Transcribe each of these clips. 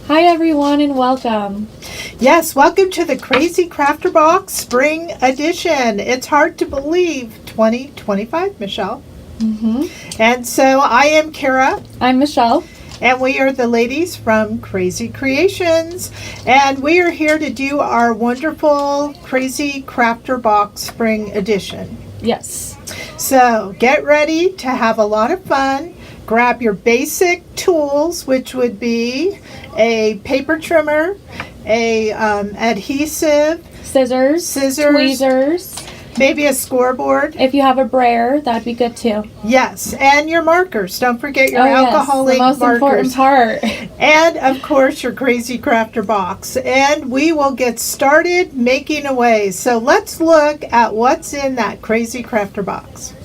Hi everyone and welcome. Yes, welcome to the Krazy Krafter Box Spring Edition. It's hard to believe 2025, Michelle. And so I am Kara. I'm Michelle. And we are the ladies from Krazy Creations. And we are here to do our wonderful Krazy Krafter Box Spring Edition. Yes. So get ready to have a lot of fun. Grab your basic tools, which would be a paper trimmer, a adhesive, Scissors, tweezers, maybe a scoreboard. If you have a brayer, that'd be good too. Yes, and your markers. Don't forget your alcoholic yes, the most important part. And of course your Krazy Krafter box. And we will get started making away. So let's look at what's in that Krazy Krafter box.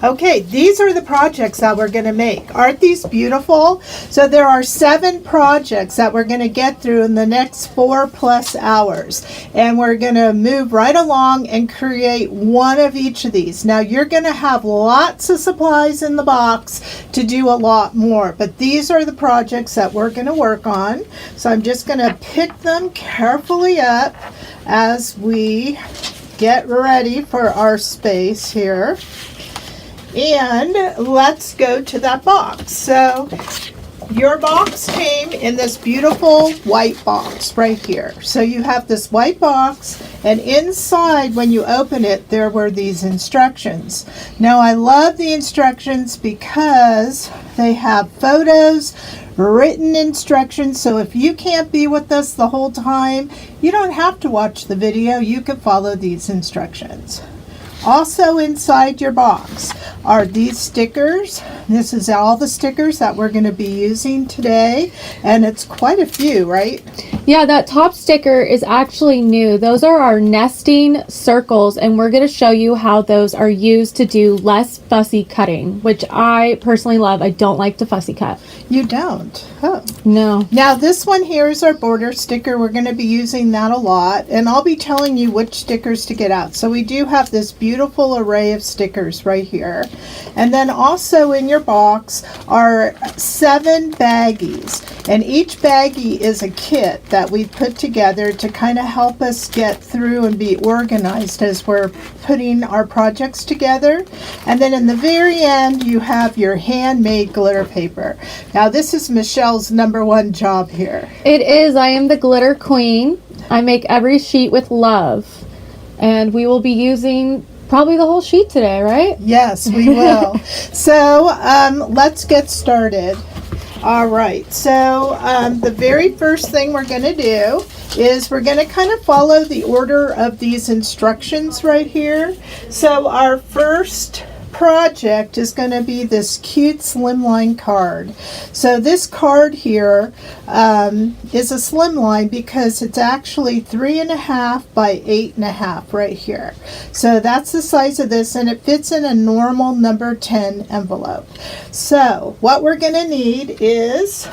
Okay, these are the projects that we're going to make. Aren't these beautiful? So there are 7 projects that we're going to get through in the next 4+ hours. And we're going to move right along and create one of each of these. Now you're going to have lots of supplies in the box to do a lot more. But these are the projects that we're going to work on. So I'm just going to pick them carefully up as we get ready for our space here. And let's go to that box. So your box came in this beautiful white box right here. So you have this white box, and inside when you open it there were these instructions. Now I love the instructions because they have photos, written instructions, so if you can't be with us the whole time, you don't have to watch the video, you can follow these instructions. Also inside your box are these stickers. This is all the stickers that we're going to be using today, and it's quite a few, right? Yeah, that top sticker is actually new. Those are our nesting circles, and we're going to show you how those are used to do less fussy cutting, which I personally love. I don't like to fussy cut. You don't? Oh. No. Now this one here is our border sticker. We're going to be using that a lot, and I'll be telling you which stickers to get out. So we do have this beautiful array of stickers right here. And then also in your box are 7 baggies, and each baggie is a kit that we put together to kind of help us get through and be organized as we're putting our projects together. And then in the very end you have your handmade glitter paper. Now this is Michelle's #1 job here. It is. I am the glitter queen. I make every sheet with love, and we will be using probably the whole sheet today, right? Yes, we will. So let's get started. All right, so the very first thing we're going to do is we're going to kind of follow the order of these instructions right here. So our first project is going to be this cute slimline card. So this card here is a slimline because it's actually 3.5 by 8.5 right here. So that's the size of this, and it fits in a normal number 10 envelope. So what we're going to need is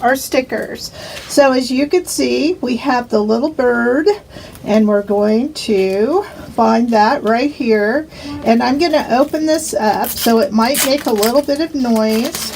our stickers. So as you can see, we have the little bird, and we're going to find that right here, and I'm going to open this up, so it might make a little bit of noise,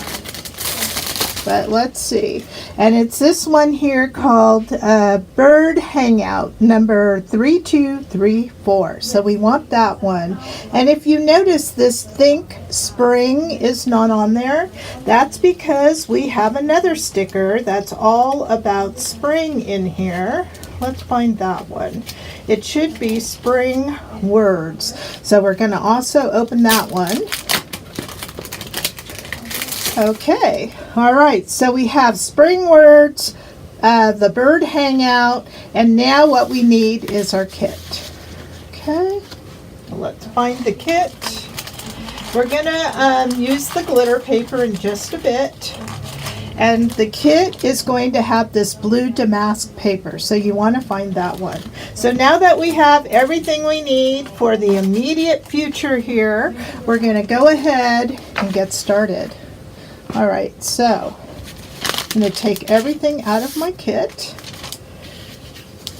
but let's see. And it's this one here called Bird Hangout number 3234. So we want that one. And if you notice, this Think Spring is not on there. That's because we have another sticker that's all about spring in here. Let's find that one. It should be Spring Words. So we're going to also open that one. Okay, all right, so we have Spring Words, the Bird Hangout, and now what we need is our kit. Okay, let's find the kit. We're gonna use the glitter paper in just a bit, and the kit is going to have this blue damask paper, so you want to find that one. So now that we have everything we need for the immediate future here, we're going to go ahead and get started. All right, so I'm going to take everything out of my kit.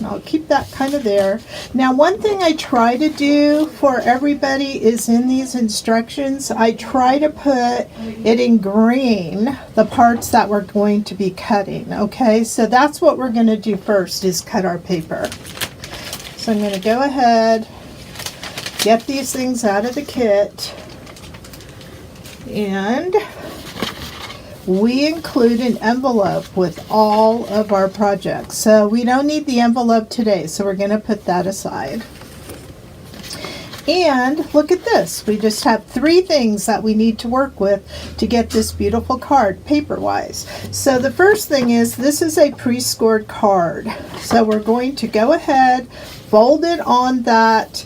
I'll keep that kind of there. Now, one thing I try to do for everybody is in these instructions, I try to put it in green, the parts that we're going to be cutting, okay? So that's what we're going to do first, is cut our paper. So I'm going to go ahead, get these things out of the kit, and we include an envelope with all of our projects. So we don't need the envelope today, so we're going to put that aside. And look at this. We just have 3 things that we need to work with to get this beautiful card paper-wise. So the first thing is, this is a pre-scored card. So we're going to go ahead, fold it on that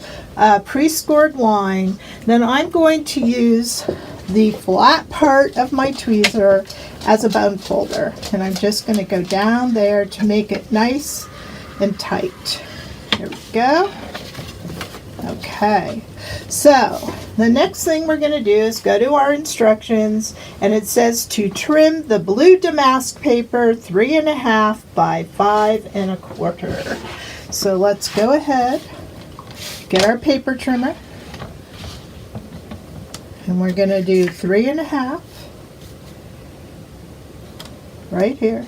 pre-scored line. Then I'm going to use the flat part of my tweezer as a bone folder, and I'm just going to go down there to make it nice and tight. There we go. Okay, so the next thing we're going to do is go to our instructions, and it says to trim the blue damask paper 3.5 by 5.25. So let's go ahead, get our paper trimmer, and we're going to do 3.5 right here.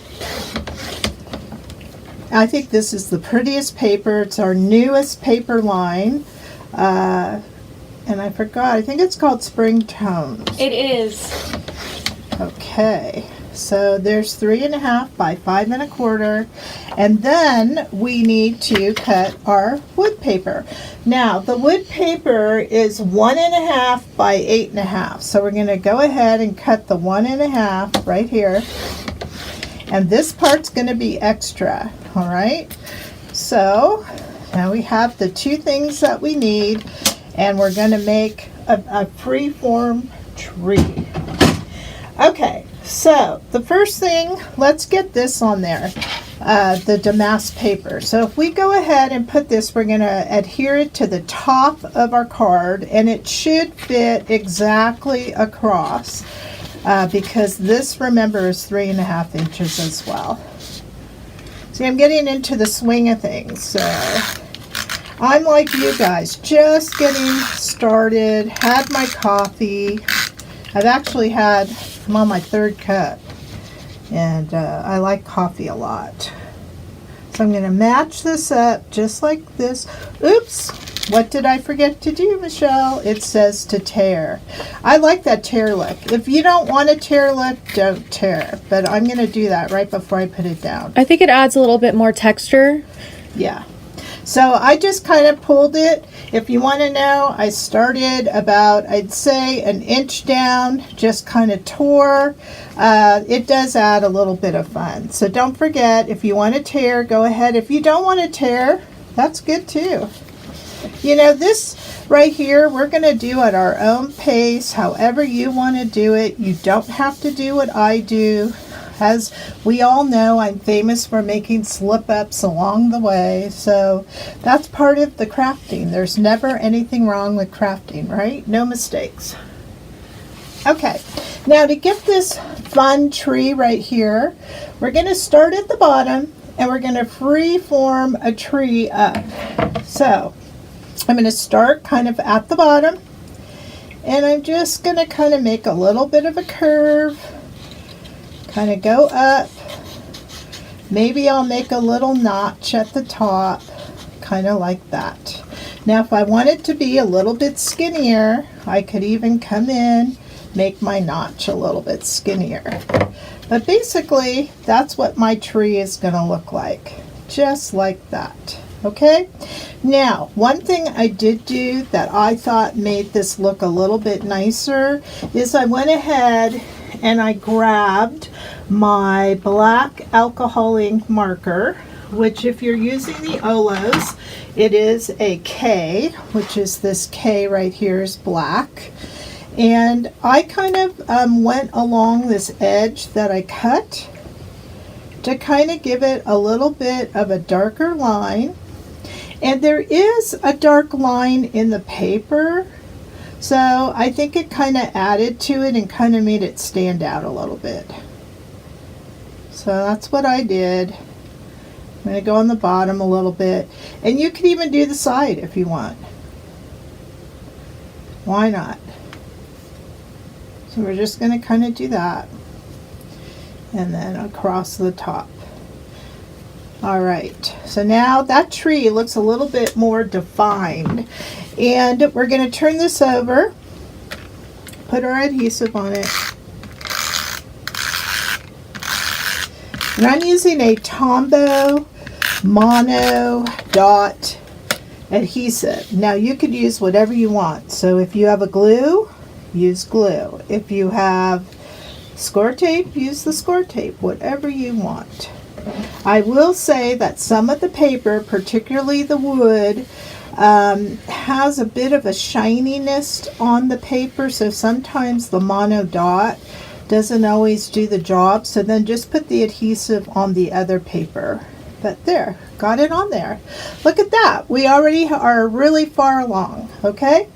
I think this is the prettiest paper. It's our newest paper line. And I forgot, I think it's called Spring Tones. It is. Okay, so there's 3.5 by 5.25, and then we need to cut our wood paper. Now, the wood paper is 1.5 by 8.5, so we're going to go ahead and cut the 1.5 right here, and this part's going to be extra, all right? So now we have the 2 things that we need, and we're going to make a free-form tree. Okay, so the first thing, let's get this on there, the damask paper. So if we go ahead and put this, we're going to adhere it to the top of our card, and it should fit exactly across, because this, remember, is 3.5 inches as well. See, I'm getting into the swing of things, so I'm like you guys, just getting started, had my coffee. I'm on my 3rd cup, and I like coffee a lot. So I'm going to match this up just like this. Oops, what did I forget to do, Michelle? It says to tear. I like that tear look. If you don't want a tear look, don't tear. But I'm going to do that right before I put it down. I think it adds a little bit more texture. Yeah. So I just kind of pulled it. If you want to know, I started about, I'd say, 1 inch down, just kind of tore. It does add a little bit of fun. So don't forget, if you want to tear, go ahead. If you don't want to tear, that's good too. You know, this right here, we're going to do at our own pace, however you want to do it. You don't have to do what I do. As we all know, I'm famous for making slip-ups along the way, so that's part of the crafting. There's never anything wrong with crafting, right? No mistakes. Okay, now to get this fun tree right here, we're going to start at the bottom, and we're going to free form a tree up. So I'm going to start kind of at the bottom, and I'm just going to kind of make a little bit of a curve. Kind of go up. Maybe I'll make a little notch at the top, kind of like that. Now if I want it to be a little bit skinnier, I could even come in, make my notch a little bit skinnier. But basically, that's what my tree is going to look like, just like that. Okay? Now, one thing I did do that I thought made this look a little bit nicer is I went ahead and I grabbed my black alcohol ink marker, which if you're using the Olos, it is a K, which is this K right here is black. And I kind of went along this edge that I cut to kind of give it a little bit of a darker line. And there is a dark line in the paper, so I think it kind of added to it and kind of made it stand out a little bit. So that's what I did. I'm going to go on the bottom a little bit, and you can even do the side if you want. Why not? So we're just going to kind of do that, and then across the top. All right, so now that tree looks a little bit more defined, and we're going to turn this over, put our adhesive on it, and I'm using a Tombow Mono Dot adhesive. Now you could use whatever you want. So if you have a glue, use glue. If you have score tape, use the score tape, whatever you want. I will say that some of the paper, particularly the wood, has a bit of a shininess on the paper, so sometimes the Mono Dot doesn't always do the job, so then just put the adhesive on the other paper. But there, got it on there. Look at that, we already are really far along. Okay,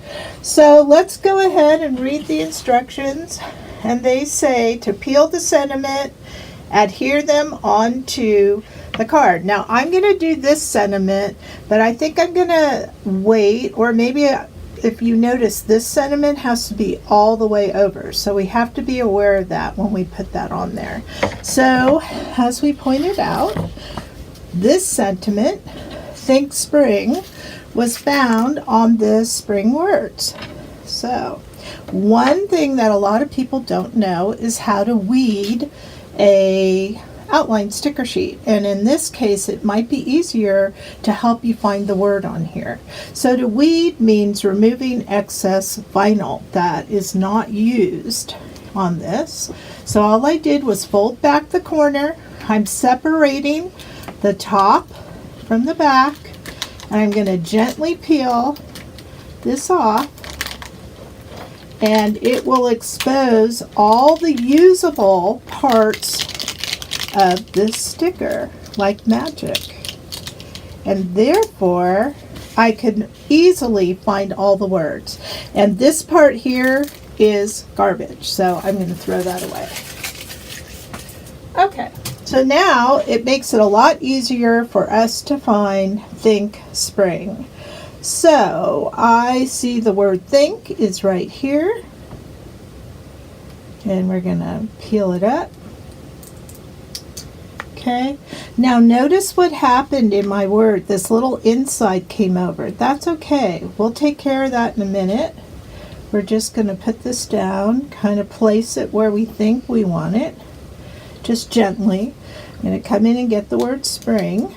so let's go ahead and read the instructions, and they say to peel the sentiment, adhere them onto the card. Now I'm going to do this sentiment, but I think I'm going to wait, or maybe if you notice, this sentiment has to be all the way over, so we have to be aware of that when we put that on there. So as we pointed out, this sentiment, think spring, was found on the spring words. So one thing that a lot of people don't know is how to weed a outline sticker sheet, and in this case it might be easier to help you find the word on here. So to weed means removing excess vinyl that is not used on this. So all I did was fold back the corner. I'm separating the top from the back, and I'm going to gently peel this off, and it will expose all the usable parts of this sticker like magic, and therefore I can easily find all the words. And this part here is garbage, so I'm going to throw that away. Okay, so now it makes it a lot easier for us to find think spring. So I see the word think is right here, and we're going to peel it up. Okay, now notice what happened in my word. This little inside came over. That's okay. We'll take care of that in a minute. We're just going to put this down, kind of place it where we think we want it, just gently. I'm going to come in and get the word spring.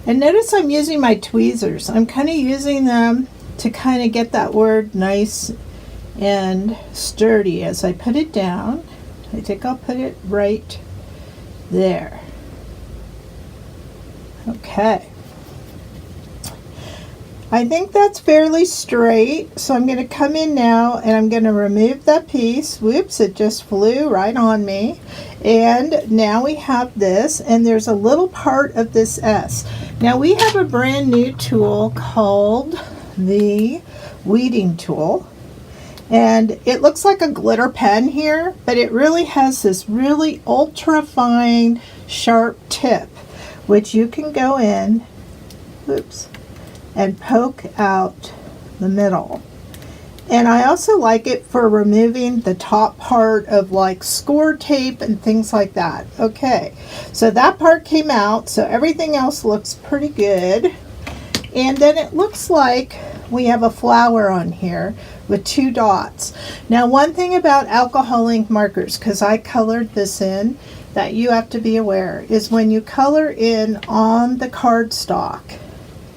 And notice I'm using my tweezers. I'm kind of using them to kind of get that word nice and sturdy as I put it down. I think I'll put it right there. Okay. I think that's fairly straight, so I'm going to come in now and I'm going to remove that piece. Whoops, it just flew right on me. And now we have this, and there's a little part of this S. Now we have a brand new tool called the weeding tool, and it looks like a glitter pen here, but it really has this really ultra fine sharp tip, which you can go in, oops, and poke out the middle. And I also like it for removing the top part of like score tape and things like that. Okay, so that part came out, so everything else looks pretty good. And then it looks like we have a flower on here with 2 dots. Now one thing about alcohol ink markers, because I colored this in, that you have to be aware is when you color in on the cardstock,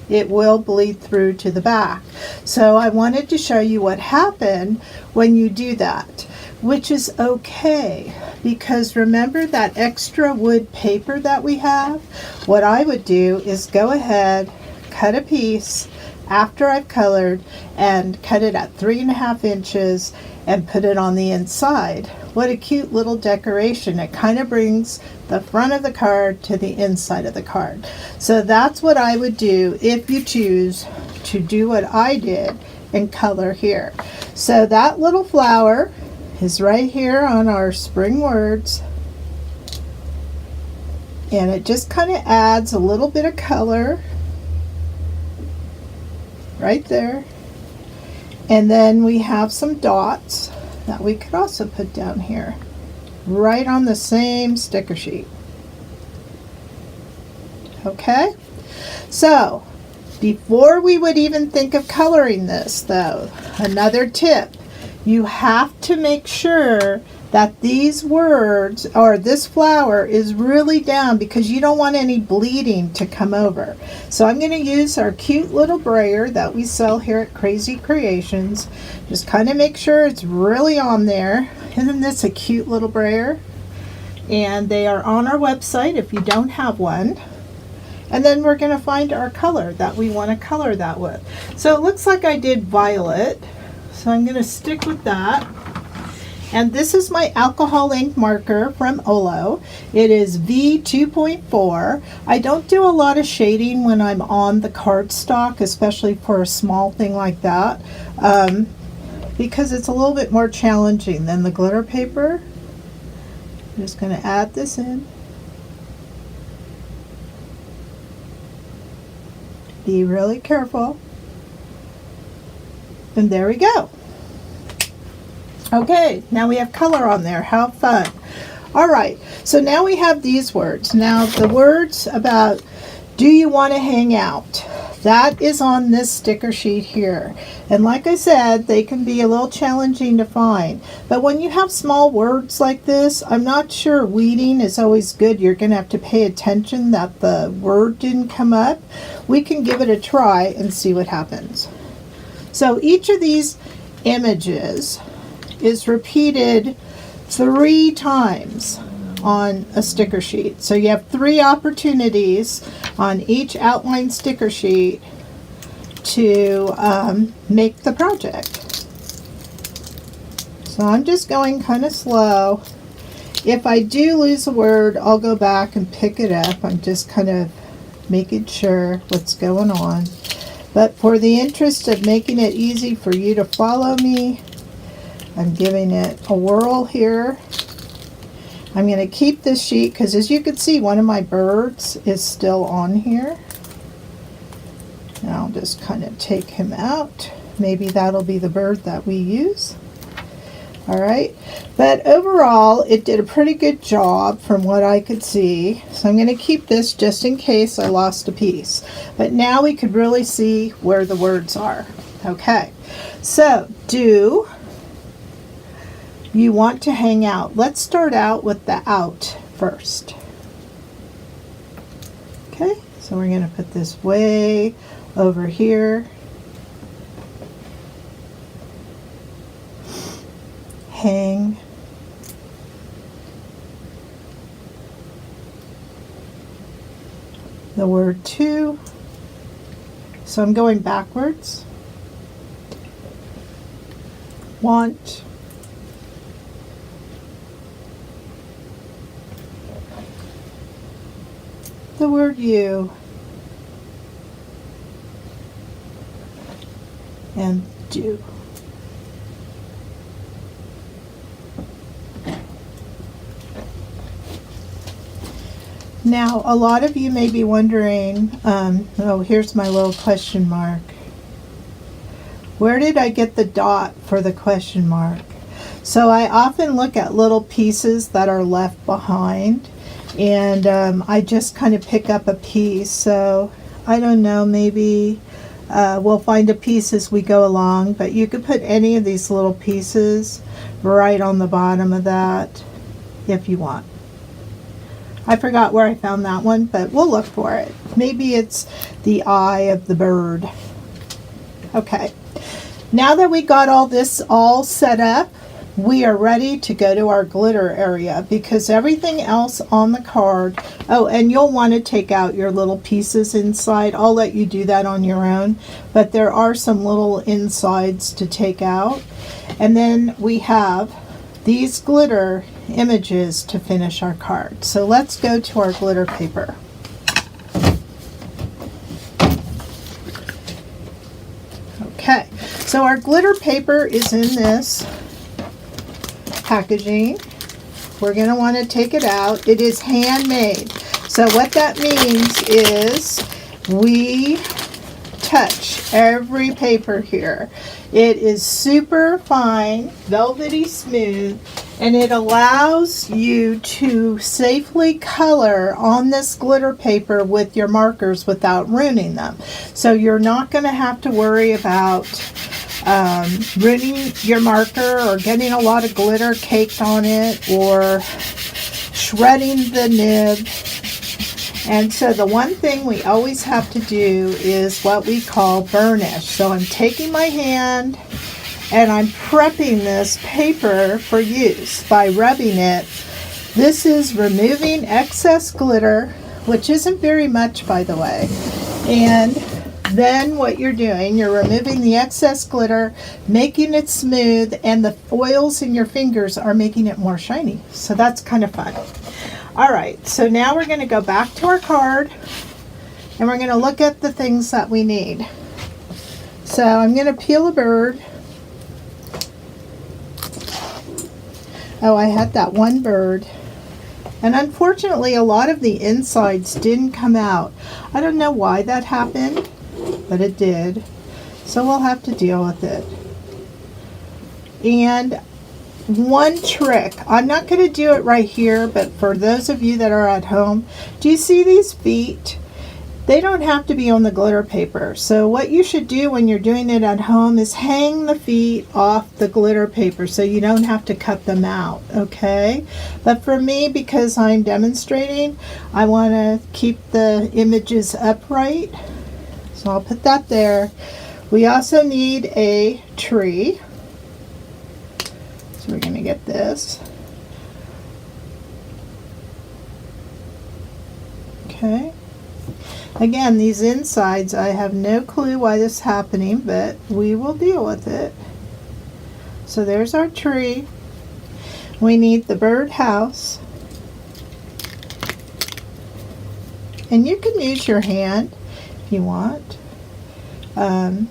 it will bleed through to the back. So I wanted to show you what happened when you do that, which is okay, because remember that extra wood paper that we have? What I would do is go ahead, cut a piece after I've colored, and cut it at 3.5 inches and put it on the inside. What a cute little decoration. It kind of brings the front of the card to the inside of the card. So that's what I would do if you choose to do what I did and color here. So that little flower is right here on our spring words. And it just kind of adds a little bit of color right there. And then we have some dots that we could also put down here, right on the same sticker sheet. Okay, so before we would even think of coloring this though, another tip, you have to make sure that these words or this flower is really down, because you don't want any bleeding to come over. So I'm going to use our cute little brayer that we sell here at Krazy Creations. Just kind of make sure it's really on there. Isn't this a cute little brayer? And they are on our website if you don't have one. And then we're going to find our color that we want to color that with. So it looks like I did violet, so I'm going to stick with that. And this is my alcohol ink marker from Olo. It is V2.4. I don't do a lot of shading when I'm on the cardstock, especially for a small thing like that, because it's a little bit more challenging than the glitter paper. I'm just going to add this in. Be really careful. And there we go. Okay, now we have color on there. How fun. All right, so now we have these words. Now the words about do you want to hang out? That is on this sticker sheet here. And like I said, they can be a little challenging to find. But when you have small words like this, I'm not sure weeding is always good. You're going to have to pay attention that the word didn't come up. We can give it a try and see what happens. So each of these images is repeated 3 times on a sticker sheet. So you have 3 opportunities on each outline sticker sheet to make the project. So I'm just going kind of slow. If I do lose a word, I'll go back and pick it up. I'm just kind of making sure what's going on. But for the interest of making it easy for you to follow me, I'm giving it a whirl here. I'm going to keep this sheet because, as you can see, one of my birds is still on here. And I'll just kind of take him out. Maybe that'll be the bird that we use. All right, but overall it did a pretty good job from what I could see. So I'm going to keep this just in case I lost a piece. But now we could really see where the words are. Okay, so do you want to hang out? Let's start out with the out first. Okay, so we're going to put this way over here. Hang. The word to. So I'm going backwards. Want. The word you. And do. Now, a lot of you may be wondering, oh, here's my little question mark. Where did I get the dot for the question mark? So I often look at little pieces that are left behind, and I just kind of pick up a piece. So I don't know, maybe we'll find a piece as we go along, but you could put any of these little pieces right on the bottom of that if you want. I forgot where I found that one, but we'll look for it. Maybe it's the eye of the bird. Okay, now that we got all this all set up, we are ready to go to our glitter area, because everything else on the card, oh, and you'll want to take out your little pieces inside. I'll let you do that on your own, but there are some little insides to take out. And then we have these glitter images to finish our card. So let's go to our glitter paper. Okay, so our glitter paper is in this packaging. We're going to want to take it out. It is handmade. So So what that means is we touch every paper here. It is super fine, velvety smooth, and it allows you to safely color on this glitter paper with your markers without ruining them. So you're not going to have to worry about ruining your marker or getting a lot of glitter caked on it or shredding the nib. And so the one thing we always have to do is what we call burnish. So I'm taking my hand and I'm prepping this paper for use by rubbing it. This is removing excess glitter, which isn't very much, by the way. And then what you're doing, you're removing the excess glitter, making it smooth, and the oils in your fingers are making it more shiny. So that's kind of fun. All right, so now we're going to go back to our card and we're going to look at the things that we need. So I'm going to peel a bird. Oh, I had that one bird. And unfortunately, a lot of the insides didn't come out. I don't know why that happened, but it did. So we'll have to deal with it. And one trick, I'm not going to do it right here, but for those of you that are at home, do you see these feet? They don't have to be on the glitter paper. So what you should do when you're doing it at home is hang the feet off the glitter paper so you don't have to cut them out, okay? But for me, because I'm demonstrating, I want to keep the images upright. So I'll put that there. We also need a tree. So we're going to get this. Okay. Again, these insides, I have no clue why this is happening, but we will deal with it. So there's our tree. We need the bird house. And you can use your hand if you want. I'm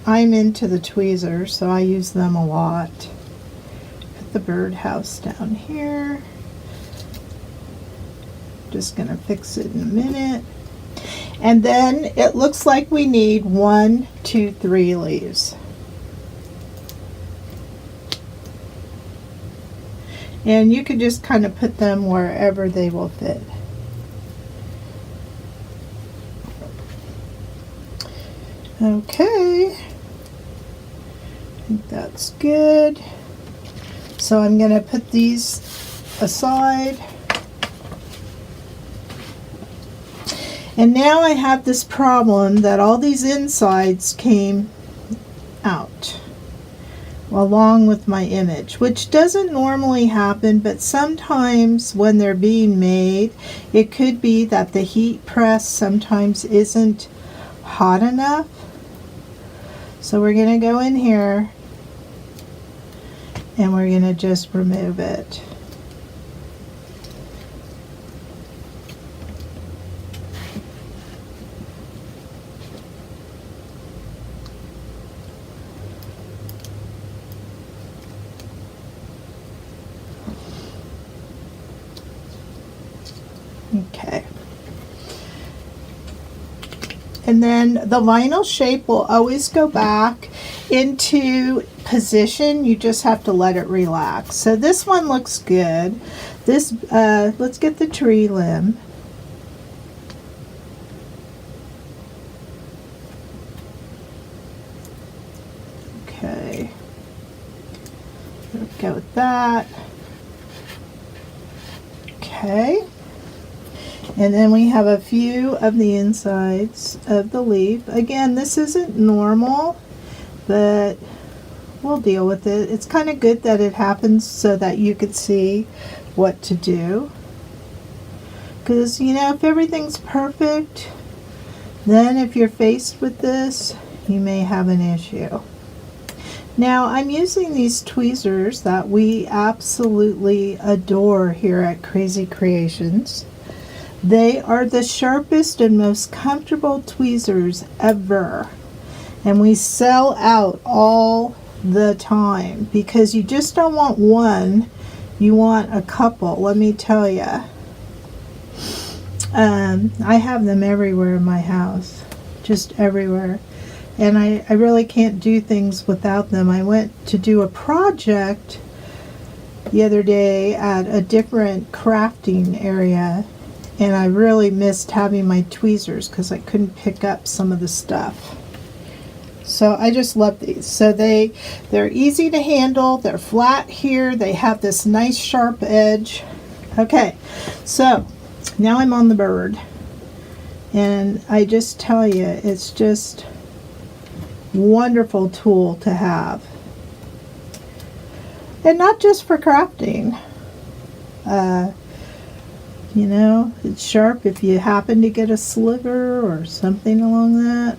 into the tweezers, so I use them a lot. Put the bird house down here. Just gonna fix it in a minute. And then it looks like we need 1, 2, 3 leaves. And you can just kind of put them wherever they will fit. Okay. I think that's good. So I'm going to put these aside. And now I have this problem that all these insides came out along with my image, which doesn't normally happen, but sometimes when they're being made, it could be that the heat press sometimes isn't hot enough. So we're going to go in here and we're going to just remove it. Okay. And then the vinyl shape will always go back into position. You just have to let it relax. So this one looks good. This, let's get the tree limb. Okay. Let's go with that. Okay. And then we have a few of the insides of the leaf. Again, this isn't normal, but we'll deal with it. It's kind of good that it happens so that you could see what to do. Because, you know, if everything's perfect, then if you're faced with this, you may have an issue. Now, I'm using these tweezers that we absolutely adore here at Krazy Creations. They are the sharpest and most comfortable tweezers ever. And we sell out all the time because you just don't want one, you want a couple, let me tell you. I have them everywhere in my house, just everywhere. And I really can't do things without them. I went to do a project the other day at a different crafting area, and I really missed having my tweezers because I couldn't pick up some of the stuff. So I just love these. So they're easy to handle. They're flat here. They have this nice sharp edge. Okay, so now I'm on the bird, and I just tell you, it's just wonderful tool to have, and not just for crafting. You know, it's sharp if you happen to get a sliver or something along that.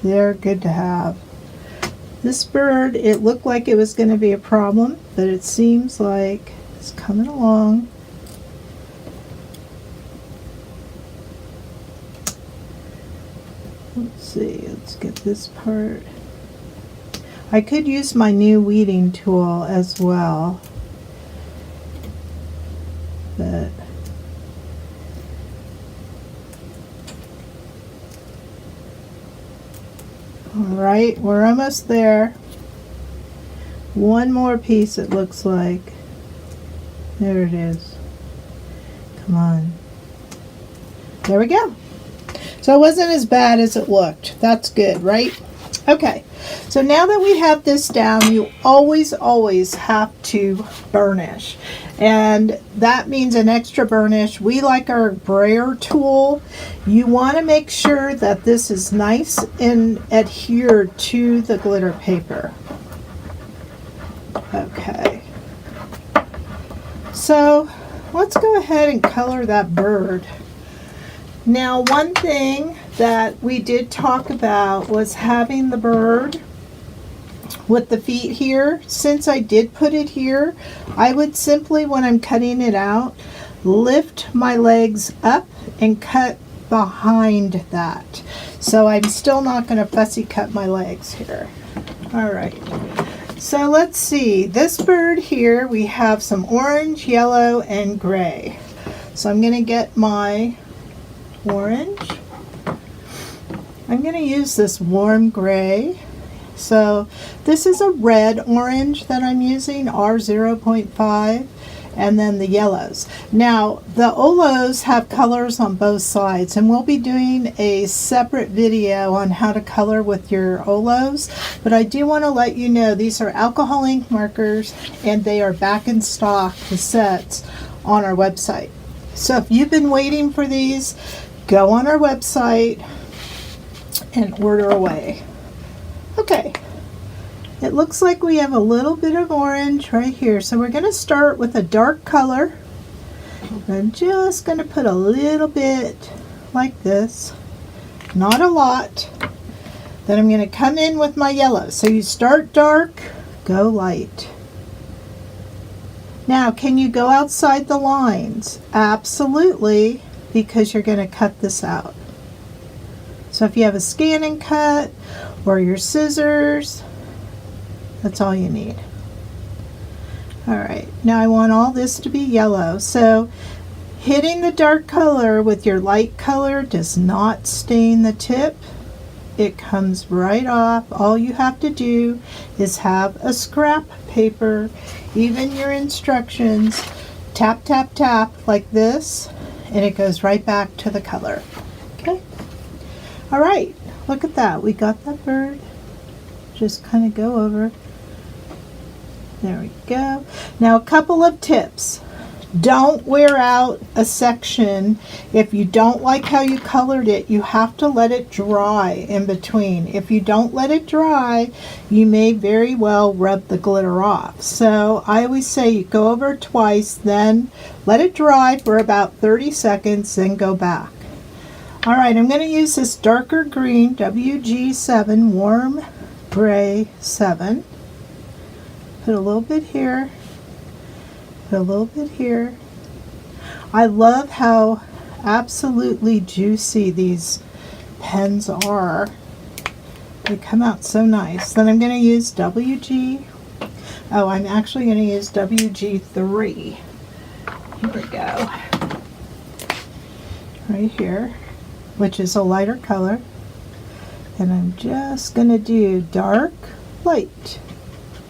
They're good to have. This bird, it looked like it was going to be a problem, but it seems like it's coming along. Let's see, let's get this part. I could use my new weeding tool as well, but all right, we're almost there. One more piece, it looks like. There it is. Come on. There we go. So it wasn't as bad as it looked. That's good, right? Okay, so now that we have this down, you always have to burnish. And that means an extra burnish. We like our brayer tool. You want to make sure that this is nice and adhered to the glitter paper. Okay. So let's go ahead and color that bird. Now, one thing that we did talk about was having the bird with the feet here. Since I did put it here, I would simply, when I'm cutting it out, lift my legs up and cut behind that. So I'm still not going to fussy cut my legs here. All right. So let's see. This bird here, we have some orange, yellow, and gray. So I'm going to get my orange. I'm going to use this warm gray. So this is a red orange that I'm using, R0.5, and then the yellows. Now the Olos have colors on both sides, and we'll be doing a separate video on how to color with your Olos, but I do want to let you know these are alcohol ink markers, and they are back in stock, the sets, on our website. So if you've been waiting for these, go on our website and order away. Okay, it looks like we have a little bit of orange right here. So we're going to start with a dark color. I'm just going to put a little bit like this, not a lot. Then I'm going to come in with my yellow. So you start dark, go light. Now, can you go outside the lines? Absolutely, because you're going to cut this out. So if you have a scan and cut or your scissors, that's all you need. All right, now I want all this to be yellow. So hitting the dark color with your light color does not stain the tip. It comes right off. All you have to do is have a scrap paper, even your instructions, tap, tap, tap like this, and it goes right back to the color. Okay. All right, look at that. We got that bird. Just kind of go over. There we go. Now a couple of tips. Don't wear out a section. If you don't like how you colored it, you have to let it dry in between. If you don't let it dry, you may very well rub the glitter off. So I always say you go over it twice, then let it dry for about 30 seconds, then go back. All right, I'm going to use this darker green WG7 warm gray 7. Put a little bit here. Put a little bit here. I love how absolutely juicy these pens are. They come out so nice. Then I'm going to use WG. Oh, I'm actually going to use WG3. Here we go. right here, which is a lighter color. And I'm just going to do dark, light,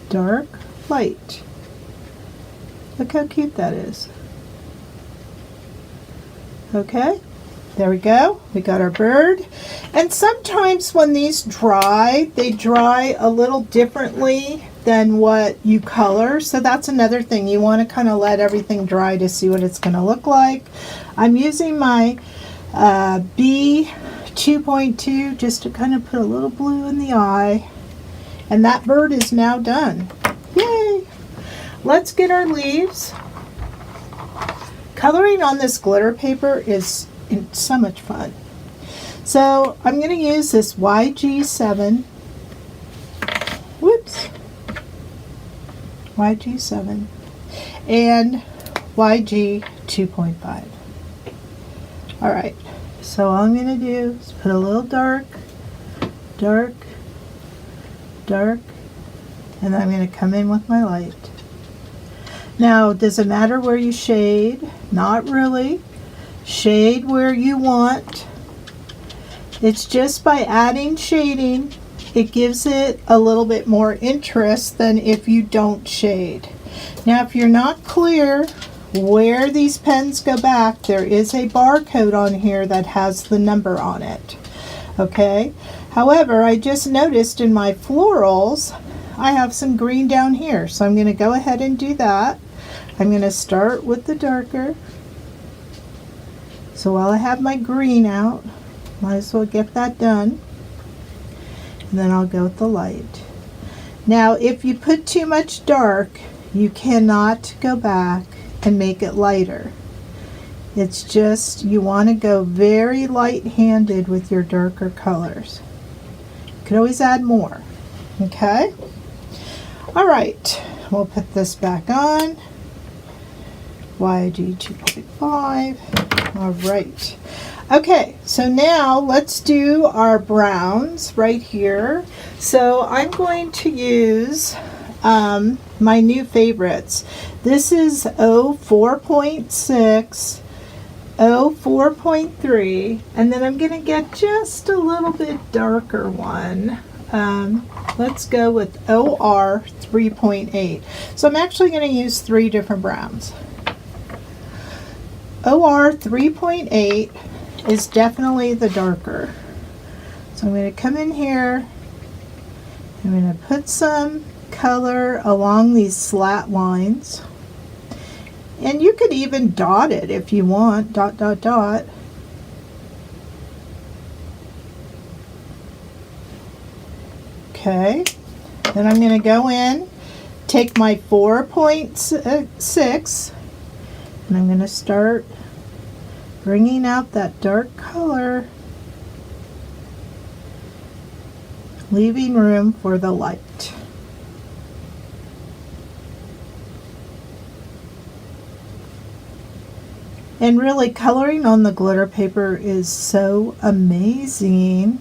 dark, light. Look how cute that is. Okay, there we go. We got our bird. And sometimes when these dry, they dry a little differently than what you color. So that's another thing. You want to kind of let everything dry to see what it's going to look like. I'm using my B 2.2 just to kind of put a little blue in the eye. And that bird is now done. Yay! Let's get our leaves. Coloring on this glitter paper is so much fun. So I'm going to use this YG7. Whoops. YG7 and YG 2.5. All right. So all I'm going to do is put a little dark, dark, dark, and then I'm going to come in with my light. Now, does it matter where you shade? Not really. Shade where you want. It's just by adding shading, it gives it a little bit more interest than if you don't shade. Now, if you're not clear where these pens go back, there is a barcode on here that has the number on it. Okay? However, I just noticed in my florals, I have some green down here. So I'm going to go ahead and do that. I'm going to start with the darker. So while I have my green out, might as well get that done. And then I'll go with the light. Now, if you put too much dark, you cannot go back and make it lighter. It's just, you want to go very light-handed with your darker colors. You could always add more. Okay? All right, we'll put this back on. YG 2.5. All right. Okay, so now let's do our browns right here. So I'm going to use my new favorites. This is 04.6, 04.3, and then I'm going to get just a little bit darker one. Let's go with OR 3.8. So I'm actually going to use 3 different browns. OR 3.8 is definitely the darker. So I'm going to come in here. I'm going to put some color along these slat lines. And you could even dot it if you want. Dot, dot, dot. Okay. Then I'm going to go in, take my 4.6, and I'm going to start bringing out that dark color, leaving room for the light. And really, coloring on the glitter paper is so amazing.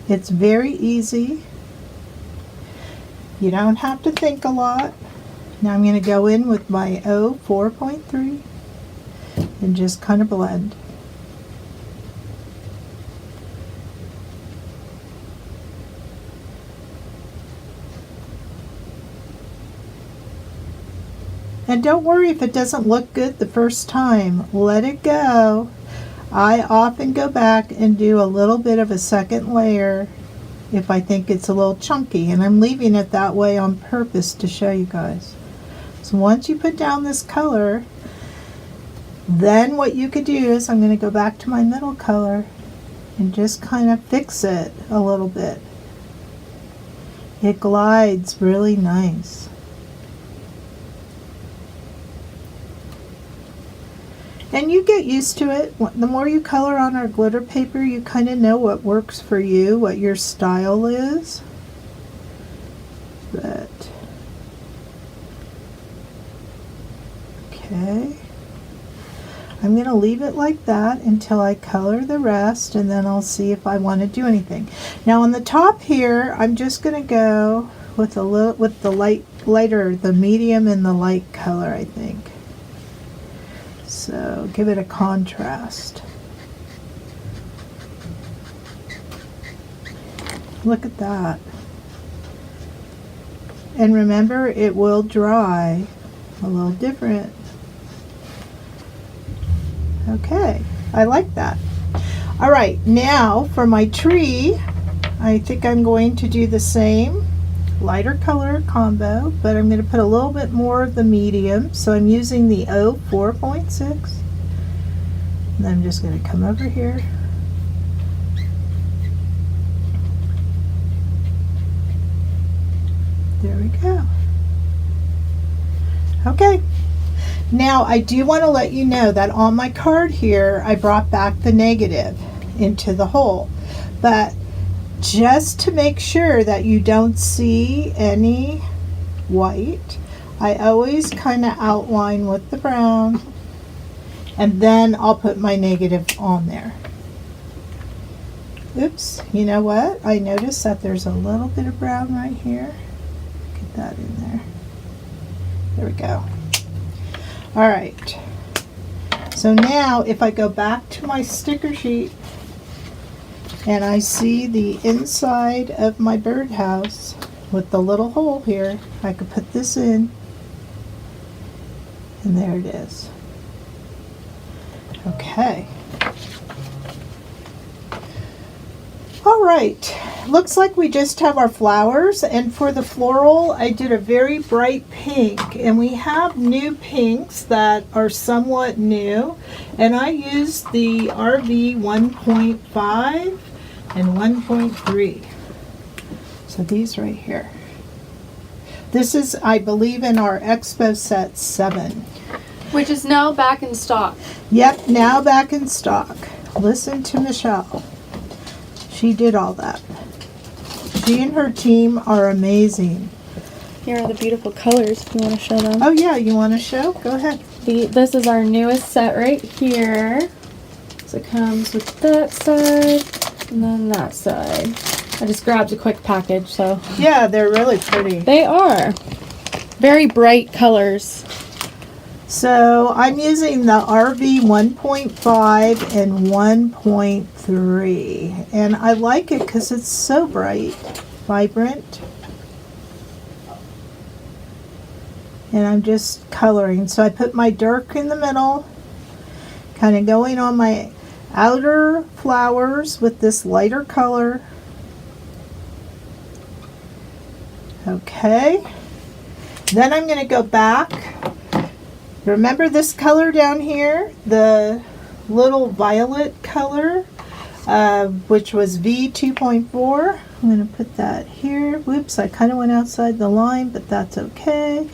It's very easy. You don't have to think a lot. Now I'm going to go in with my 04.3 and just kind of blend. And don't worry if it doesn't look good the first time. Let it go. I often go back and do a little bit of a second layer if I think it's a little chunky, and I'm leaving it that way on purpose to show you guys. So once you put down this color, then what you could do is I'm going to go back to my middle color and just kind of fix it a little bit. It glides really nice. And you get used to it. The more you color on our glitter paper, you kind of know what works for you, what your style is. But, okay. I'm going to leave it like that until I color the rest, and then I'll see if I want to do anything. Now on the top here, I'm just going to go with a little, with the lighter, the medium and the light color, I think. So give it a contrast. Look at that. And remember, it will dry a little different. Okay, I like that. All right, now for my tree, I think I'm going to do the same lighter color combo, but I'm going to put a little bit more of the medium. So I'm using the 04.6. And I'm just going to come over here. There we go. Okay. Now I do want to let you know that on my card here, I brought back the negative into the hole. But just to make sure that you don't see any white, I always kind of outline with the brown, and then I'll put my negative on there. Oops, you know what? I noticed that there's a little bit of brown right here. Get that in there. There we go. All right. So now if I go back to my sticker sheet and I see the inside of my birdhouse with the little hole here, I could put this in, and there it is. Okay. All right, looks like we just have our flowers, and for the floral I did a very bright pink, and we have new pinks that are somewhat new, and I used the RV 1.5 and 1.3. So these right here. This is, I believe, in our Expo Set 7. Which is now back in stock. Yep, now back in stock. Listen to Michelle. She did all that. She and her team are amazing. Here are the beautiful colors if you want to show them. Oh yeah, you want to show? Go ahead. This is our newest set right here. So it comes with that side and then that side. I just grabbed a quick package, so. Yeah, they're really pretty. They are. Very bright colors. So I'm using the RV 1.5 and 1.3, and I like it because it's so bright, vibrant, and I'm just coloring. So I put my dark in the middle, kind of going on my outer flowers with this lighter color. Okay, then I'm going to go back. Remember this color down here, the little violet color, which was V2.4. I'm going to put that here. Whoops, I kind of went outside the line, but that's okay.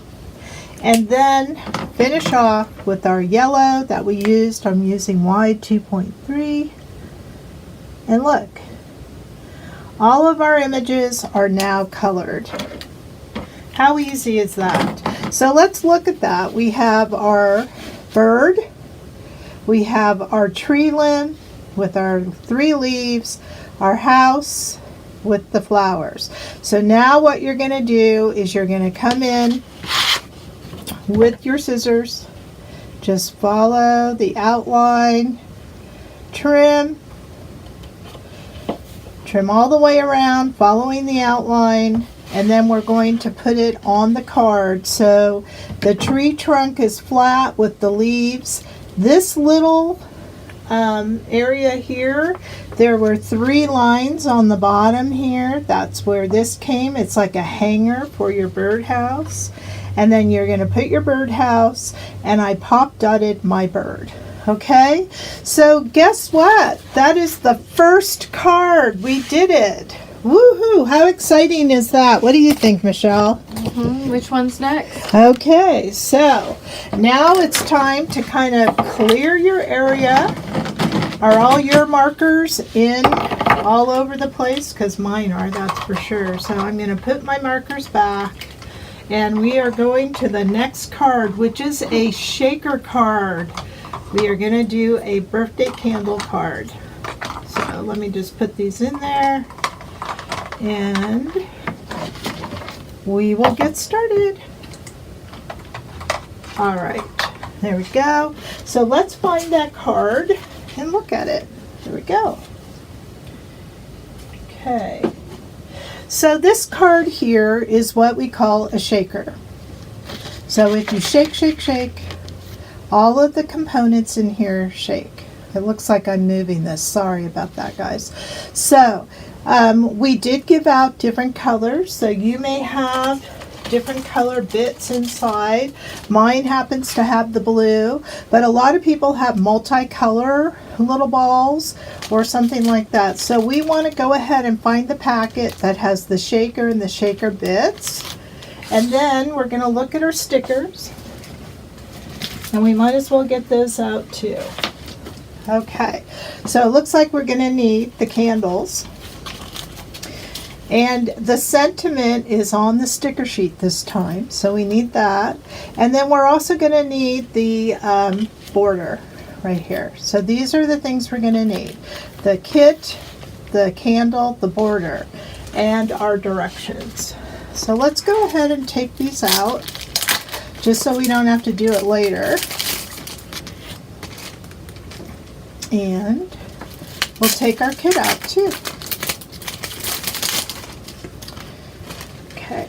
And then finish off with our yellow that we used. I'm using wide 2.3. And look, all of our images are now colored. How easy is that? So let's look at that. We have our bird, we have our tree limb with our 3 leaves, our house with the flowers. So now what you're going to do is you're going to come in with your scissors, just follow the outline, trim all the way around, following the outline. And then we're going to put it on the card. So the tree trunk is flat with the leaves. This little area here, there were 3 lines on the bottom here. That's where this came. It's like a hanger for your birdhouse. And then you're going to put your birdhouse, and I pop dotted my bird. Okay, so guess what? That is the first card. We did it. Woohoo! How exciting is that? What do you think, Michelle? Which one's next? Okay, so now it's time to kind of clear your area. Are all your markers in all over the place? Because mine are, that's for sure. So I'm going to put my markers back, and we are going to the next card, which is a shaker card. We are going to do a birthday candle card. So let me just put these in there. And we will get started. All right, there we go. So let's find that card and look at it. There we go. Okay, So this card here is what we call a shaker. So if you shake, shake, shake, all of the components in here shake. It looks like I'm moving this. Sorry about that, guys. So we did give out different colors. So you may have different color bits inside. Mine happens to have the blue, but a lot of people have multicolor little balls or something like that. So we want to go ahead and find the packet that has the shaker and the shaker bits. And then we're going to look at our stickers. And we might as well get those out too. Okay, so it looks like we're going to need the candles. And the sentiment is on the sticker sheet this time, so we need that. And then we're also going to need the border right here. So these are the things we're going to need. The kit, the candle, the border, and our directions. So let's go ahead and take these out, just so we don't have to do it later. And we'll take our kit out too. Okay.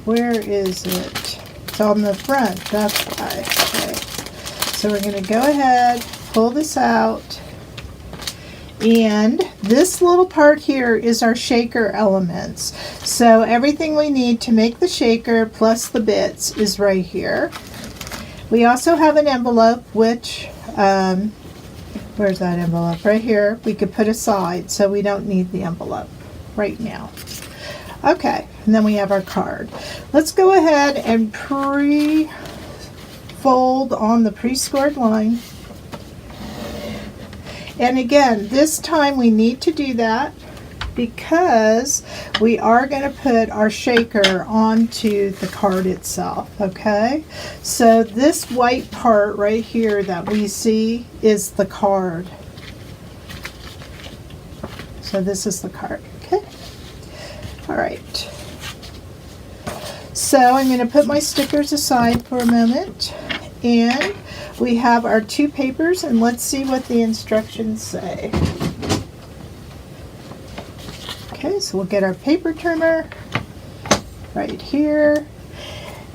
Where is it? It's on the front, that's why. Okay. So we're going to go ahead, pull this out. And this little part here is our shaker elements. So everything we need to make the shaker plus the bits is right here. We also have an envelope, which, where's that envelope? Right here. We could put aside, so we don't need the envelope right now. Okay, and then we have our card. Let's go ahead and pre-fold on the pre-scored line. And again, this time we need to do that because we are going to put our shaker onto the card itself, okay? So this white part right here that we see is the card. So this is the card, okay? All right. So I'm going to put my stickers aside for a moment, and we have our two papers, and let's see what the instructions say. Okay, so we'll get our paper trimmer right here.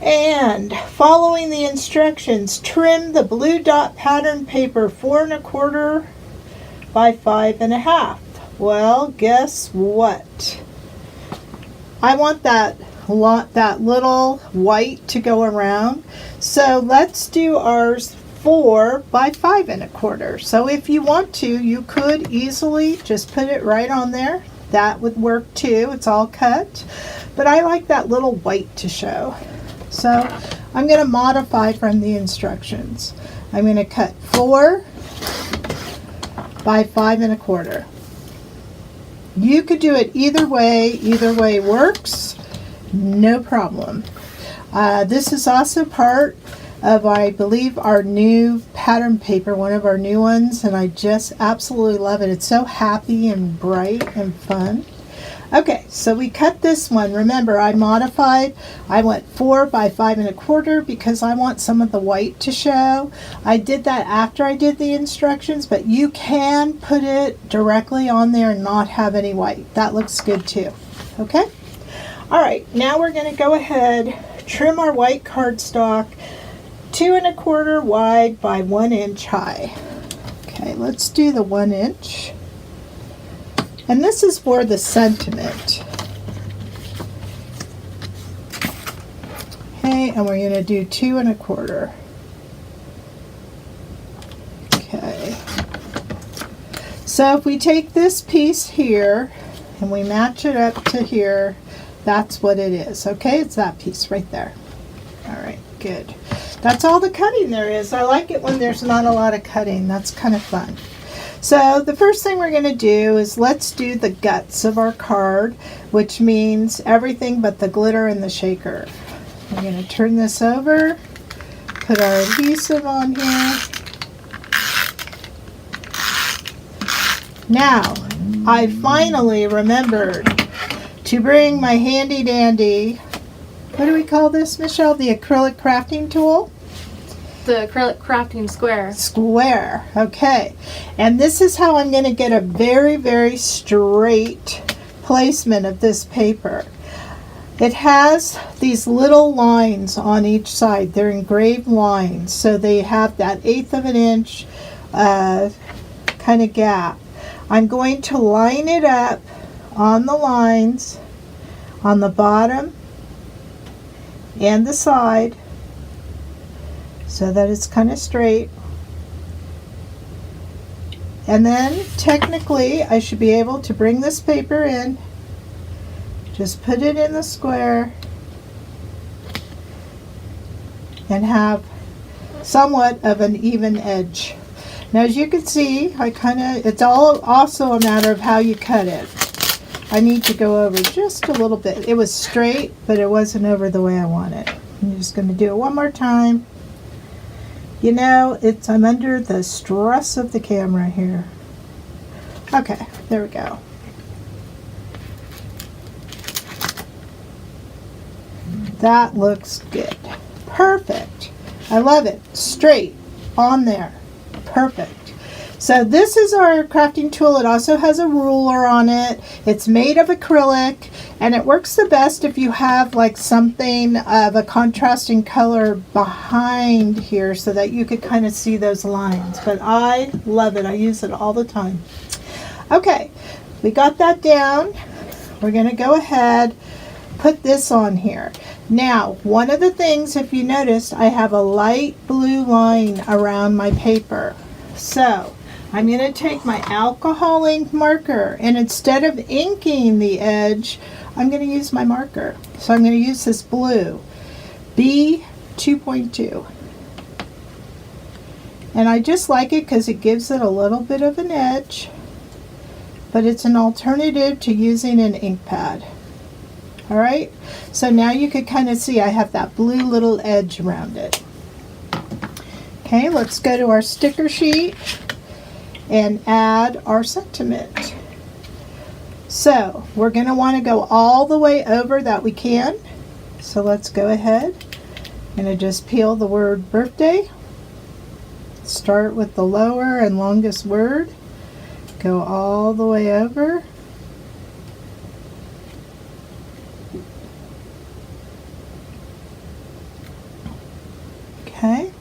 And following the instructions, trim the blue dot pattern paper 4 1/4 by 5 1/2. Well, guess what? I want that little white to go around. So let's do ours 4 by 5 1/4. So if you want to, you could easily just put it right on there. That would work too. It's all cut. But I like that little white to show. So I'm going to modify from the instructions. I'm going to cut 4 by 5 1/4. You could do it either way. Either way works. No problem. This is also part of, I believe, our new pattern paper, one of our new ones, and I just absolutely love it. It's so happy and bright and fun. Okay, so we cut this one. Remember, I modified. I went 4 by 5 1/4 because I want some of the white to show. I did that after I did the instructions, but you can put it directly on there and not have any white. That looks good too. Okay? All right, now we're going to go ahead, trim our white cardstock 2 1/4 wide by 1 inch high. Okay, let's do the 1 inch. And this is for the sentiment. Okay, and we're going to do 2 1/4. Okay. So if we take this piece here and we match it up to here, that's what it is. Okay, it's that piece right there. All right, good. That's all the cutting there is. I like it when there's not a lot of cutting. That's kind of fun. So the first thing we're going to do is let's do the guts of our card, which means everything but the glitter and the shaker. We're going to turn this over, put our adhesive on here. Now, I finally remembered to bring my handy dandy, what do we call this, Michelle? The acrylic crafting tool. the acrylic crafting square. Square. Okay. And this is how I'm going to get a very, very straight placement of this paper. It has these little lines on each side. They're engraved lines. So they have that 1/8 of an inch kind of gap. I'm going to line it up on the lines on the bottom and the side so that it's kind of straight. And then technically I should be able to bring this paper in, just put it in the square, and have somewhat of an even edge. Now as you can see, it's all also a matter of how you cut it. I need to go over just a little bit. It was straight, but it wasn't over the way I want it. I'm just going to do it one more time. You know, I'm under the stress of the camera here. Okay, there we go. That looks good. Perfect. I love it. Straight on there. Perfect. So this is our crafting tool. It also has a ruler on it. It's made of acrylic, and it works the best if you have like something of a contrasting color behind here so that you could kind of see those lines. But I love it. I use it all the time. Okay, we got that down. We're going to go ahead, put this on here. Now, one of the things, if you noticed, I have a light blue line around my paper. So I'm going to take my alcohol ink marker, and instead of inking the edge, I'm going to use my marker. So I'm going to use this blue, B2.2. And I just like it because it gives it a little bit of an edge, but it's an alternative to using an ink pad. All right, so now you can kind of see I have that blue little edge around it. Okay, let's go to our sticker sheet and add our sentiment. So we're going to want to go all the way over that we can. So let's go ahead. I'm going to just peel the word birthday. Start with the lower and longest word. Go all the way over. Okay.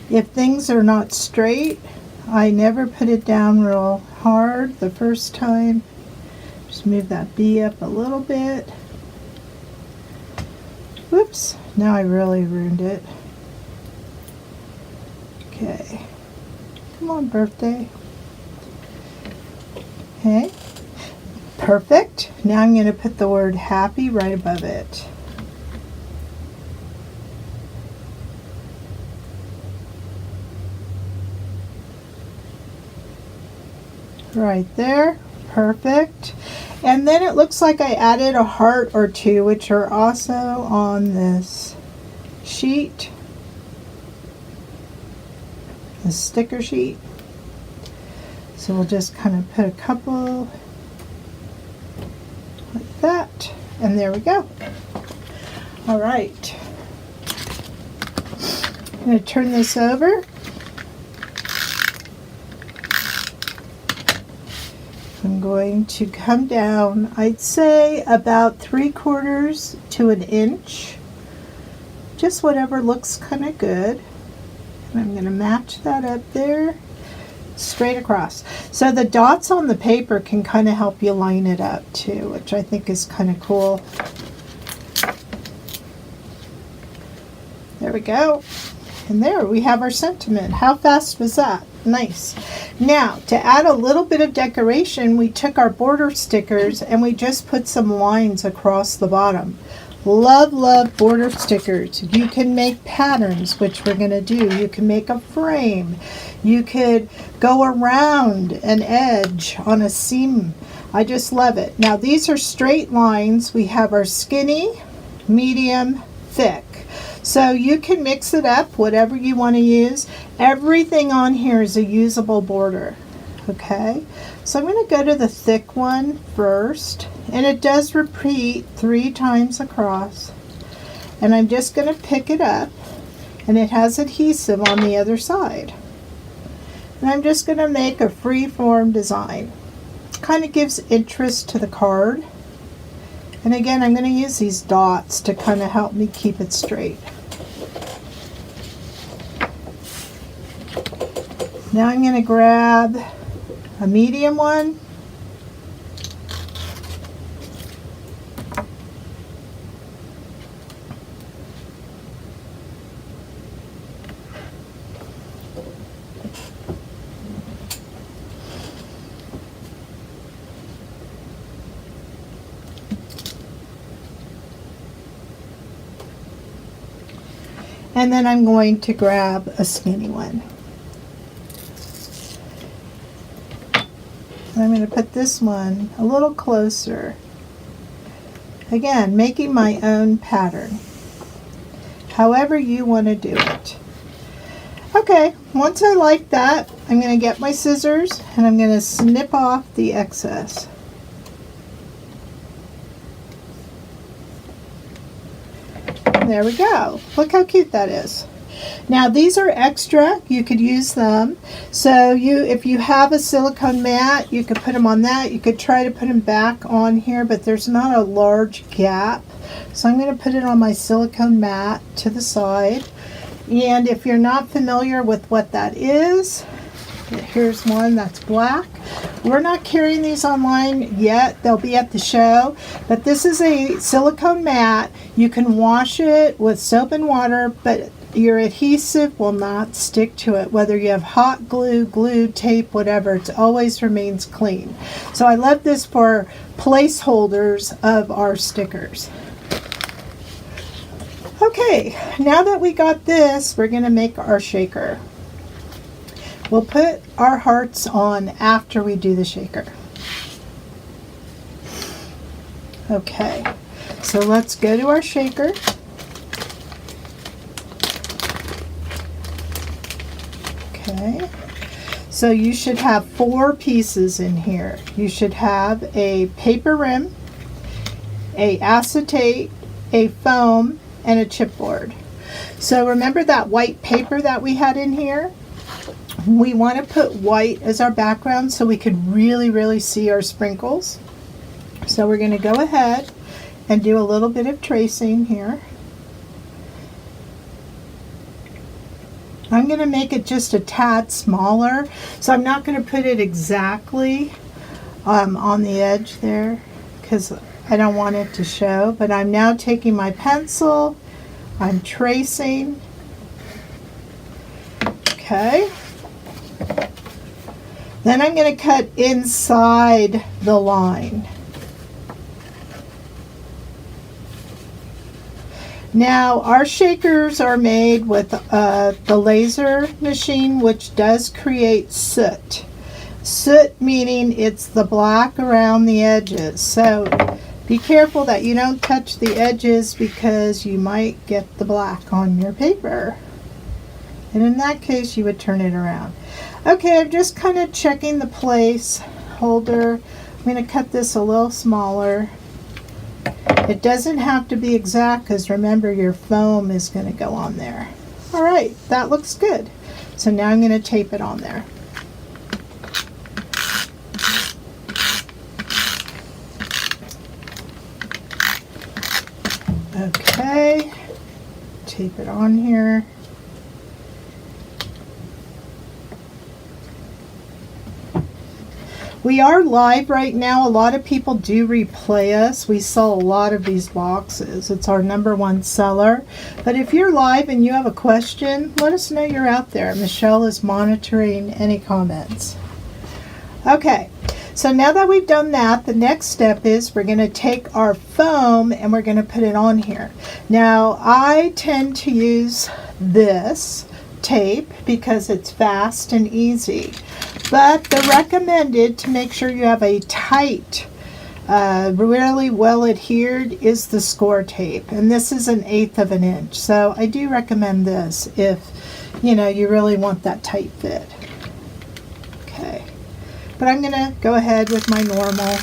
If things are not straight, I never put it down real hard the first time. Just move that B up a little bit. Whoops, now I really ruined it. Okay. Come on, birthday. Okay. Perfect. Now I'm going to put the word happy right above it. Right there. Perfect. And then it looks like I added a heart or two, which are also on this sheet, the sticker sheet. So we'll just kind of put a couple like that, and there we go. All right. I'm going to turn this over. I'm going to come down, I'd say about 3/4 to an inch, just whatever looks kind of good. And I'm going to match that up there, straight across. So the dots on the paper can kind of help you line it up too, which I think is kind of cool. There we go. And there we have our sentiment. How fast was that? Nice. Now, to add a little bit of decoration, we took our border stickers and we just put some lines across the bottom. Love, love border stickers. You can make patterns, which we're going to do. You can make a frame. You could go around an edge on a seam. I just love it. Now, these are straight lines. We have our skinny, medium, thick. So you can mix it up, whatever you want to use. Everything on here is a usable border. Okay, so I'm going to go to the thick one first, and it does repeat 3 times across. And I'm just going to pick it up and it has adhesive on the other side. And I'm just going to make a free-form design. Kind of gives interest to the card. And again, I'm going to use these dots to kind of help me keep it straight. Now I'm going to grab a medium one. And then I'm going to grab a skinny one. And I'm going to put this one a little closer. Again, making my own pattern. However you want to do it. Okay, once I like that, I'm going to get my scissors and I'm going to snip off the excess. There we go. Look how cute that is. Now these are extra. You could use them. So if you have a silicone mat, you could put them on that. You could try to put them back on here, but there's not a large gap. So I'm going to put it on my silicone mat to the side. And if you're not familiar with what that is, here's one that's black. We're not carrying these online yet. They'll be at the show. But this is a silicone mat. You can wash it with soap and water, but your adhesive will not stick to it. Whether you have hot glue, glue, tape, whatever, it always remains clean. So I love this for placeholders of our stickers. Okay, now that we got this, we're going to make our shaker. We'll put our hearts on after we do the shaker. Okay, so let's go to our shaker. Okay, so you should have 4 pieces in here. You should have a paper rim, a acetate, a foam, and a chipboard. So remember that white paper that we had in here? We want to put white as our background so we could really see our sprinkles. So we're going to go ahead and do a little bit of tracing here. I'm going to make it just a tad smaller, so I'm not going to put it exactly on the edge there because I don't want it to show, but I'm now taking my pencil, I'm tracing. Okay. Then I'm going to cut inside the line. Now our shakers are made with the laser machine, which does create soot. Soot meaning it's the black around the edges. So be careful that you don't touch the edges because you might get the black on your paper. And in that case, you would turn it around. Okay, I'm just kind of checking the place holder. I'm going to cut this a little smaller. It doesn't have to be exact because remember your foam is going to go on there. All right, that looks good. So now I'm going to tape it on there. Okay, tape it on here. We are live right now. A lot of people do replay us. We sell a lot of these boxes. It's our #1 seller. But if you're live and you have a question, let us know you're out there. Michelle is monitoring any comments. Okay, so now that we've done that, the next step is we're going to take our foam and we're going to put it on here. Now, I tend to use this tape because it's fast and easy. But the recommended to make sure you have a tight, really well adhered is the score tape. And this is 1/8 of an inch. So I do recommend this if, you know, you really want that tight fit. Okay. But I'm going to go ahead with my normal.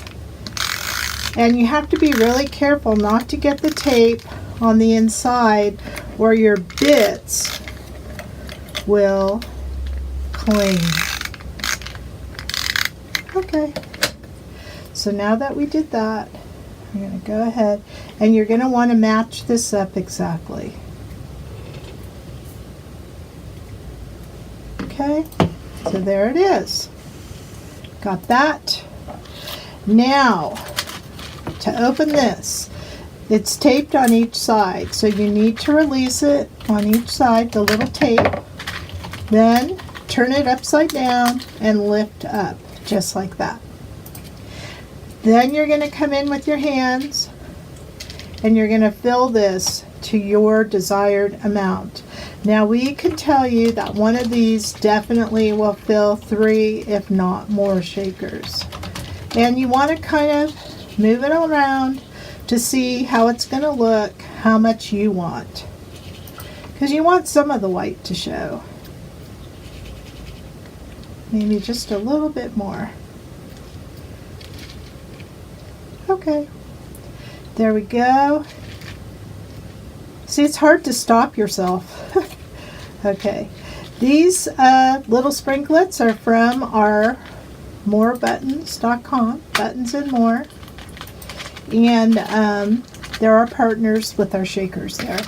And you have to be really careful not to get the tape on the inside or your bits will cling. Okay, so now that we did that, I'm going to go ahead, and you're going to want to match this up exactly. Okay, so there it is. Got that? Now, to open this, it's taped on each side, so you need to release it on each side, the little tape. Then turn it upside down and lift up, just like that. Then you're going to come in with your hands and you're going to fill this to your desired amount. Now we can tell you that one of these definitely will fill 3, if not more, shakers. And you want to kind of move it around to see how it's going to look, how much you want. Because you want some of the white to show. Maybe just a little bit more. Okay, there we go. See, it's hard to stop yourself. Okay, these little sprinklets are from our morebuttons.com, buttons and more. And they're our partners with our shakers there.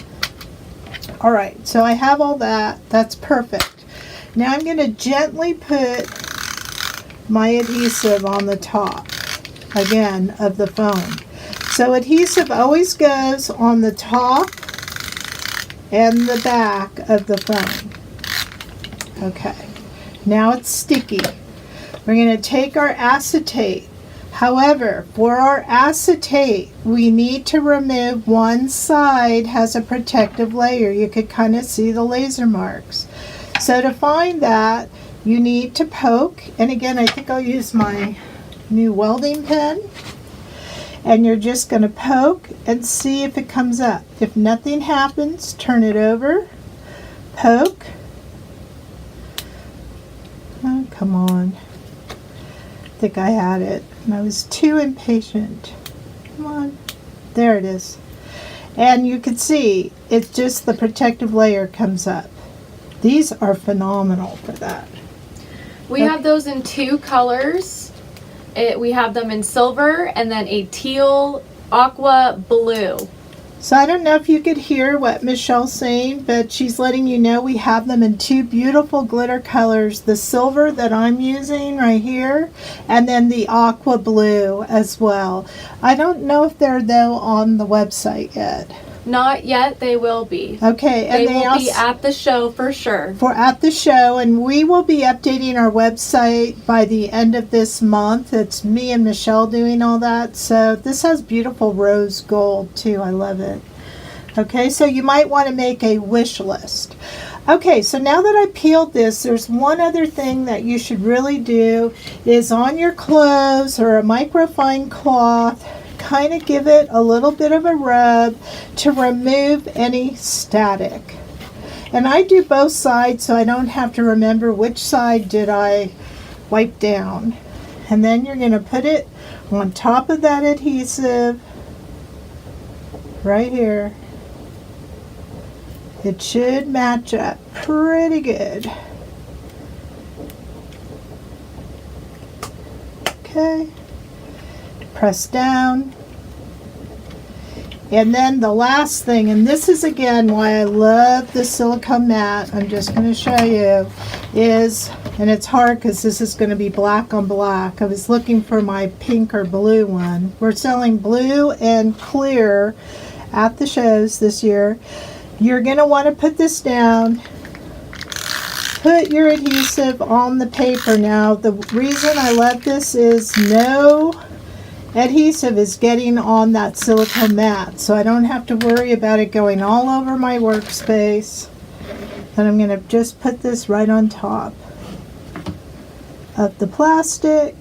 All right, so I have all that. That's perfect. Now I'm going to gently put my adhesive on the top, again, of the foam. So adhesive always goes on the top and the back of the foam. Okay, now it's sticky. We're going to take our acetate. However, for our acetate, we need to remove one side has a protective layer. You could kind of see the laser marks. So to find that, you need to poke, and again, I think I'll use my new welding pen, and you're just going to poke and see if it comes up. If nothing happens, turn it over, poke. Oh, come on. I think I had it, and I was too impatient. Come on. There it is. And you can see, it's just the protective layer comes up. These are phenomenal for that. We have those in 2 colors. We have them in silver and then a teal aqua blue. So I don't know if you could hear what Michelle's saying, but she's letting you know we have them in 2 beautiful glitter colors. The silver that I'm using right here, and then the aqua blue as well. I don't know if they're, though, on the website yet. Not yet, they will be. Okay, and they will be at the show for sure. At the show, and we will be updating our website by the end of this month. It's me and Michelle doing all that. So this has beautiful rose gold too. I love it. Okay, so you might want to make a wish list. Okay, so now that I peeled this, there's one other thing that you should really do is on your clothes or a microfine cloth, kind of give it a little bit of a rub to remove any static. And I do both sides so I don't have to remember which side did I wipe down. And then you're going to put it on top of that adhesive right here. It should match up pretty good. Okay. Press down. And then the last thing, and this is again why I love the silicone mat, I'm just going to show you, is, and it's hard because this is going to be black on black. I was looking for my pink or blue one. We're selling blue and clear at the shows this year. You're going to want to put this down. Put your adhesive on the paper. Now, the reason I love this is no adhesive is getting on that silicone mat, so I don't have to worry about it going all over my workspace. And I'm going to just put this right on top of the plastic.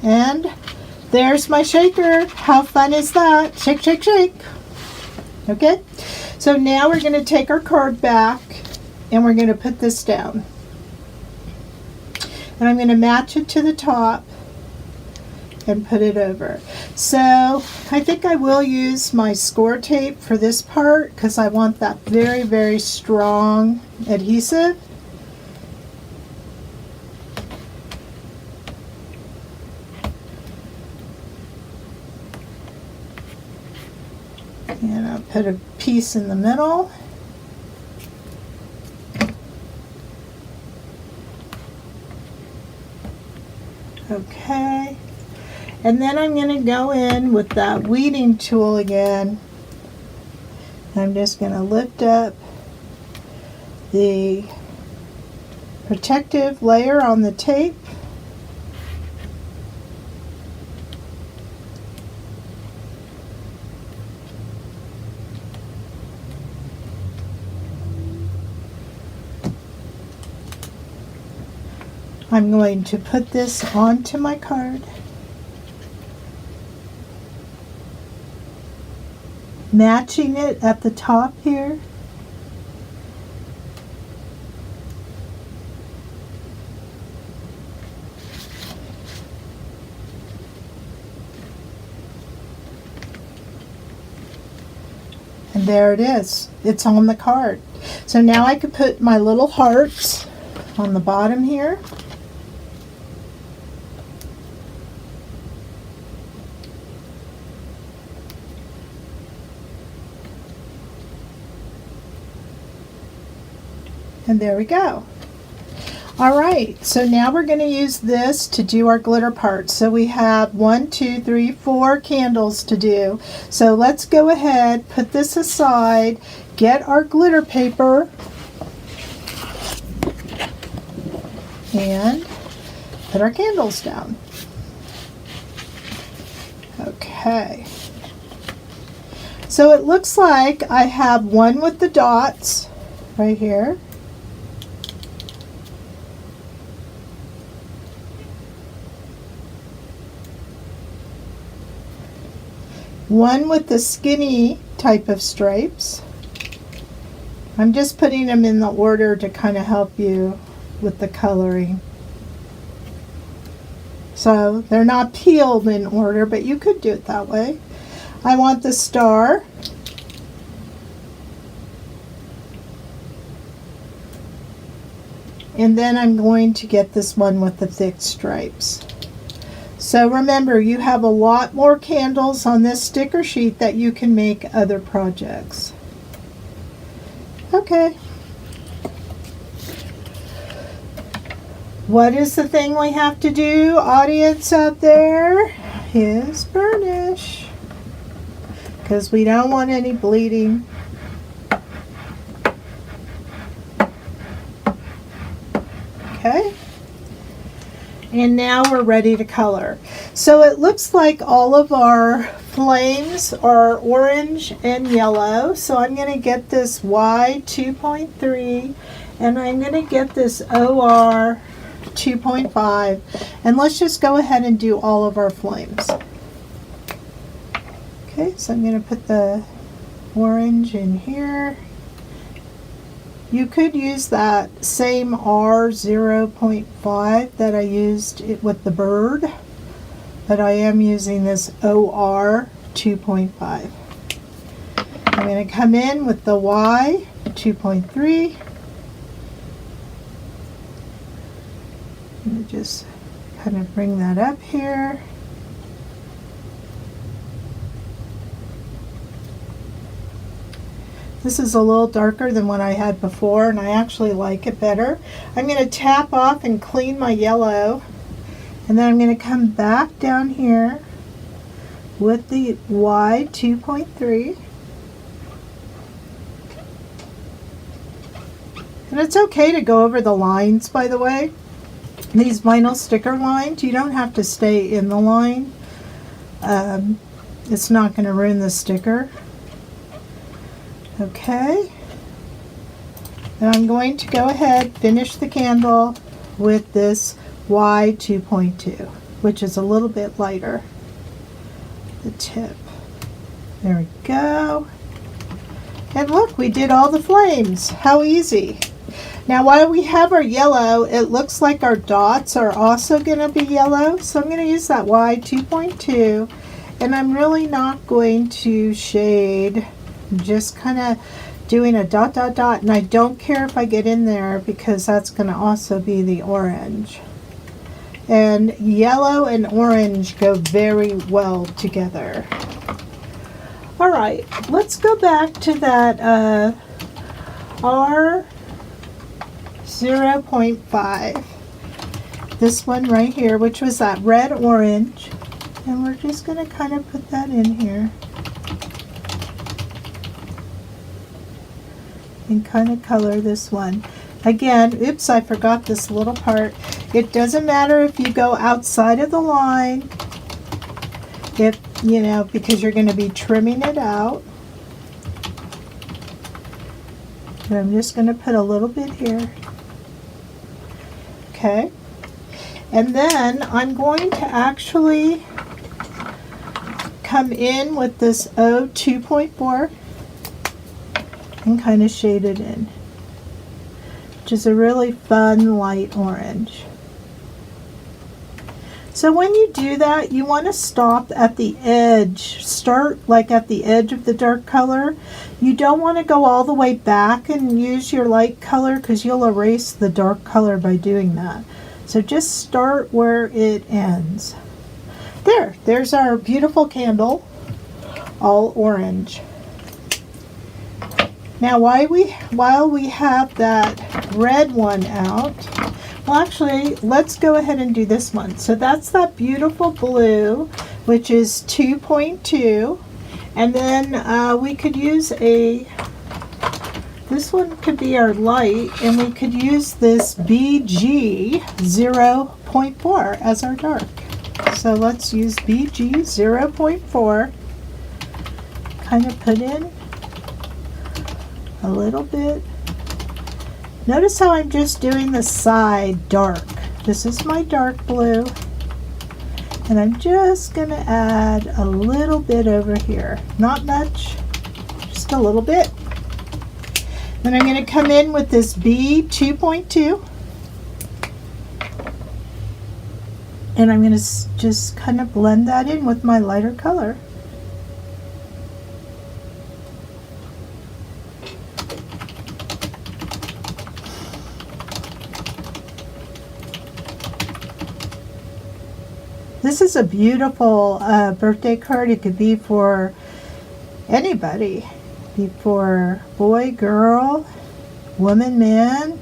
And there's my shaker. How fun is that? Shake, shake, shake. Okay, so now we're going to take our card back and we're going to put this down. And I'm going to match it to the top. and put it over. So I think I will use my score tape for this part because I want that very, very strong adhesive. And I'll put a piece in the middle. Okay. And then I'm going to go in with that weeding tool again. I'm just going to lift up the protective layer on the tape. I'm going to put this onto my card. Matching it at the top here. And there it is. It's on the card. So now I could put my little hearts on the bottom here. And there we go. All right, so now we're going to use this to do our glitter parts. So we have 1, 2, 3, 4 candles to do. So let's go ahead, put this aside, get our glitter paper, and put our candles down. Okay. So it looks like I have one with the dots right here. One with the skinny type of stripes. I'm just putting them in the order to kind of help you with the coloring. So they're not peeled in order, but you could do it that way. I want the star. And then I'm going to get this one with the thick stripes. So remember, you have a lot more candles on this sticker sheet that you can make other projects. Okay. What is the thing we have to do, audience out there? Is burnish. Because we don't want any bleeding. Okay. And now we're ready to color. So it looks like all of our flames are orange and yellow. So I'm going to get this Y 2.3 and I'm going to get this OR 2.5. And let's just go ahead and do all of our flames. Okay, so I'm going to put the orange in here. You could use that same R 0.5 that I used with the bird, but I am using this OR 2.5. I'm going to come in with the Y 2.3. And just kind of bring that up here. This is a little darker than what I had before, and I actually like it better. I'm going to tap off and clean my yellow, and then I'm going to come back down here with the Y 2.3. And it's okay to go over the lines, by the way. These vinyl sticker lines, you don't have to stay in the line. It's not going to ruin the sticker. Okay, and I'm going to go ahead, finish the candle with this Y 2.2, which is a little bit lighter, the tip. There we go. And look, we did all the flames. How easy. Now while we have our yellow, it looks like our dots are also going to be yellow. So I'm going to use that Y 2.2, and I'm really not going to shade. I'm just kind of doing a dot, dot, dot, and I don't care if I get in there because that's going to also be the orange. And yellow and orange go very well together. All right, let's go back to that R 0.5. This one right here, which was that red orange. And we're just going to kind of put that in here. And kind of color this one. Again, oops, I forgot this little part. It doesn't matter if you go outside of the line, if you know, because you're going to be trimming it out. And I'm just going to put a little bit here. Okay. And then I'm going to actually come in with this O 2.4 and kind of shade it in, which is a really fun light orange. So when you do that, you want to stop at the edge. Start like at the edge of the dark color. You don't want to go all the way back and use your light color because you'll erase the dark color by doing that. So just start where it ends. There's our beautiful candle, all orange. Now while we have that red one out, well, actually, let's go ahead and do this one. So that's that beautiful blue, which is 2.2. And then we could use this one could be our light, and we could use this BG 0.4 as our dark. So let's use BG 0.4. Kind of put in a little bit. Notice how I'm just doing the side dark. This is my dark blue. And I'm just going to add a little bit over here. Not much, just a little bit. Then I'm going to come in with this B 2.2. And I'm going to just kind of blend that in with my lighter color. This is a beautiful birthday card. It could be for anybody. It could be for boy, girl, woman, man,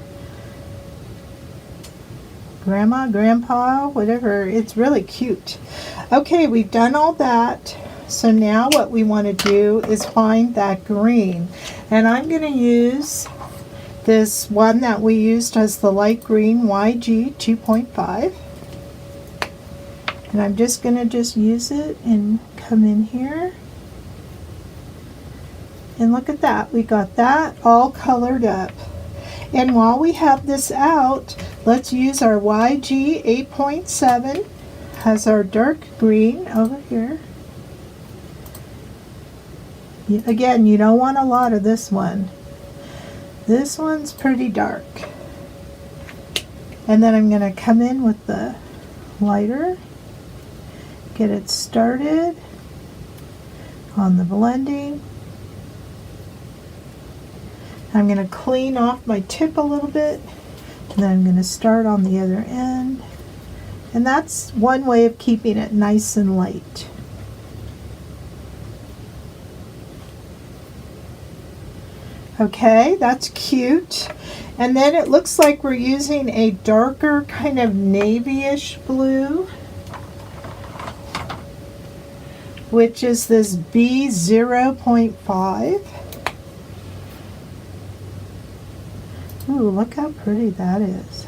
grandma, grandpa, whatever. It's really cute. Okay, we've done all that. So now what we want to do is find that green. And I'm going to use this one that we used as the light green YG 2.5. And I'm just going to use it and come in here. And look at that. We got that all colored up. And while we have this out, let's use our YG 8.7. Has our dark green over here. Again, you don't want a lot of this one. This one's pretty dark. And then I'm going to come in with the lighter. Get it started on the blending. I'm going to clean off my tip a little bit, and then I'm going to start on the other end. And that's one way of keeping it nice and light. Okay, that's cute. And then it looks like we're using a darker kind of navy-ish blue, which is this B 0.5. Ooh, look how pretty that is.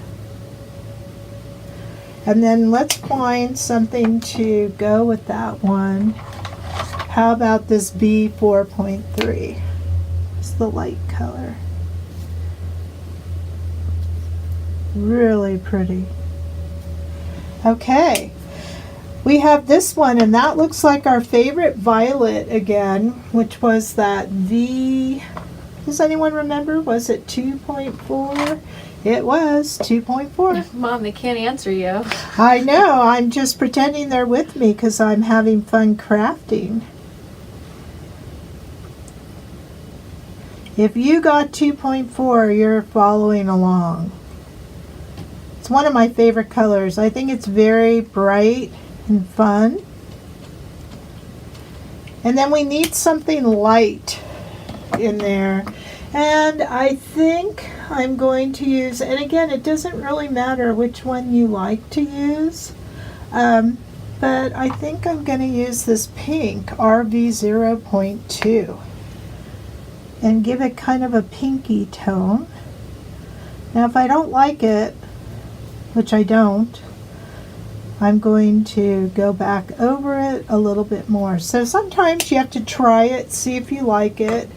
And then let's find something to go with that one. How about this B 4.3? It's the light color. Really pretty. Okay. We have this one, and that looks like our favorite violet again, which was that V, does anyone remember? Was it 2.4? It was 2.4. Mom, they can't answer you. I know. I'm just pretending they're with me because I'm having fun crafting. If you got 2.4, you're following along. It's one of my favorite colors. I think it's very bright and fun. And then we need something light in there. And I think I'm going to use, and again, it doesn't really matter which one you like to use, but I think I'm going to use this pink RV 0.2 and give it kind of a pinky tone. Now if I don't like it, which I don't, I'm going to go back over it a little bit more. So sometimes you have to try it, see if you like it.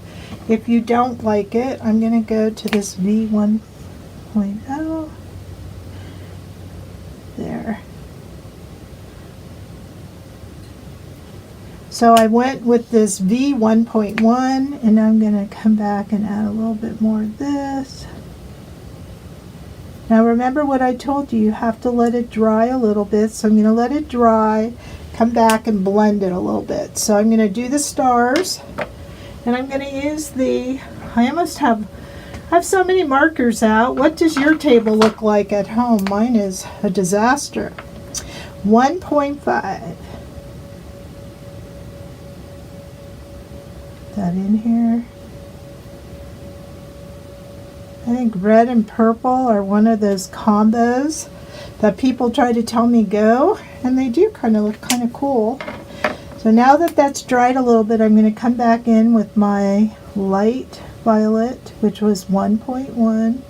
If you don't like it, I'm going to go to this V1.0. There. So I went with this V1.1, and I'm going to come back and add a little bit more of this. Now remember what I told you, you have to let it dry a little bit. So I'm going to let it dry, come back and blend it a little bit. So I'm going to do the stars. And I'm going to use the, I have so many markers out. What does your table look like at home? Mine is a disaster. 1.5. That in here. I think red and purple are one of those combos that people try to tell me go, and they do kind of look kind of cool. So now that that's dried a little bit, I'm going to come back in with my light violet, which was 1.1,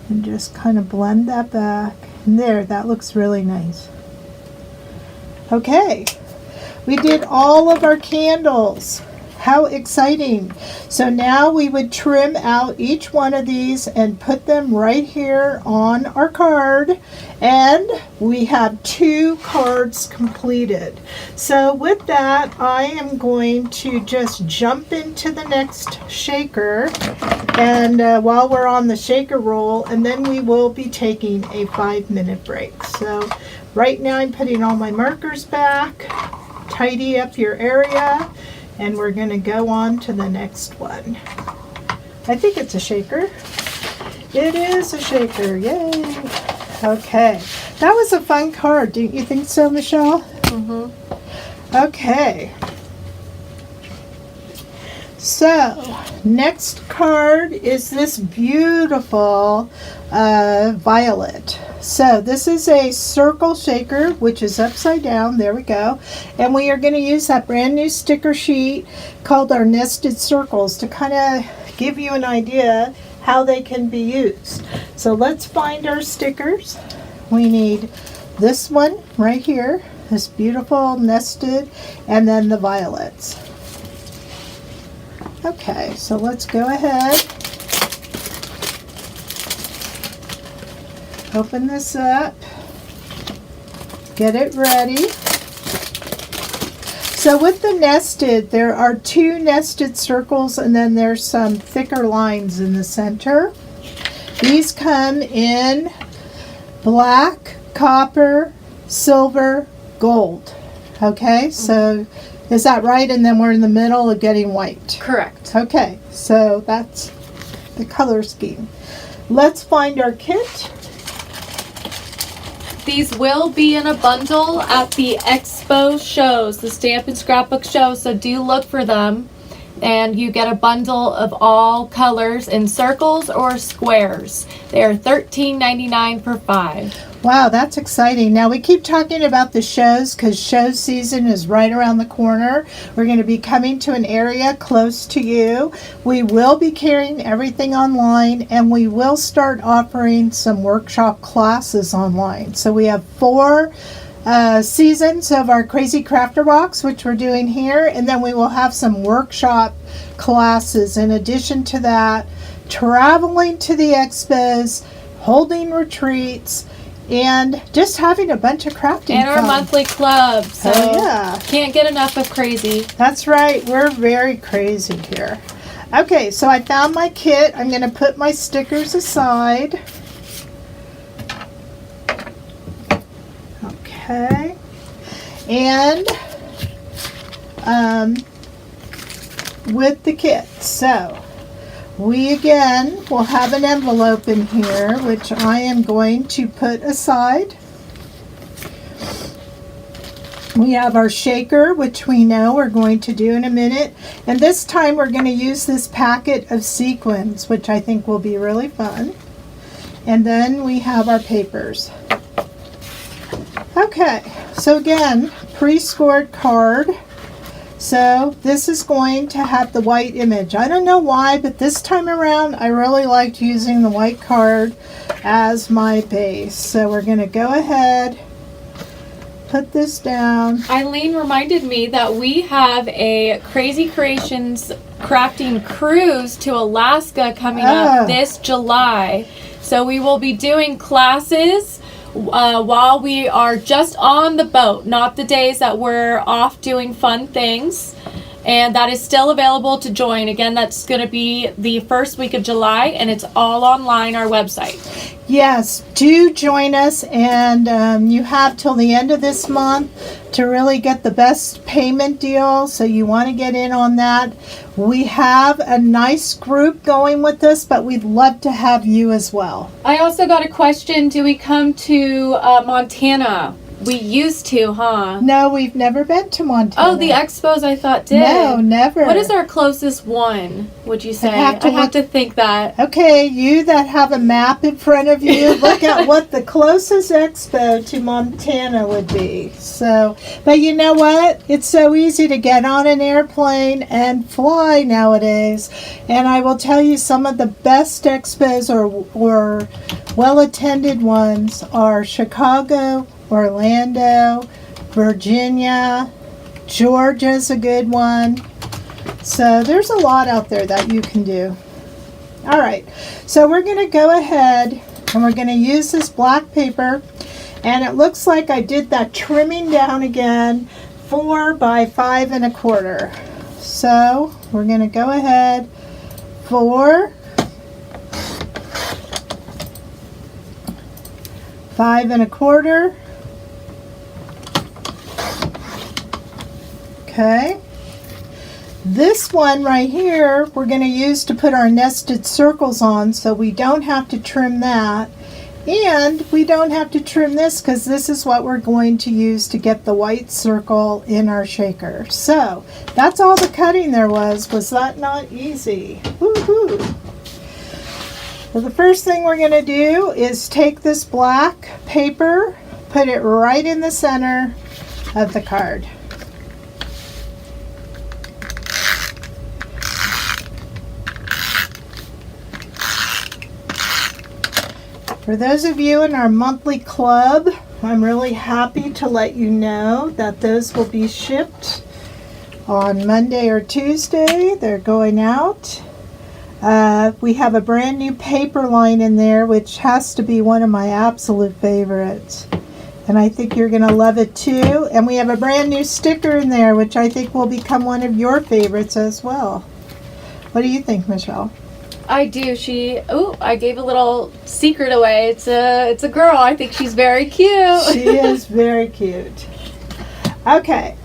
and just kind of blend that back. And there, that looks really nice. Okay, we did all of our candles. How exciting. So now we would trim out each one of these and put them right here on our card, and we have 2 cards completed. So with that, I am going to just jump into the next shaker, and while we're on the shaker roll, and then we will be taking a 5-minute break. So right now I'm putting all my markers back, tidy up your area, and we're going to go on to the next one. I think it's a shaker. It is a shaker. Yay. Okay. That was a fun card. Don't you think so, Michelle? Mm-hmm. Okay. So, next card is this beautiful violet. So this is a circle shaker, which is upside down. There we go. And we are going to use that brand new sticker sheet called our nested circles to kind of give you an idea how they can be used. So let's find our stickers. We need this one right here, this beautiful nested, and then the violets. Okay, so let's go ahead. Open this up, get it ready. So with the nested, there are 2 nested circles, and then there's some thicker lines in the center. These come in black, copper, silver, gold. Okay, so is that right? And then we're in the middle of getting white. Correct. Okay, so that's the color scheme. Let's find our kit. These will be in a bundle at the expo shows, the stamp and scrapbook shows, so do look for them. And you get a bundle of all colors in circles or squares. They are $13.99 for 5. Wow, that's exciting. Now we keep talking about the shows because show season is right around the corner. We're going to be coming to an area close to you. We will be carrying everything online, and we will start offering some workshop classes online. So we have 4 seasons of our Krazy Krafter Box, which we're doing here, and then we will have some workshop classes in addition to that, traveling to the expos, holding retreats, and just having a bunch of crafting and our fun. monthly club. So yeah, can't get enough of Krazy. that's right, we're very crazy here. Okay, so I found my kit. I'm going to put my stickers aside. Okay. And with the kit. So we again will have an envelope in here, which I am going to put aside. We have our shaker, which we know we're going to do in a minute. And this time we're going to use this packet of sequins, which I think will be really fun. And then we have our papers. Okay, so again, pre-scored card. So this is going to have the white image. I don't know why, but this time around I really liked using the white card as my base. So we're going to go ahead, put this down. Eileen reminded me that we have a Krazy Creations crafting cruise to Alaska coming up this July. So we will be doing classes while we are just on the boat, not the days that we're off doing fun things. And that is still available to join. Again, that's going to be the first week of July, and it's all online, our website. Yes, do join us, and you have till the end of this month to really get the best payment deal, so you want to get in on that. We have a nice group going with this, but we'd love to have you as well. I also got a question, do we come to Montana? We used to, huh? No, we've never been to Montana. Oh, the expos I thought did. No, never. What is our closest one, would you say? I have to think that. Okay, you that have a map in front of you, look at what the closest expo to Montana would be. So, but you know what? It's so easy to get on an airplane and fly nowadays. And I will tell you, some of the best expos or well-attended ones are Chicago, Orlando, Virginia, Georgia's a good one. So there's a lot out there that you can do. All right, so we're going to go ahead and we're going to use this black paper, and it looks like I did that trimming down again, 4 by 5 1/4. So we're going to go ahead, 4, 5 1/4. Okay, this one right here we're going to use to put our nested circles on, so we don't have to trim that, and we don't have to trim this because this is what we're going to use to get the white circle in our shaker. So that's all the cutting there was. Was that not easy? Woohoo! So the first thing we're going to do is take this black paper, put it right in the center of the card. For those of you in our monthly club, I'm really happy to let you know that those will be shipped on Monday or Tuesday. They're going out. We have a brand new paper line in there, which has to be one of my absolute favorites. And I think you're going to love it too. And we have a brand new sticker in there, which I think will become one of your favorites as well. What do you think, Michelle? I do. I gave a little secret away. It's a girl. I think she's very cute. She is very cute. Okay.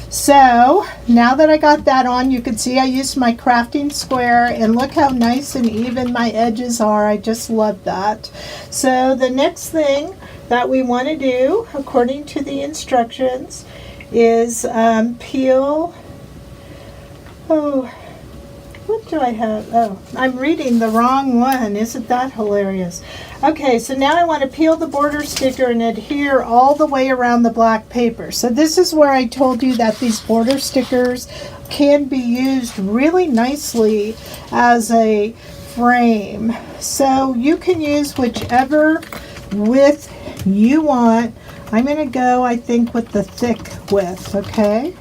So now that I got that on, you can see I used my crafting square, and look how nice and even my edges are. I just love that. So the next thing that we want to do, according to the instructions, is peel. What do I have? Oh, I'm reading the wrong one. Isn't that hilarious? Okay, so now I want to peel the border sticker and adhere all the way around the black paper. So this is where I told you that these border stickers can be used really nicely as a frame. So you can use whichever width you want. I'm going to go, I think, with the thick width, okay?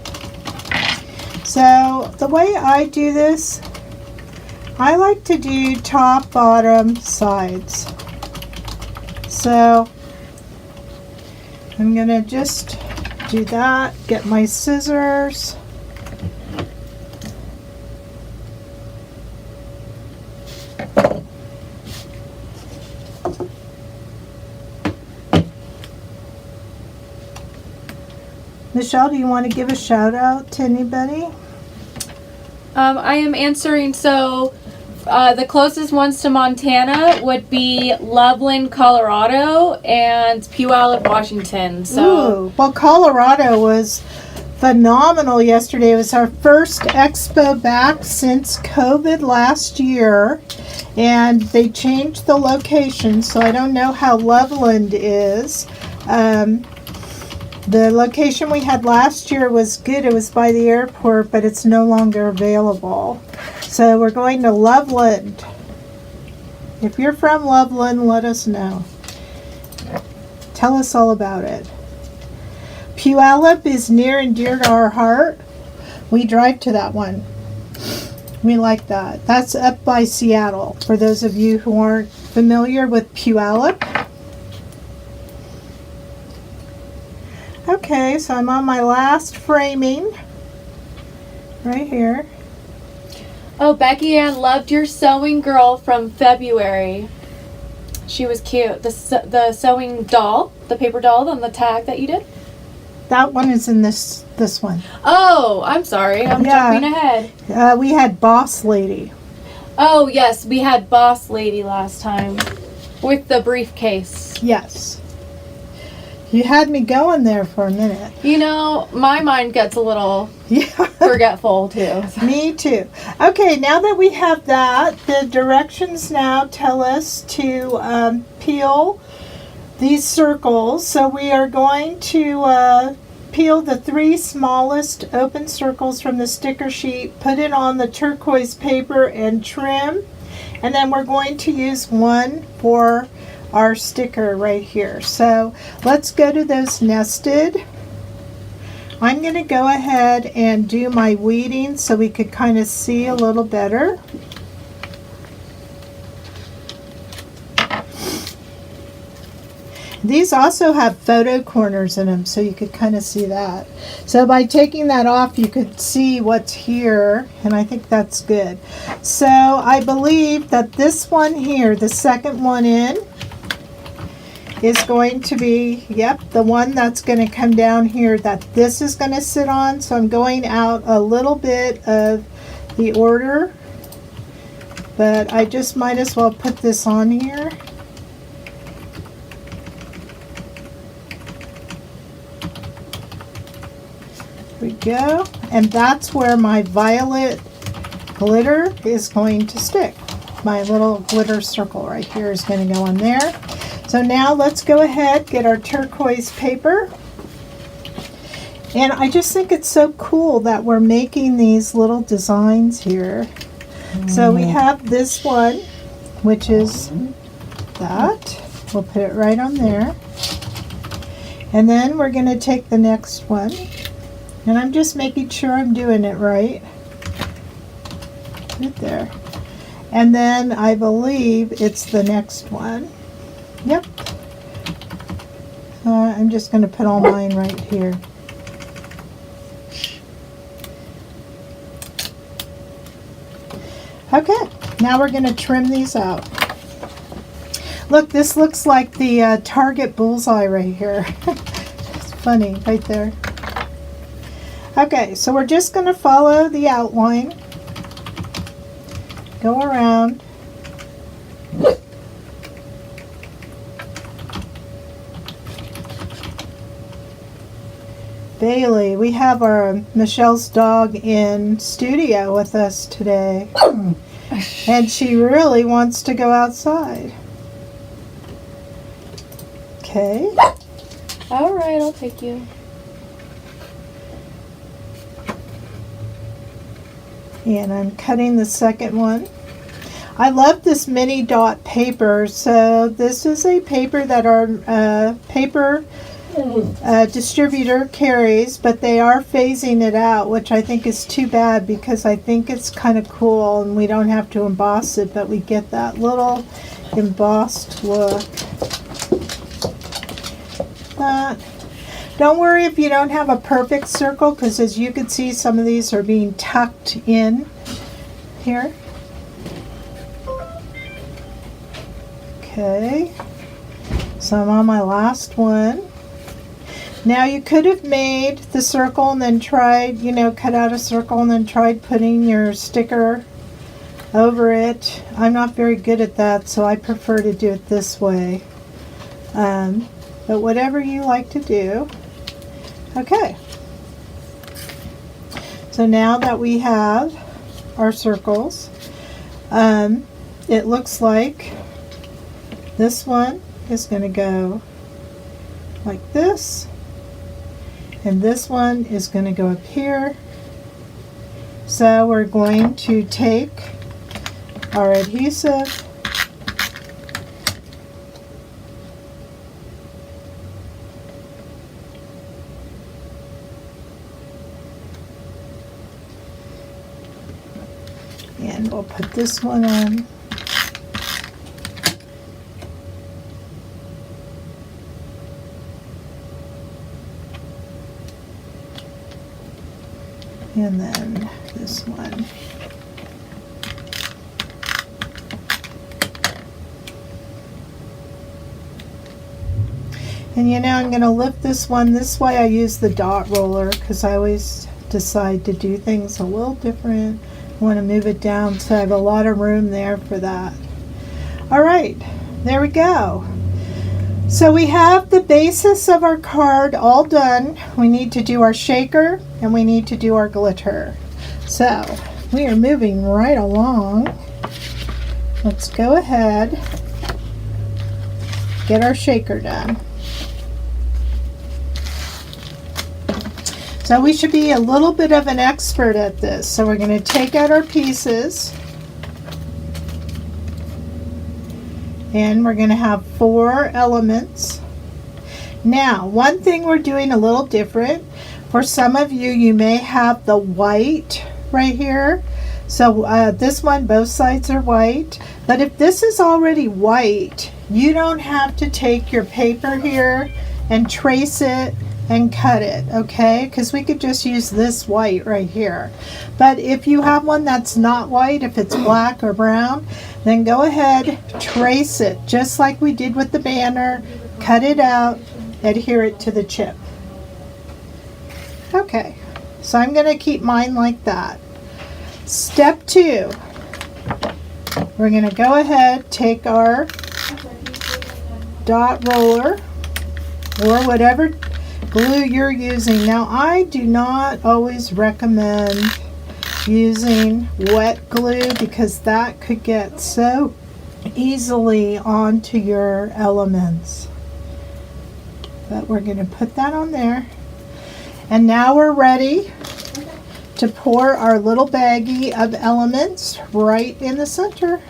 So the way I do this, I like to do top, bottom, sides. So I'm going to just do that, get my scissors. Michelle, do you want to give a shout out to anybody? I am answering. So, the closest ones to Montana would be Loveland, Colorado, and Puyallup, Washington. So, Ooh, well, Colorado was phenomenal yesterday. It was our first expo back since COVID last year, and they changed the location, so I don't know how Loveland is. The location we had last year was good. It was by the airport, but it's no longer available. So we're going to Loveland. If you're from Loveland, let us know. Tell us all about it. Puyallup is near and dear to our heart. We drive to that one. We like that. That's up by Seattle, for those of you who aren't familiar with Puyallup. Okay, so I'm on my last framing right here. oh, Becky Ann loved your sewing girl from February. She was cute. The sewing doll, the paper doll on the tag that you did. That one is in this one. Oh, I'm sorry. I'm jumping ahead. We had Boss Lady. Oh, yes. We had Boss Lady last time with the briefcase. Yes. You had me going there for a minute. You know, my mind gets a little forgetful too. Me too. Okay, now that we have that, the directions now tell us to peel these circles. So we are going to peel the 3 smallest open circles from the sticker sheet, put it on the turquoise paper and trim. And then we're going to use one for our sticker right here. So let's go to those nested. I'm going to go ahead and do my weeding so we could kind of see a little better. These also have photo corners in them, so you could kind of see that. So by taking that off, you could see what's here, and I think that's good. So I believe that this one here, the second one in, is going to be, yep, the one that's going to come down here that this is going to sit on. So I'm going out a little bit of the order, but I just might as well put this on here. There we go. And that's where my violet glitter is going to stick. My little glitter circle right here is going to go on there. So now let's go ahead, get our turquoise paper. And I just think it's so cool that we're making these little designs here. So we have this one, which is that. We'll put it right on there. And then we're going to take the next one. And I'm just making sure I'm doing it right. Right there. And then I believe it's the next one. Yep. I'm just going to put all mine right here. Okay, now we're going to trim these out. Look, this looks like the Target bullseye right here. It's funny, right there. Okay, so we're just going to follow the outline. Go around. Bailey, we have our Michelle's dog in studio with us today. And she really wants to go outside. Okay. All right, I'll take you. And I'm cutting the second one. I love this mini dot paper. So this is a paper that our paper distributor carries, but they are phasing it out, which I think is too bad because I think it's kind of cool and we don't have to emboss it, but we get that little embossed look. Don't worry if you don't have a perfect circle, because as you can see, some of these are being tucked in here. Okay, so I'm on my last one. Now you could have made the circle and then tried, cut out a circle and then tried putting your sticker over it. I'm not very good at that, so I prefer to do it this way. But whatever you like to do. Okay. So now that we have our circles, it looks like this one is going to go like this, and this one is going to go up here. So we're going to take our adhesive and we'll put this one on. And then this one. And I'm going to lift this one. This way I use the dot roller because I always decide to do things a little different. I want to move it down so I have a lot of room there for that. All right, there we go. So we have the basis of our card all done. We need to do our shaker and we need to do our glitter. So we are moving right along. Let's go ahead, get our shaker done. So we should be a little bit of an expert at this. So we're going to take out our pieces. And we're going to have 4 elements. Now, one thing we're doing a little different. For some of you, you may have the white right here. So this one, both sides are white. But if this is already white, you don't have to take your paper here and trace it and cut it, okay? Because we could just use this white right here. But if you have one that's not white, if it's black or brown, then go ahead, trace it, just like we did with the banner, cut it out, adhere it to the chip. Okay, so I'm going to keep mine like that. Step 2, we're going to go ahead, take our dot roller, or whatever glue you're using. Now, I do not always recommend using wet glue because that could get so easily onto your elements. But we're going to put that on there. And now we're ready to pour our little baggie of elements right in the center.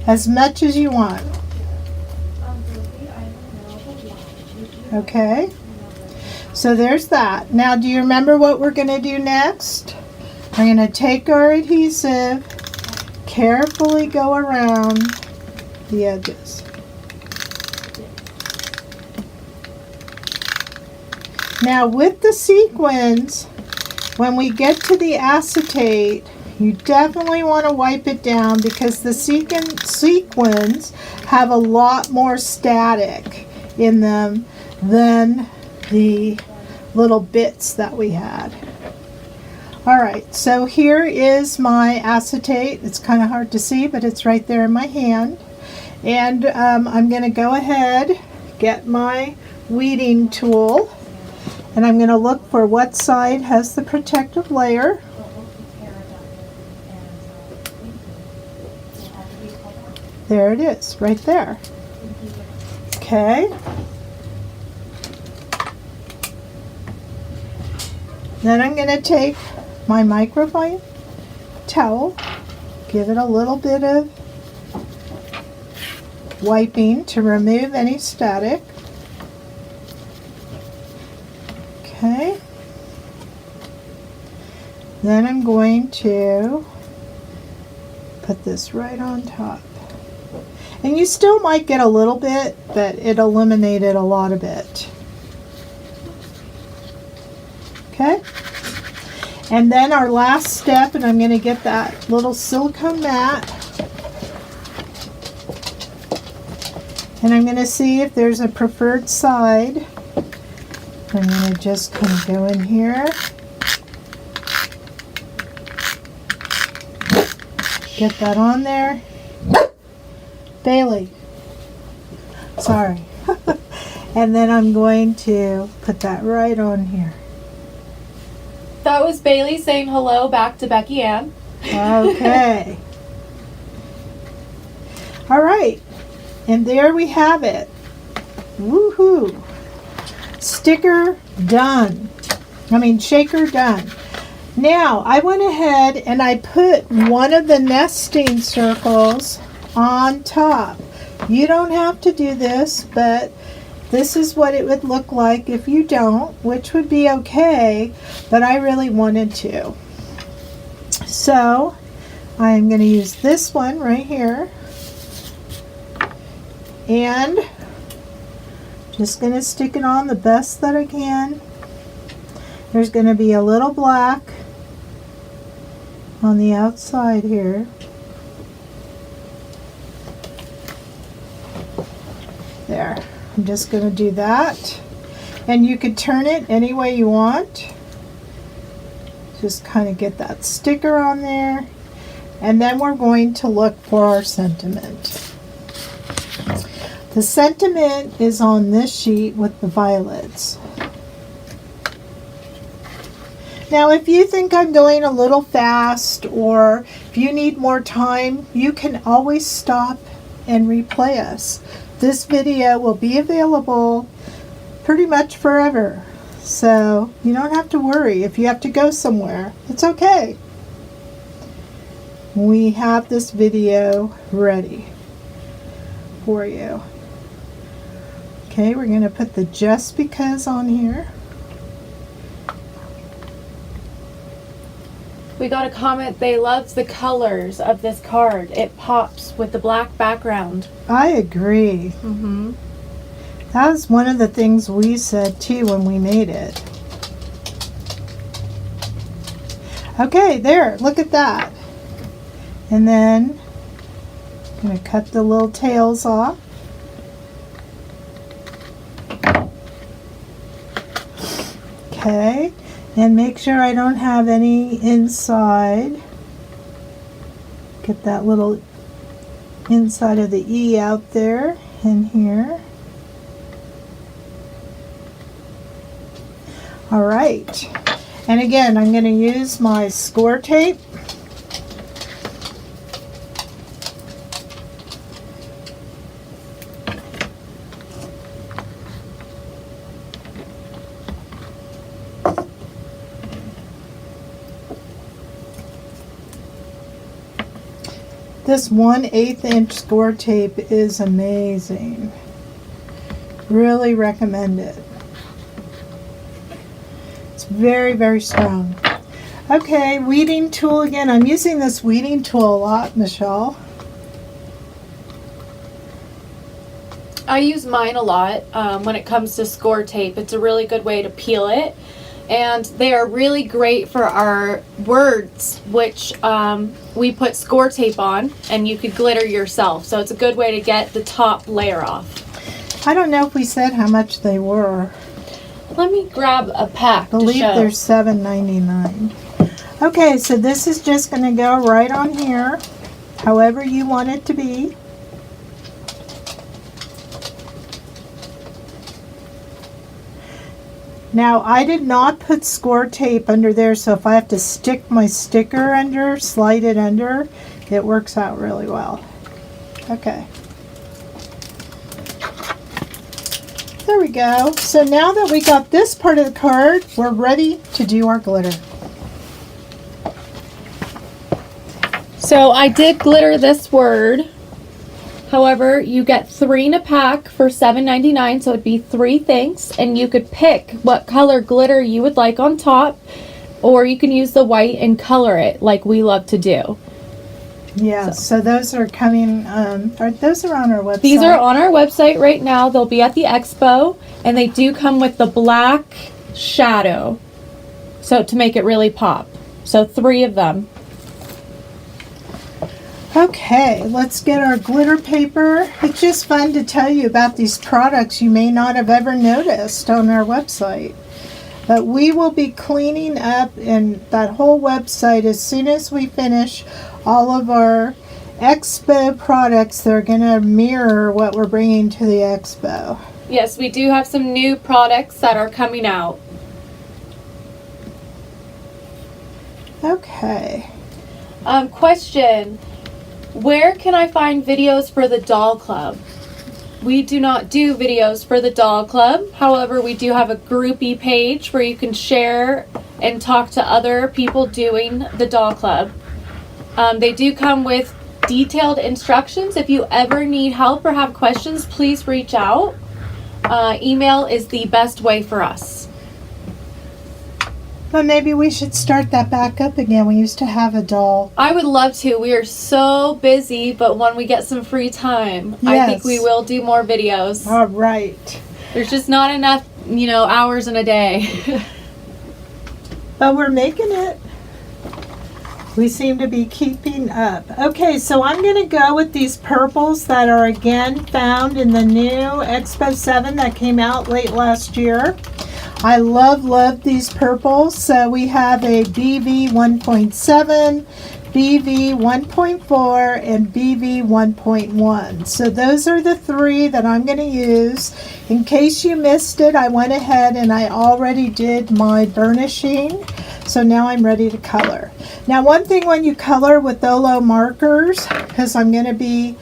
As much as you want. Okay, so there's that. Now, do you remember what we're going to do next? We're going to take our adhesive, carefully go around the edges. Now, with the sequins, when we get to the acetate, you definitely want to wipe it down because the sequins have a lot more static in them than the little bits that we had. Alright, so here is my acetate. It's kind of hard to see, but it's right there in my hand. And I'm going to go ahead, get my weeding tool, and I'm going to look for what side has the protective layer. There it is, right there. Okay. Then I'm going to take my microfiber towel, give it a little bit of wiping to remove any static. Okay. Then I'm going to put this right on top. And you still might get a little bit, but it eliminated a lot of it. Okay? And then our last step, and I'm going to get that little silicone mat. And I'm going to see if there's a preferred side. I'm going to just kind of go in here. Get that on there. Bailey. Sorry. And then I'm going to put that right on here. That was Bailey saying hello back to Becky Ann. Okay. All right. And there we have it. Woohoo. Sticker done. Shaker done. Now, I went ahead and I put one of the nesting circles on top. You don't have to do this, but this is what it would look like if you don't, which would be okay, but I really wanted to. So, I'm going to use this one right here. And just going to stick it on the best that I can. There's going to be a little black on the outside here. There. I'm just going to do that. And you could turn it any way you want. Just kind of get that sticker on there. And then we're going to look for our sentiment. The sentiment is on this sheet with the violets. Now, if you think I'm going a little fast or if you need more time, you can always stop and replay us. This video will be available pretty much forever. So you don't have to worry if you have to go somewhere. It's okay. We have this video ready for you. Okay, we're going to put the just because on here. We got a comment, they love the colors of this card. It pops with the black background. I agree. Mm-hmm. That was one of the things we said too when we made it. Okay, there, look at that. And then I'm going to cut the little tails off. Okay, and make sure I don't have any inside. Get that little inside of the E out there in here. All right, and again, I'm going to use my score tape. This 1/8 inch score tape is amazing. Really recommend it. It's very, very strong. Okay, weeding tool again. I'm using this weeding tool a lot, Michelle. I use mine a lot when it comes to score tape. It's a really good way to peel it. And they are really great for our words, which we put score tape on, and you could glitter yourself. So it's a good way to get the top layer off. I don't know if we said how much they were. Let me grab a pack. I believe they're $7.99. Okay, so this is just going to go right on here, however you want it to be. Now, I did not put score tape under there, so if I have to stick my sticker under, slide it under, it works out really well. Okay. There we go. So now that we got this part of the card, we're ready to do our glitter. So I did glitter this word. However, you get 3 in a pack for $7.99, so it'd be 3 things, and you could pick what color glitter you would like on top, or you can use the white and color it like we love to do. Yeah, so those are coming, those are on our website. These are on our website right now. They'll be at the expo, and they do come with the black shadow, so to make it really pop. So 3 of them. Okay, let's get our glitter paper. It's just fun to tell you about these products you may not have ever noticed on our website. But we will be cleaning up in that whole website as soon as we finish all of our expo products. They're going to mirror what we're bringing to the expo. Yes, we do have some new products that are coming out. Okay. Question. Where can I find videos for the doll club? We do not do videos for the doll club. However, we do have a groupie page where you can share and talk to other people doing the doll club. They do come with detailed instructions. If you ever need help or have questions, please reach out. Email is the best way for us. But maybe we should start that back up again. We used to have a doll. I would love to. We are so busy, but when we get some free time, Yes. I think we will do more videos. All right. There's just not enough, hours in a day. But we're making it. We seem to be keeping up. Okay, so I'm going to go with these purples that are again found in the new Expo 7 that came out late last year. I love these purples. So we have a BV 1.7, BV 1.4, and BV 1.1. So those are the three that I'm going to use. In case you missed it, I went ahead and I already did my burnishing. So now I'm ready to color. Now, one thing when you color with Olo markers, because I'm going to be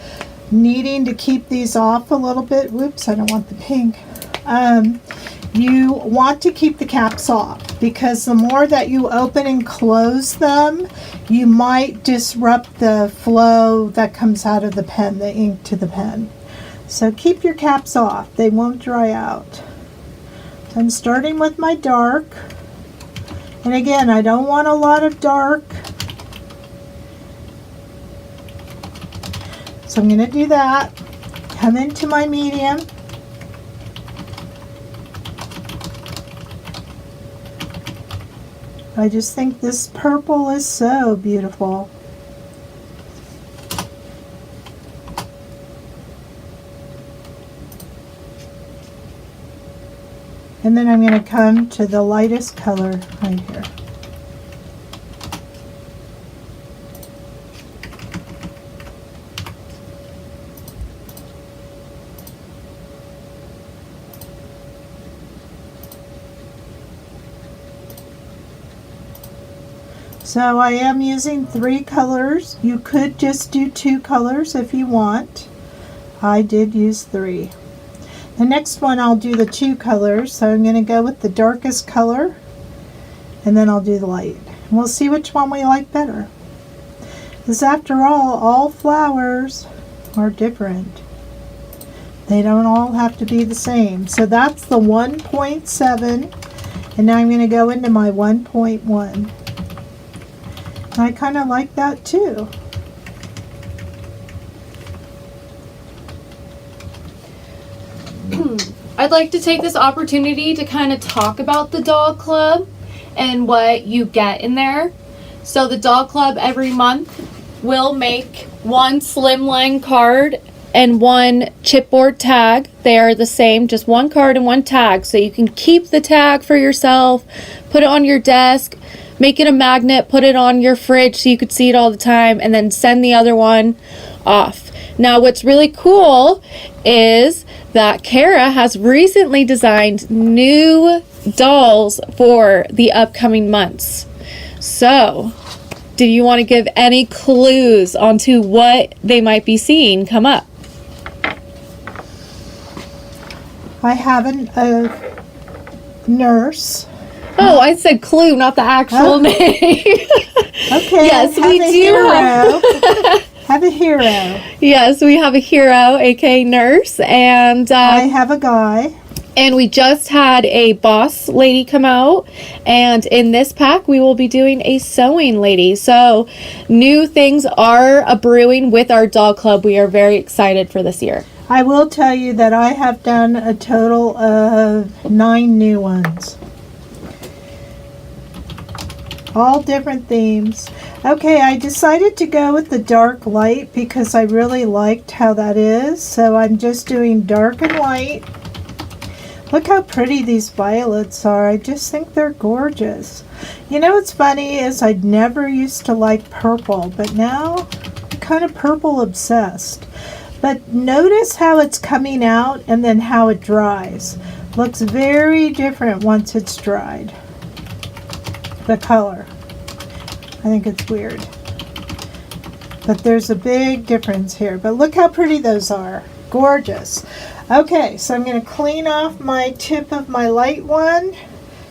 needing to keep these off a little bit. Whoops, I don't want the pink. You want to keep the caps off, because the more that you open and close them, you might disrupt the flow that comes out of the pen, the ink to the pen. So keep your caps off. They won't dry out. So I'm starting with my dark. And again, I don't want a lot of dark. So I'm going to do that. Come into my medium. I just think this purple is so beautiful. And then I'm going to come to the lightest color right here. So I am using 3 colors. You could just do 2 colors if you want. I did use 3. The next one I'll do the 2 colors. So I'm going to go with the darkest color and then I'll do the light. And we'll see which one we like better. Because after all flowers are different. They don't all have to be the same. So that's the 1.7, and now I'm going to go into my 1.1. I kind of like that too. I'd like to take this opportunity to kind of talk about the doll club and what you get in there. So the doll club every month will make 1 slimline card and 1 chipboard tag. They are the same, just 1 card and 1 tag. So you can keep the tag for yourself, put it on your desk, make it a magnet, put it on your fridge so you could see it all the time, and then send the other one off. Now, what's really cool is that Kara has recently designed new dolls for the upcoming months. So, do you want to give any clues onto what they might be seeing come up? I have a nurse. Oh, I said clue, not the actual name. Okay. Yes, we do have a hero. Yes, we have a hero, aka nurse, and I have a guy. And we just had a boss lady come out, and in this pack we will be doing a sewing lady. So new things are brewing with our doll club. We are very excited for this year. I will tell you that I have done a total of 9 new ones. All different themes. Okay, I decided to go with the dark light because I really liked how that is. So I'm just doing dark and light. Look how pretty these violets are. I just think they're gorgeous. You know what's funny is I never used to like purple, but now I'm kind of purple obsessed. But notice how it's coming out and then how it dries. Looks very different once it's dried. The color. I think it's weird. But there's a big difference here. But look how pretty those are. Gorgeous. Okay, so I'm going to clean off my tip of my light one,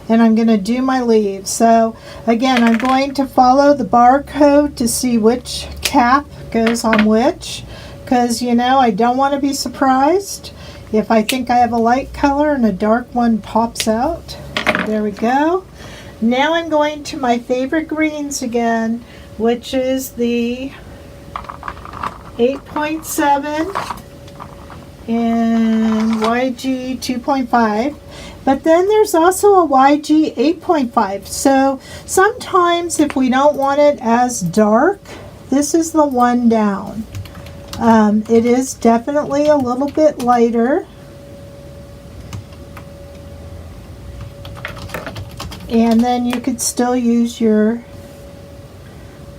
and I'm going to do my leaves. So again, I'm going to follow the barcode to see which cap goes on which, because you know I don't want to be surprised if I think I have a light color and a dark one pops out. There we go. Now I'm going to my favorite greens again, which is the 8.7 and YG 2.5, but then there's also a YG 8.5. So sometimes if we don't want it as dark, this is the one down. It is definitely a little bit lighter. And then you could still use your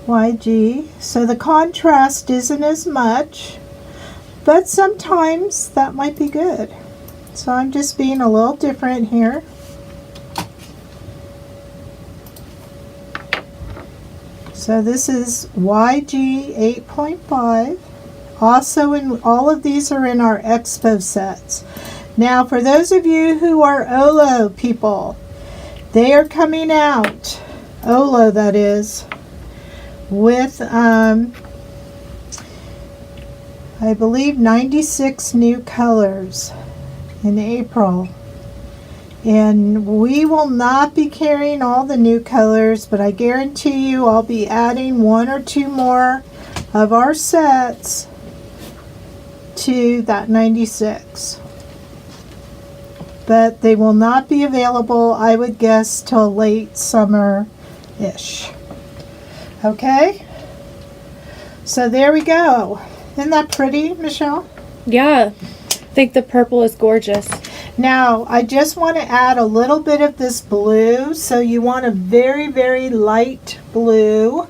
YG. So the contrast isn't as much, but sometimes that might be good. So I'm just being a little different here. So this is YG 8.5. Also, in all of these are in our Expo sets. Now, for those of you who are Olo people, they are coming out, Olo that is, with I believe 96 new colors in April. And we will not be carrying all the new colors, but I guarantee you I'll be adding one or two more of our sets to that 96. But they will not be available, I would guess, till late summer-ish. Okay? So there we go. Isn't that pretty, Michelle? Yeah, I think the purple is gorgeous. Now, I just want to add a little bit of this blue. So you want a very, very light blue.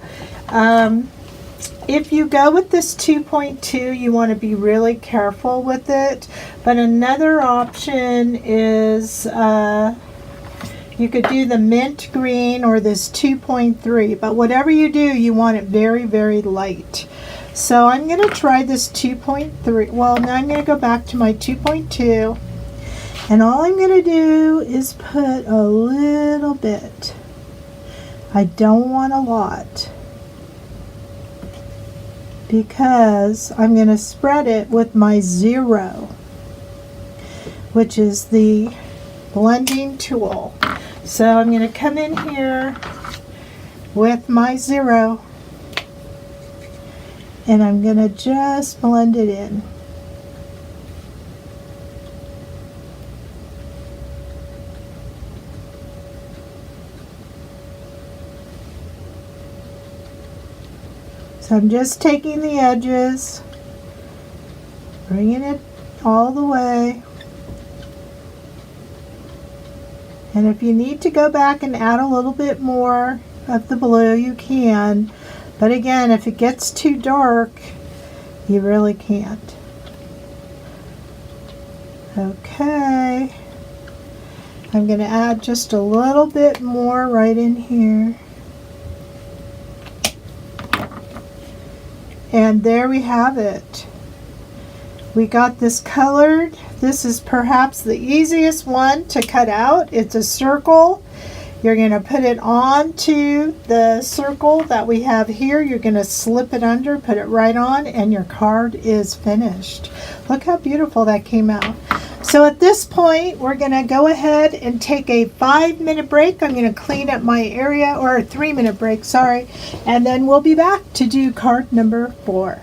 If you go with this 2.2, you want to be really careful with it. But another option is you could do the mint green or this 2.3. But whatever you do, you want it very, very light. So I'm going to try this 2.3. Well, now I'm going to go back to my 2.2. And all I'm going to do is put a little bit. I don't want a lot, because I'm going to spread it with my 0, which is the blending tool. So I'm going to come in here with my 0, and I'm going to just blend it in. So I'm just taking the edges, bringing it all the way. And if you need to go back and add a little bit more of the blue, you can. But again, if it gets too dark, you really can't. Okay. I'm going to add just a little bit more right in here. And there we have it. We got this colored. This is perhaps the easiest one to cut out. It's a circle. You're going to put it onto the circle that we have here. You're going to slip it under, put it right on, and your card is finished. Look how beautiful that came out. So at this point, we're going to go ahead and take a 5-minute break. I'm going to clean up my area, or a 3-minute break, sorry. And then we'll be back to do card number 4.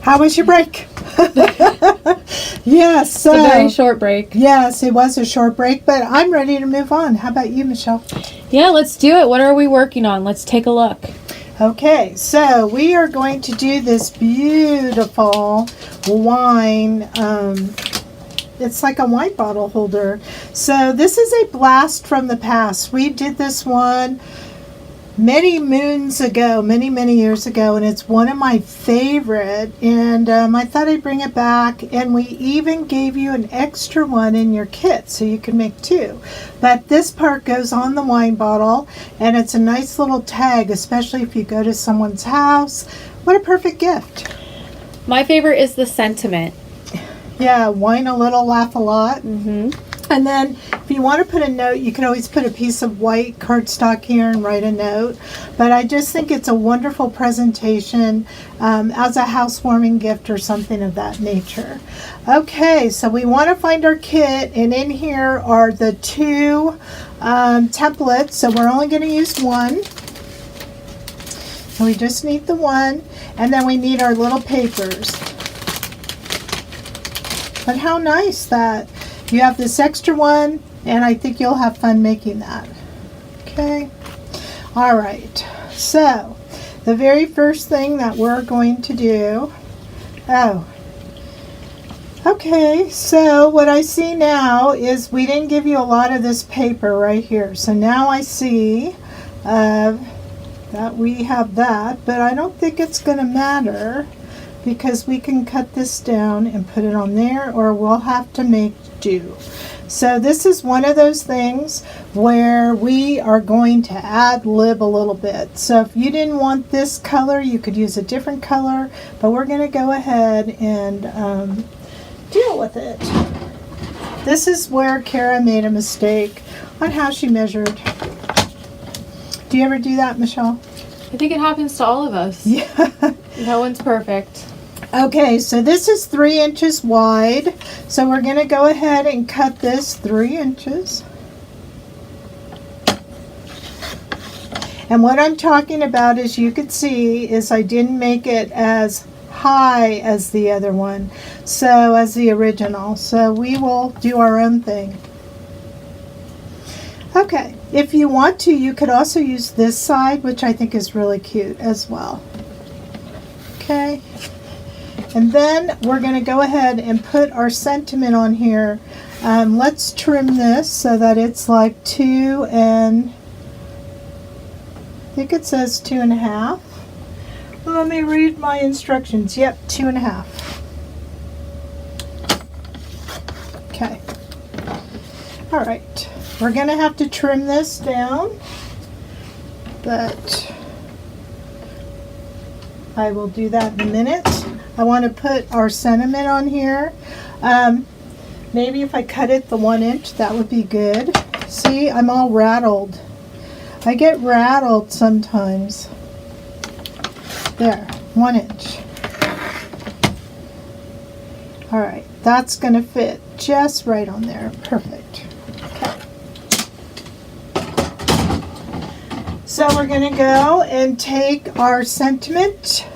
How was your break? Yes. It's a very short break. Yes, it was a short break, but I'm ready to move on. How about you, Michelle? Yeah, let's do it. What are we working on? Let's take a look. Okay, so we are going to do this beautiful wine. It's like a wine bottle holder. So this is a blast from the past. We did this one many moons ago, many years ago, and it's one of my favorite, and I thought I'd bring it back, and we even gave you an extra one in your kit so you can make two. But this part goes on the wine bottle, and it's a nice little tag, especially if you go to someone's house. What a perfect gift. My favorite is the sentiment. Yeah, wine a little, laugh a lot. Mm-hmm. And then if you want to put a note, you can always put a piece of white cardstock here and write a note. But I just think it's a wonderful presentation as a housewarming gift or something of that nature. Okay, so we want to find our kit, and in here are the two templates. So we're only going to use one. So we just need the one, and then we need our little papers. But how nice that you have this extra one, and I think you'll have fun making that. Okay. All right. So the very first thing that we're going to do, okay, so what I see now is we didn't give you a lot of this paper right here. So now I see that we have that, but I don't think it's going to matter because we can cut this down and put it on there, or we'll have to make do. So this is one of those things where we are going to ad lib a little bit. So if you didn't want this color, you could use a different color, but we're going to go ahead and deal with it. This is where Kara made a mistake on how she measured. Do you ever do that, Michelle? I think it happens to all of us. Yeah. No one's perfect. Okay, so this is 3 inches wide. So we're going to go ahead and cut this 3 inches. And what I'm talking about, as you can see, is I didn't make it as high as the other one, so as the original. So we will do our own thing. Okay, if you want to, you could also use this side, which I think is really cute as well. Okay. And then we're going to go ahead and put our sentiment on here. Let's trim this so that it's like 2 and I think it says 2.5. Let me read my instructions. Yep, 2.5. Okay. All right. We're going to have to trim this down, but I will do that in a minute. I want to put our sentiment on here. Maybe if I cut it the 1 inch, that would be good. See, I'm all rattled. I get rattled sometimes. There, 1 inch. All right, that's going to fit just right on there. Perfect. Okay. So we're going to go and take our sentiment.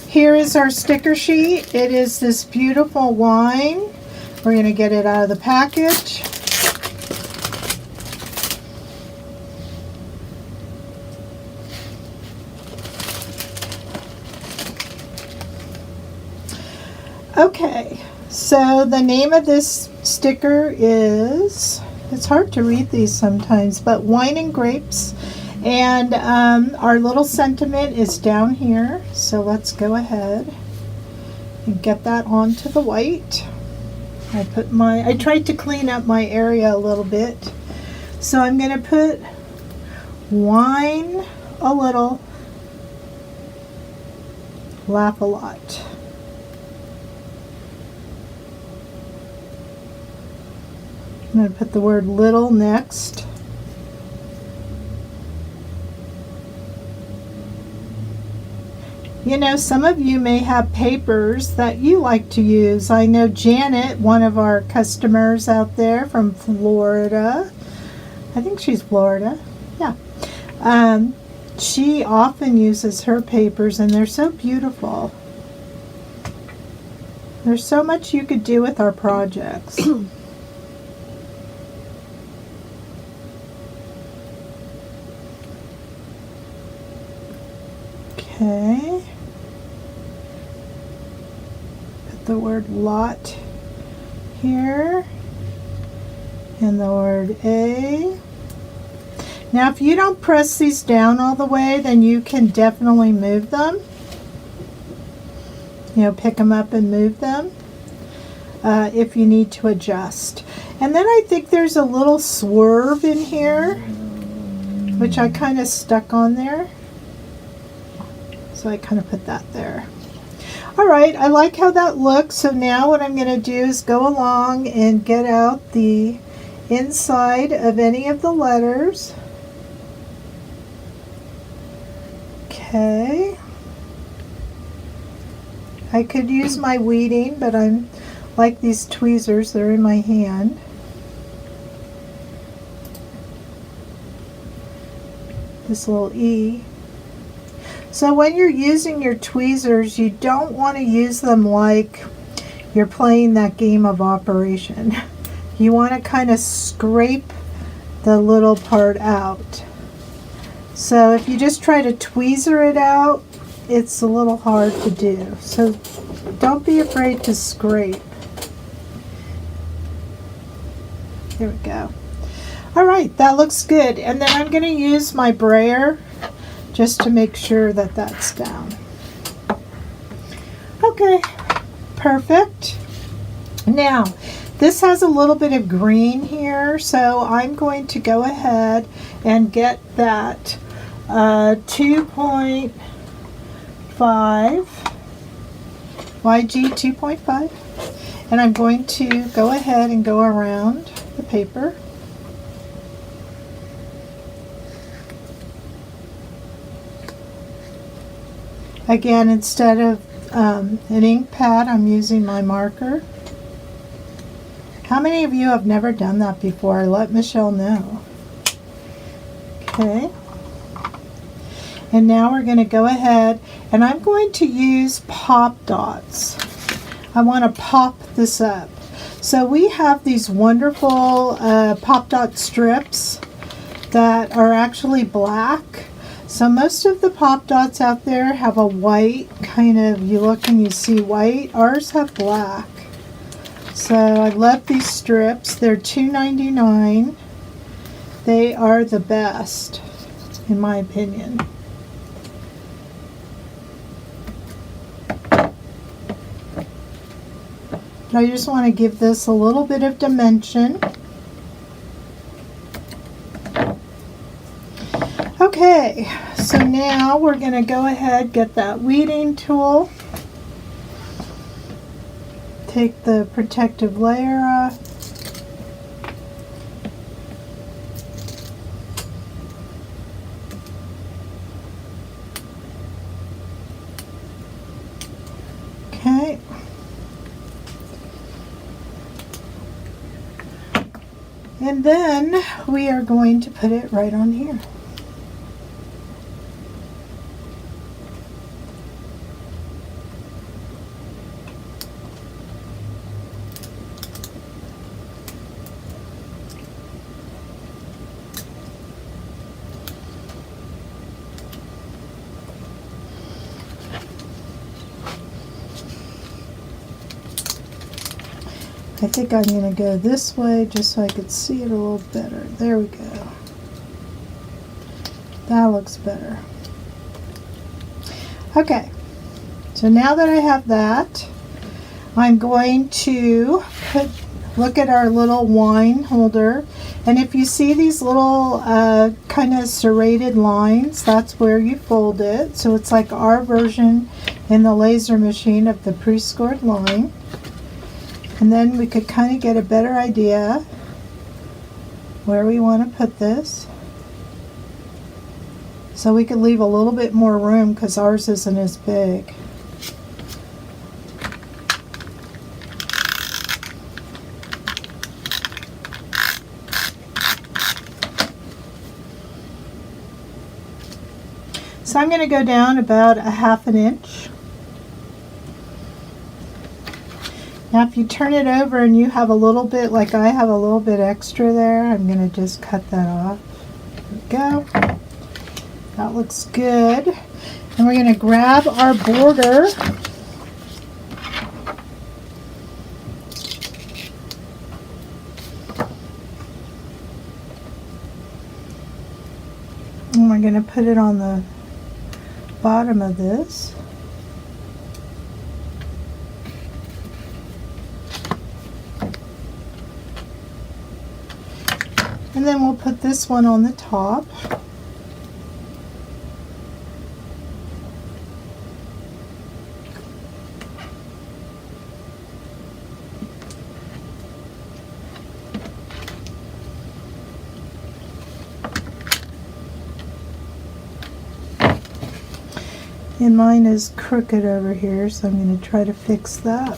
Here is our sticker sheet. It is this beautiful wine. We're going to get it out of the package. Okay, so the name of this sticker is, it's hard to read these sometimes, but Wine and Grapes. And our little sentiment is down here, so let's go ahead and get that onto the white. I tried to clean up my area a little bit, so I'm going to put wine a little, laugh a lot. I'm going to put the word little next. You know, some of you may have papers that you like to use. I know Janet, one of our customers out there from Florida, I think she's Florida, yeah. She often uses her papers and they're so beautiful. There's so much you could do with our projects. Okay. Put the word lot here and the word A. Now if you don't press these down all the way, then you can definitely move them. You know, pick them up and move them if you need to adjust. And then I think there's a little swerve in here, which I kind of stuck on there. So I kind of put that there. All right, I like how that looks. So now what I'm going to do is go along and get out the inside of any of the letters. Okay. I could use my weeding, but I'm like these tweezers, they're in my hand. This little E. So when you're using your tweezers, you don't want to use them like you're playing that game of Operation. You want to kind of scrape the little part out. So if you just try to tweezer it out, it's a little hard to do. So don't be afraid to scrape. There we go. All right, that looks good. And then I'm going to use my brayer just to make sure that that's down. Okay, perfect. Now, this has a little bit of green here, so I'm going to go ahead and get that 2.5, YG 2.5, and I'm going to go ahead and go around the paper. Again, instead of an ink pad, I'm using my marker. How many of you have never done that before? Let Michelle know. Okay. And now we're going to go ahead and I'm going to use pop dots. I want to pop this up. So we have these wonderful pop dot strips that are actually black. So most of the pop dots out there have a white kind of, you look and you see white. Ours have black. So I love these strips. They're $2.99. They are the best, in my opinion. I just want to give this a little bit of dimension. Okay, so now we're going to go ahead, get that weeding tool, take the protective layer off. Okay. And then we are going to put it right on here. I think I'm going to go this way just so I could see it a little better. There we go. That looks better. Okay, so now that I have that, I'm going to look at our little wine holder. And if you see these little kind of serrated lines, that's where you fold it. So it's like our version in the laser machine of the pre-scored line. And then we could kind of get a better idea where we want to put this. So we could leave a little bit more room because ours isn't as big. So I'm going to go down about a 1/2 inch. Now if you turn it over and you have a little bit, like I have a little bit extra there, I'm going to just cut that off. There we go. That looks good. And we're going to grab our border. And we're going to put it on the bottom of this. And then we'll put this one on the top. And mine is crooked over here, so I'm going to try to fix that.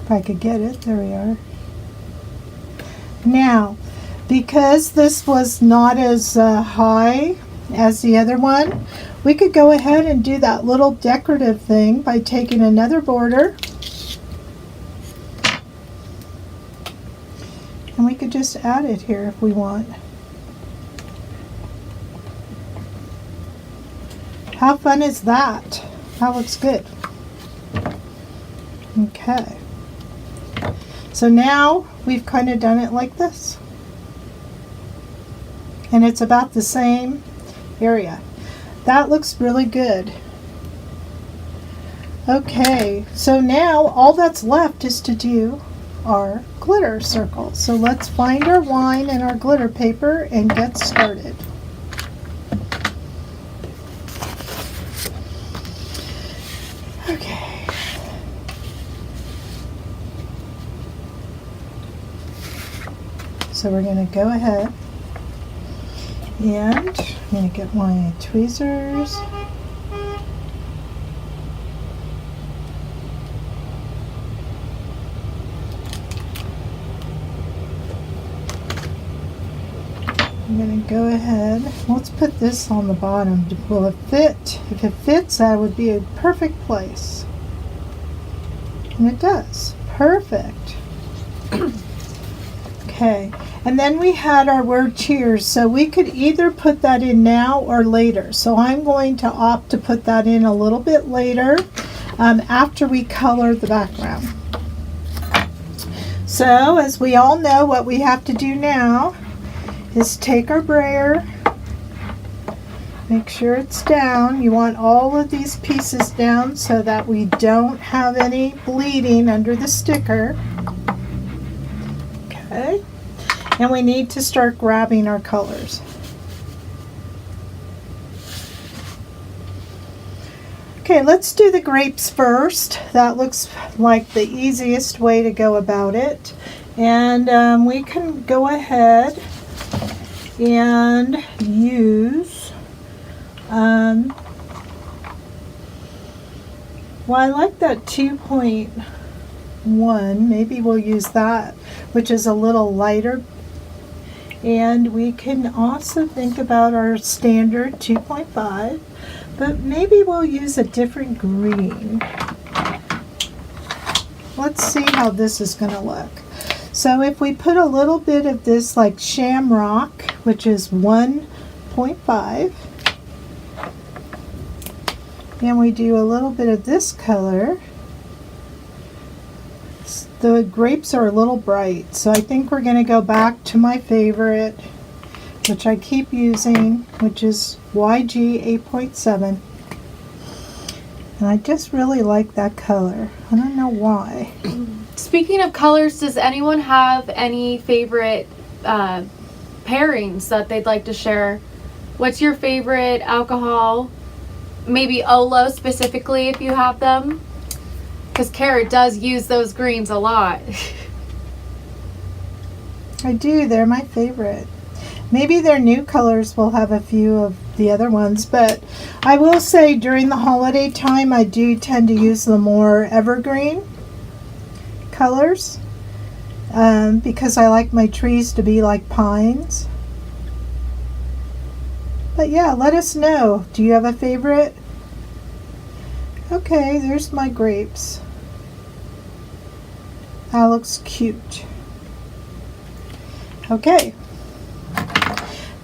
If I could get it, there we are. Now, because this was not as high as the other one, we could go ahead and do that little decorative thing by taking another border, and we could just add it here if we want. How fun is that? That looks good. Okay. So now we've kind of done it like this. And it's about the same area. That looks really good. Okay, so now all that's left is to do our glitter circle. So let's find our wine and our glitter paper and get started. Okay. So we're going to go ahead and I'm going to get my tweezers. I'm going to go ahead. Let's put this on the bottom. Will it fit? If it fits, that would be a perfect place. And it does. Perfect. Okay. And then we had our word cheers, so we could either put that in now or later. So I'm going to opt to put that in a little bit later after we color the background. So as we all know, what we have to do now is take our brayer, make sure it's down. You want all of these pieces down so that we don't have any bleeding under the sticker. Okay. And we need to start grabbing our colors. Okay, let's do the grapes first. That looks like the easiest way to go about it. And we can go ahead and use, well, I like that 2.1. Maybe we'll use that, which is a little lighter. And we can also think about our standard 2.5, but maybe we'll use a different green. Let's see how this is going to look. So if we put a little bit of this like shamrock, which is 1.5, and we do a little bit of this color, the grapes are a little bright, so I think we're going to go back to my favorite, which I keep using, which is YG 8.7. And I just really like that color. I don't know why. Speaking of colors, does anyone have any favorite pairings that they'd like to share? What's your favorite alcohol? Maybe Olo specifically, if you have them. Because Kara does use those greens a lot. I do. They're my favorite. Maybe their new colors will have a few of the other ones, but I will say during the holiday time I do tend to use the more evergreen colors because I like my trees to be like pines. But yeah, let us know. Do you have a favorite? Okay, there's my grapes. That looks cute. Okay.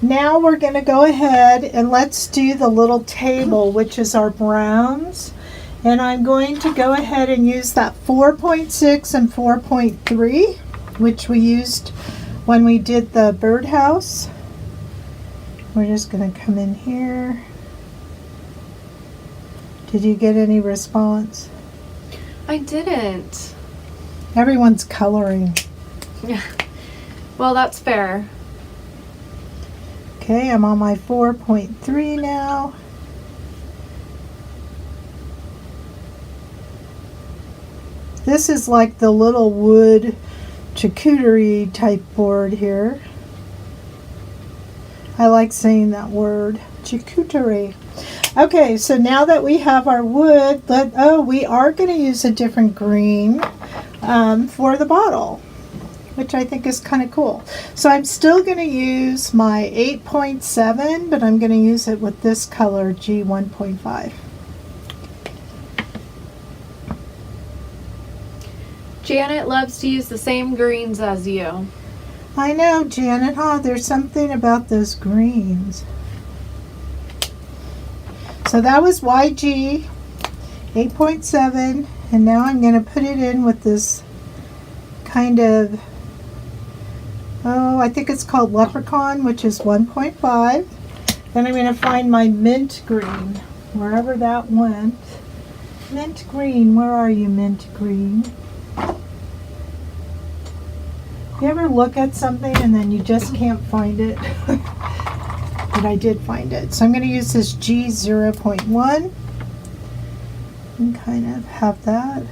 Now we're going to go ahead and let's do the little table, which is our browns. And I'm going to go ahead and use that 4.6 and 4.3, which we used when we did the birdhouse. We're just going to come in here. Did you get any response? I didn't. Everyone's coloring. Yeah. Well, that's fair. Okay, I'm on my 4.3 now. This is like the little wood charcuterie type board here. I like saying that word, charcuterie. Okay, so now that we have our wood, we are going to use a different green for the bottle, which I think is kind of cool. So I'm still going to use my 8.7, but I'm going to use it with this color, G1.5. Janet loves to use the same greens as you. I know, Janet, huh? There's something about those greens. So that was YG 8.7, and now I'm going to put it in with this kind of, I think it's called Leprechaun, which is 1.5. Then I'm going to find my mint green, wherever that went. Mint green, where are you, mint green? You ever look at something and then you just can't find it? But I did find it. So I'm going to use this G0.1 and kind of have that.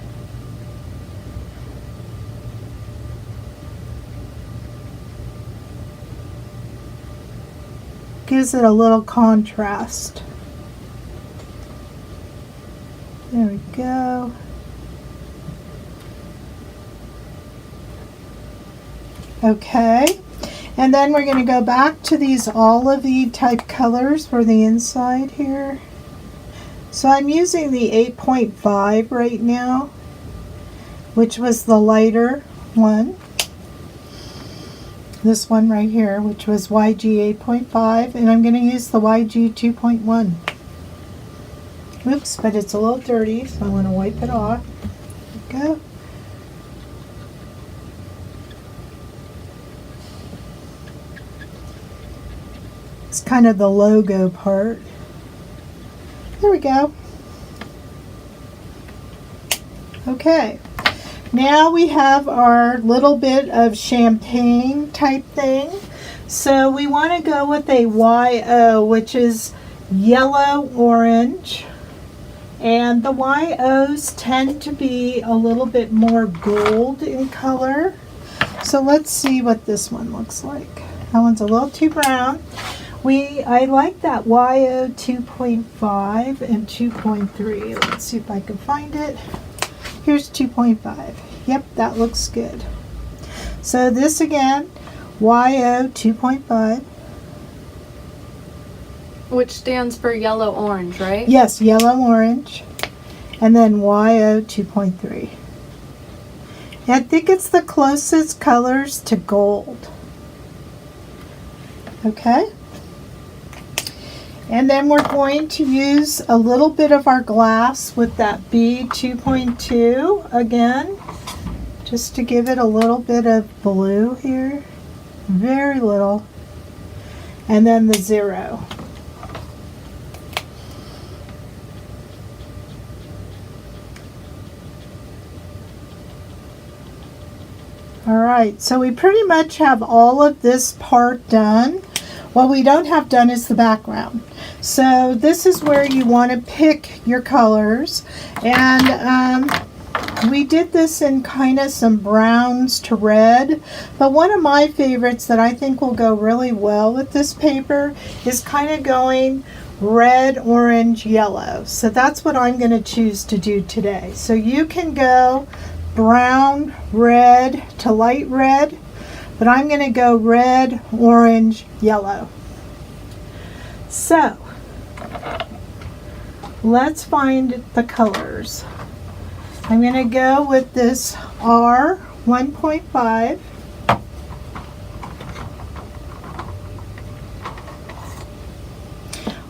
Gives it a little contrast. There we go. Okay, and then we're going to go back to these olivey type colors for the inside here. So I'm using the 8.5 right now, which was the lighter one. This one right here, which was YG 8.5, and I'm going to use the YG 2.1. Oops, but it's a little dirty, so I want to wipe it off. There we go. It's kind of the logo part. There we go. Okay, now we have our little bit of champagne type thing. So we want to go with a YO, which is yellow orange. And the YOs tend to be a little bit more gold in color. So let's see what this one looks like. That one's a little too brown. I like that YO 2.5 and 2.3. Let's see if I can find it. Here's 2.5. Yep, that looks good. So this again, YO 2.5. Which stands for yellow orange, right? Yes, yellow orange. And then YO 2.3. I think it's the closest colors to gold. Okay. And then we're going to use a little bit of our glass with that B 2.2 again, just to give it a little bit of blue here, very little, and then the 0. All right, so we pretty much have all of this part done. What we don't have done is the background. So this is where you want to pick your colors, and we did this in kind of some browns to red, but one of my favorites that I think will go really well with this paper is kind of going red, orange, yellow. So that's what I'm going to choose to do today. So you can go brown, red to light red, but I'm going to go red, orange, yellow. So let's find the colors. I'm going to go with this R 1.5.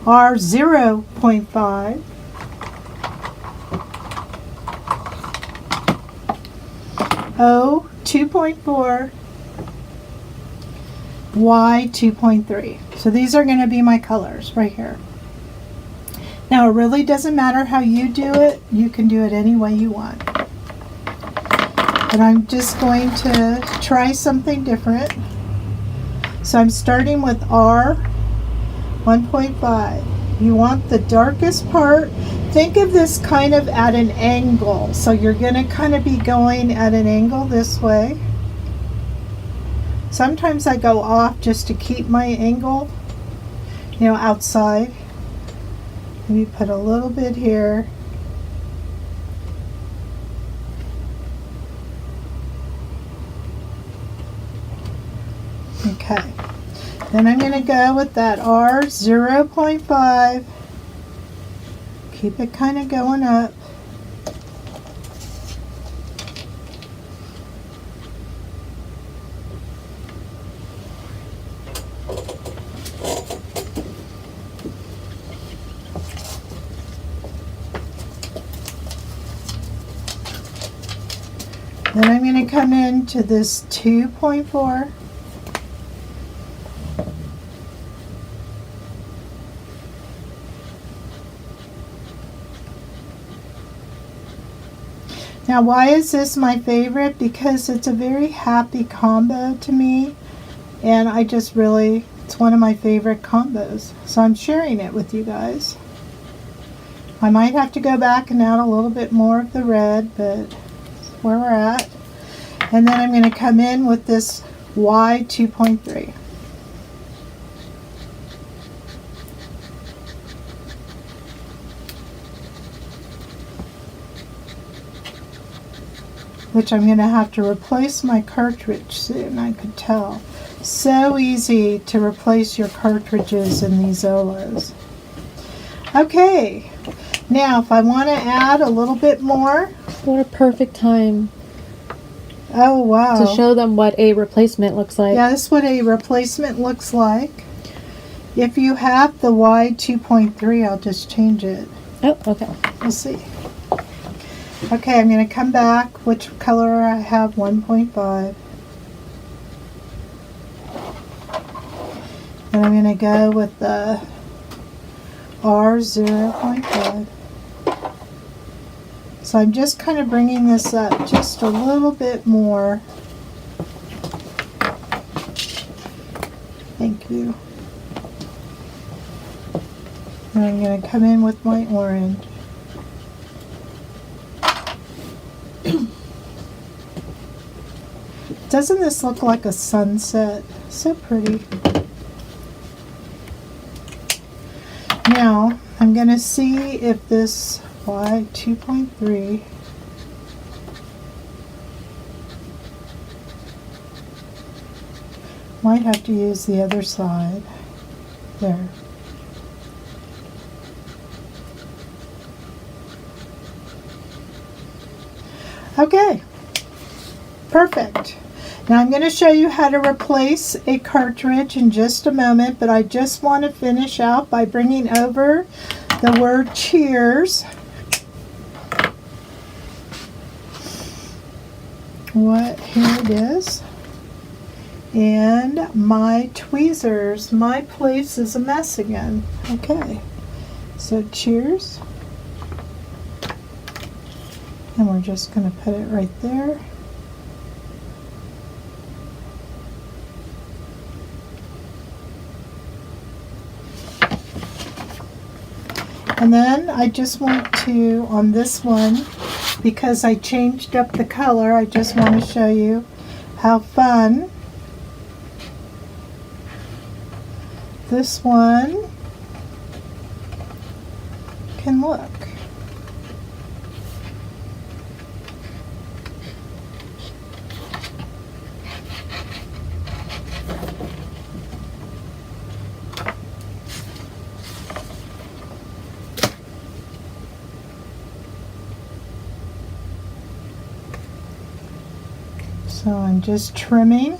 R 0.5. O 2.4. Y 2.3. So these are going to be my colors right here. Now it really doesn't matter how you do it. You can do it any way you want. But I'm just going to try something different. So I'm starting with R 1.5. You want the darkest part. Think of this kind of at an angle. So you're going to kind of be going at an angle this way. Sometimes I go off just to keep my angle, you know, outside. Maybe put a little bit here. Okay. Then I'm going to go with that R 0.5. Keep it kind of going up. Then I'm going to come into this 2.4. Now, why is this my favorite? Because it's a very happy combo to me, and I just really, it's one of my favorite combos. So I'm sharing it with you guys. I might have to go back and add a little bit more of the red, but that's where we're at. And then I'm going to come in with this Y 2.3. Which I'm going to have to replace my cartridge soon, I could tell. So easy to replace your cartridges in these Olos. Okay, now if I want to add a little bit more. What a perfect time. Oh, wow. To show them what a replacement looks like. Yeah, this is what a replacement looks like. If you have the Y 2.3, I'll just change it. Oh, okay. We'll see. Okay, I'm going to come back. Which color I have? 1.5. And I'm going to go with the R 0.5. So I'm just kind of bringing this up just a little bit more. Thank you. And I'm going to come in with my orange. Doesn't this look like a sunset? So pretty. Now, I'm going to see if this Y 2.3 might have to use the other side. There. Okay. Perfect. Now I'm going to show you how to replace a cartridge in just a moment, but I just want to finish out by bringing over the word cheers. Here it is. And my tweezers. My place is a mess again. Okay. So cheers. And we're just going to put it right there. And then I just want to, on this one, because I changed up the color, I just want to show you how fun this one can look. So I'm just trimming.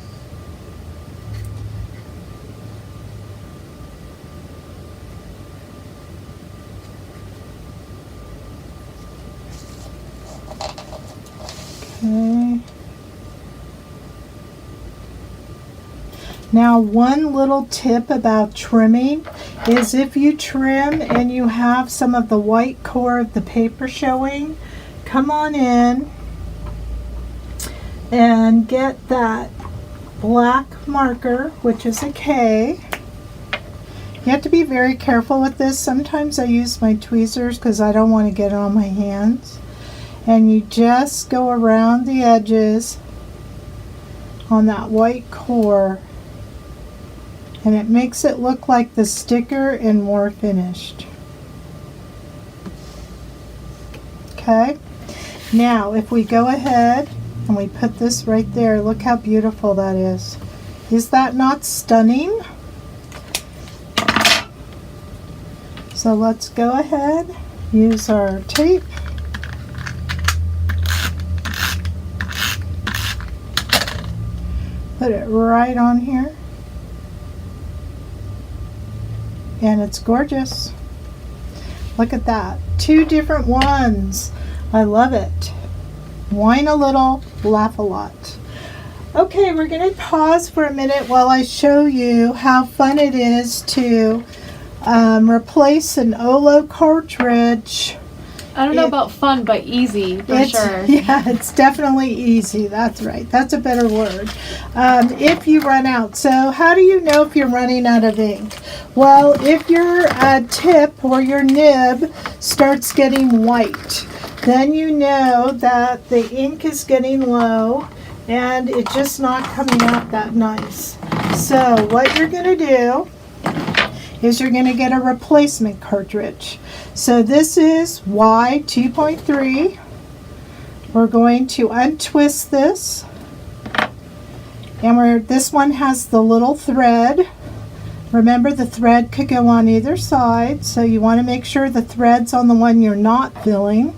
Okay. Now, one little tip about trimming is if you trim and you have some of the white core of the paper showing, come on in and get that black marker, which is a K. You have to be very careful with this. Sometimes I use my tweezers because I don't want to get it on my hands. And you just go around the edges on that white core, and it makes it look like the sticker and more finished. Okay, now if we go ahead and we put this right there, look how beautiful that is. Is that not stunning? So let's go ahead, use our tape. Put it right on here. And it's gorgeous. Look at that. 2 different ones. I love it. Whine a little, laugh a lot. Okay, we're going to pause for a minute while I show you how fun it is to replace an Olo cartridge. I don't know about fun, but easy for sure. Yeah, it's definitely easy. That's right. That's a better word. If you run out. So how do you know if you're running out of ink? Well, if your tip or your nib starts getting white, then you know that the ink is getting low and it's just not coming out that nice. So what you're going to do is you're going to get a replacement cartridge. So this is Y 2.3. We're going to untwist this, and this one has the little thread. Remember, the thread could go on either side, so you want to make sure the thread's on the one you're not filling.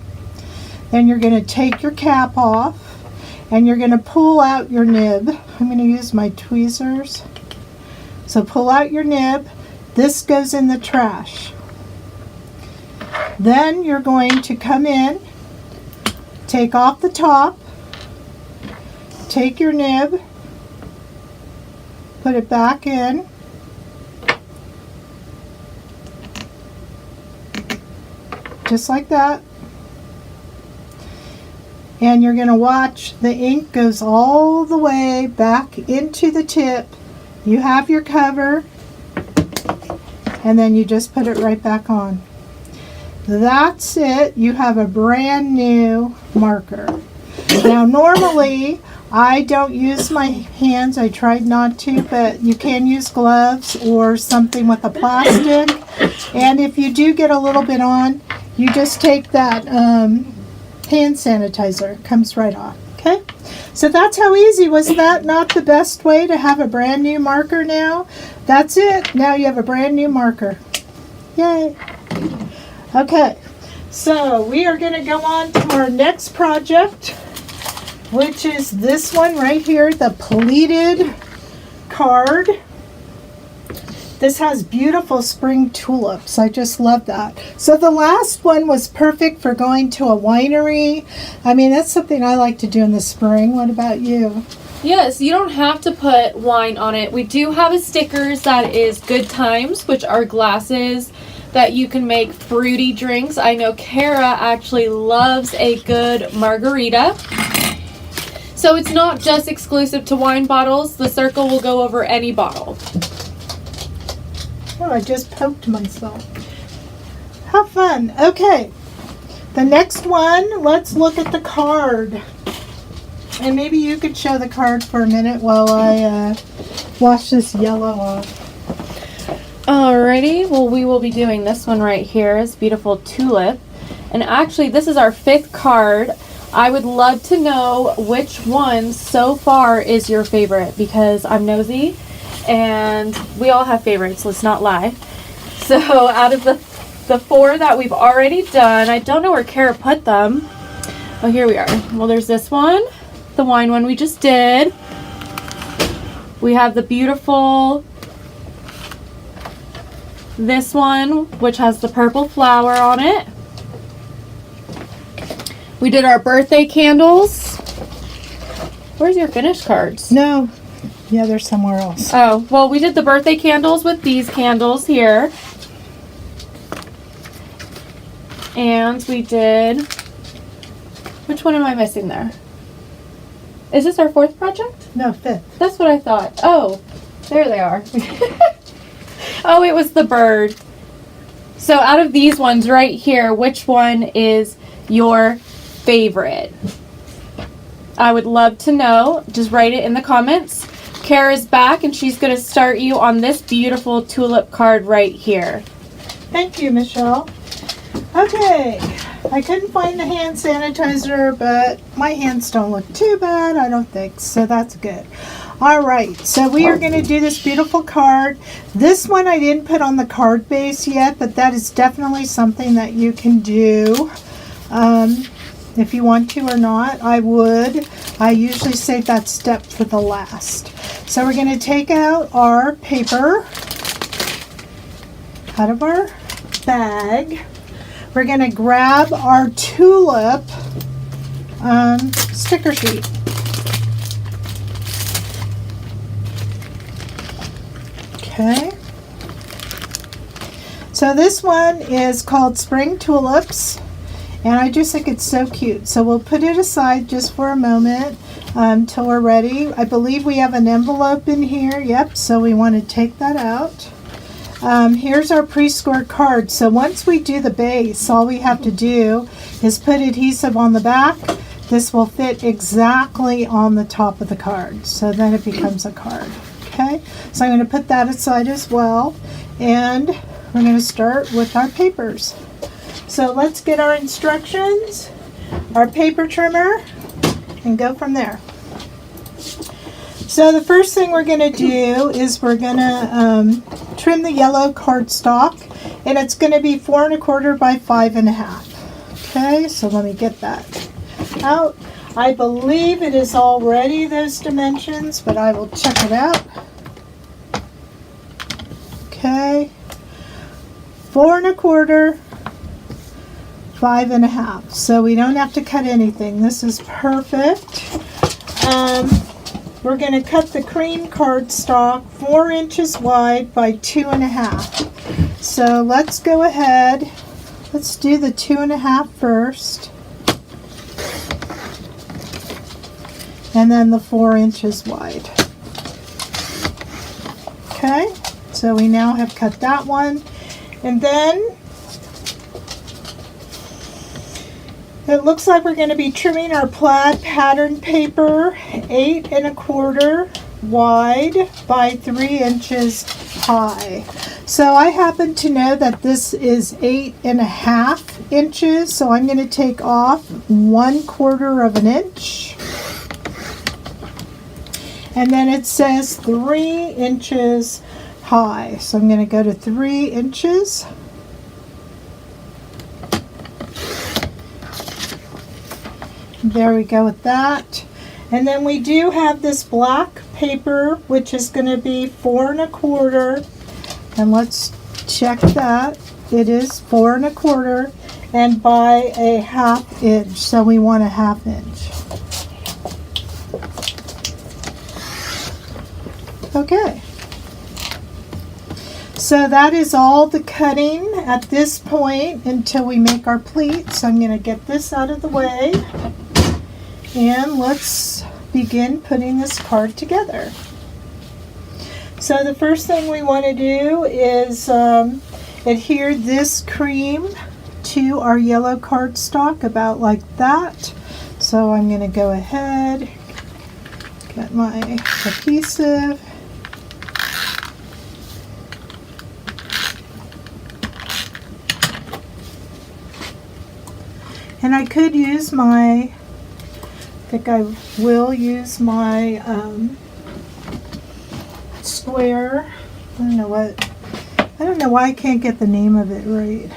Then you're going to take your cap off, and you're going to pull out your nib. I'm going to use my tweezers. So pull out your nib. This goes in the trash. Then you're going to come in, take off the top, take your nib, put it back in, just like that. And you're going to watch the ink goes all the way back into the tip. You have your cover, and then you just put it right back on. That's it. You have a brand new marker. Now normally I don't use my hands. I tried not to, but you can use gloves or something with a plastic. And if you do get a little bit on, you just take that hand sanitizer. It comes right off. Okay? So that's how easy. Was that not the best way to have a brand new marker now? That's it. Now you have a brand new marker. Yay. Okay, so we are going to go on to our next project, which is this one right here, the pleated card. This has beautiful spring tulips. I just love that. So the last one was perfect for going to a winery. I mean, that's something I like to do in the spring. What about you? Yes, you don't have to put wine on it. We do have a stickers that is Good Times, which are glasses that you can make fruity drinks. I know Kara actually loves a good margarita. So it's not just exclusive to wine bottles. The circle will go over any bottle. Oh, I just poked myself. How fun. Okay, the next one, let's look at the card. And maybe you could show the card for a minute while I wash this yellow off. Alrighty, well, we will be doing this one right here. It's beautiful tulip. And actually, this is our 5th card. I would love to know which one so far is your favorite, because I'm nosy and we all have favorites, let's not lie. So out of the 4 that we've already done, I don't know where Kara put them. Oh, here we are. Well, there's this one. the wine one we just did. We have the beautiful, this one, which has the purple flower on it. We did our birthday candles. Where's your finished cards? No. Yeah, they're somewhere else. Oh, well, we did the birthday candles with these candles here. And we did, which one am I missing there? Is this our fourth project? No, fifth. That's what I thought. Oh, there they are. Oh, it was the bird. So out of these ones right here, which one is your favorite? I would love to know. Just write it in the comments. Kara's back and she's going to start you on this beautiful tulip card right here. Thank you, Michelle. Okay, I couldn't find the hand sanitizer, but my hands don't look too bad, I don't think, so that's good. All right, so we are going to do this beautiful card. This one I didn't put on the card base yet, but that is definitely something that you can do. If you want to or not, I would. I usually save that step for the last. So we're going to take out our paper out of our bag. We're going to grab our tulip sticker sheet. Okay. So this one is called Spring Tulips, and I just think it's so cute. So we'll put it aside just for a moment till we're ready. I believe we have an envelope in here. Yep, so we want to take that out. Here's our pre-scored card. So once we do the base, all we have to do is put adhesive on the back. This will fit exactly on the top of the card. So then it becomes a card. Okay, so I'm going to put that aside as well. And we're going to start with our papers. So let's get our instructions, our paper trimmer, and go from there. So the first thing we're going to do is we're going to trim the yellow cardstock, and it's going to be 4 1/4 by 5 1/2. Okay, so let me get that out. I believe it is already those dimensions, but I will check it out. Okay, 4 1/4, 5 1/2. So we don't have to cut anything. This is perfect. We're going to cut the cream cardstock 4 inches wide by 2 1/2. So let's go ahead. Let's do the 2 1/2 first. And then the 4 inches wide. Okay, so we now have cut that one. And then it looks like we're going to be trimming our plaid pattern paper 8 1/4 wide by 3 inches high. So I happen to know that this is 8 1/2 inches, so I'm going to take off 1/4 of an inch. And then it says 3 inches high, so I'm going to go to 3 inches. There we go with that. And then we do have this black paper, which is going to be 4 1/4. And let's check that. It is 4 1/4 and by a 1/2 inch. So we want a 1/2 inch. Okay. So that is all the cutting at this point until we make our pleats. So I'm going to get this out of the way. And let's begin putting this card together. So the first thing we want to do is adhere this cream to our yellow cardstock about like that. So I'm going to go ahead, get my adhesive. And I could use my, I think I will use my square. I don't know why I can't get the name of it right.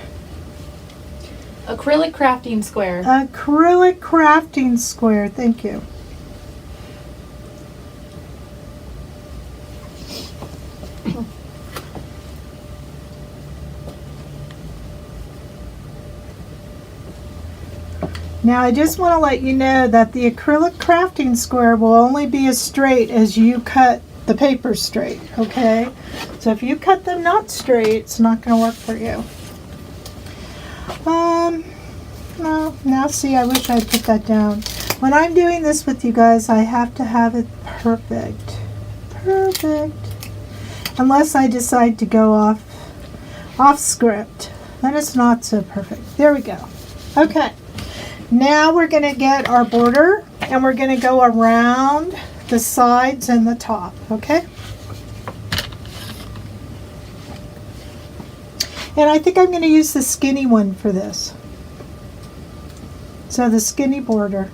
Acrylic crafting square. Acrylic crafting square, thank you. Now I just want to let you know that the acrylic crafting square will only be as straight as you cut the paper straight, okay? So if you cut them not straight, it's not going to work for you. No, now see, I wish I'd put that down. When I'm doing this with you guys, I have to have it perfect. Perfect. Unless I decide to go off script. Then it's not so perfect. There we go. Okay. Now we're going to get our border and we're going to go around the sides and the top, okay? And I think I'm going to use the skinny one for this. So the skinny border.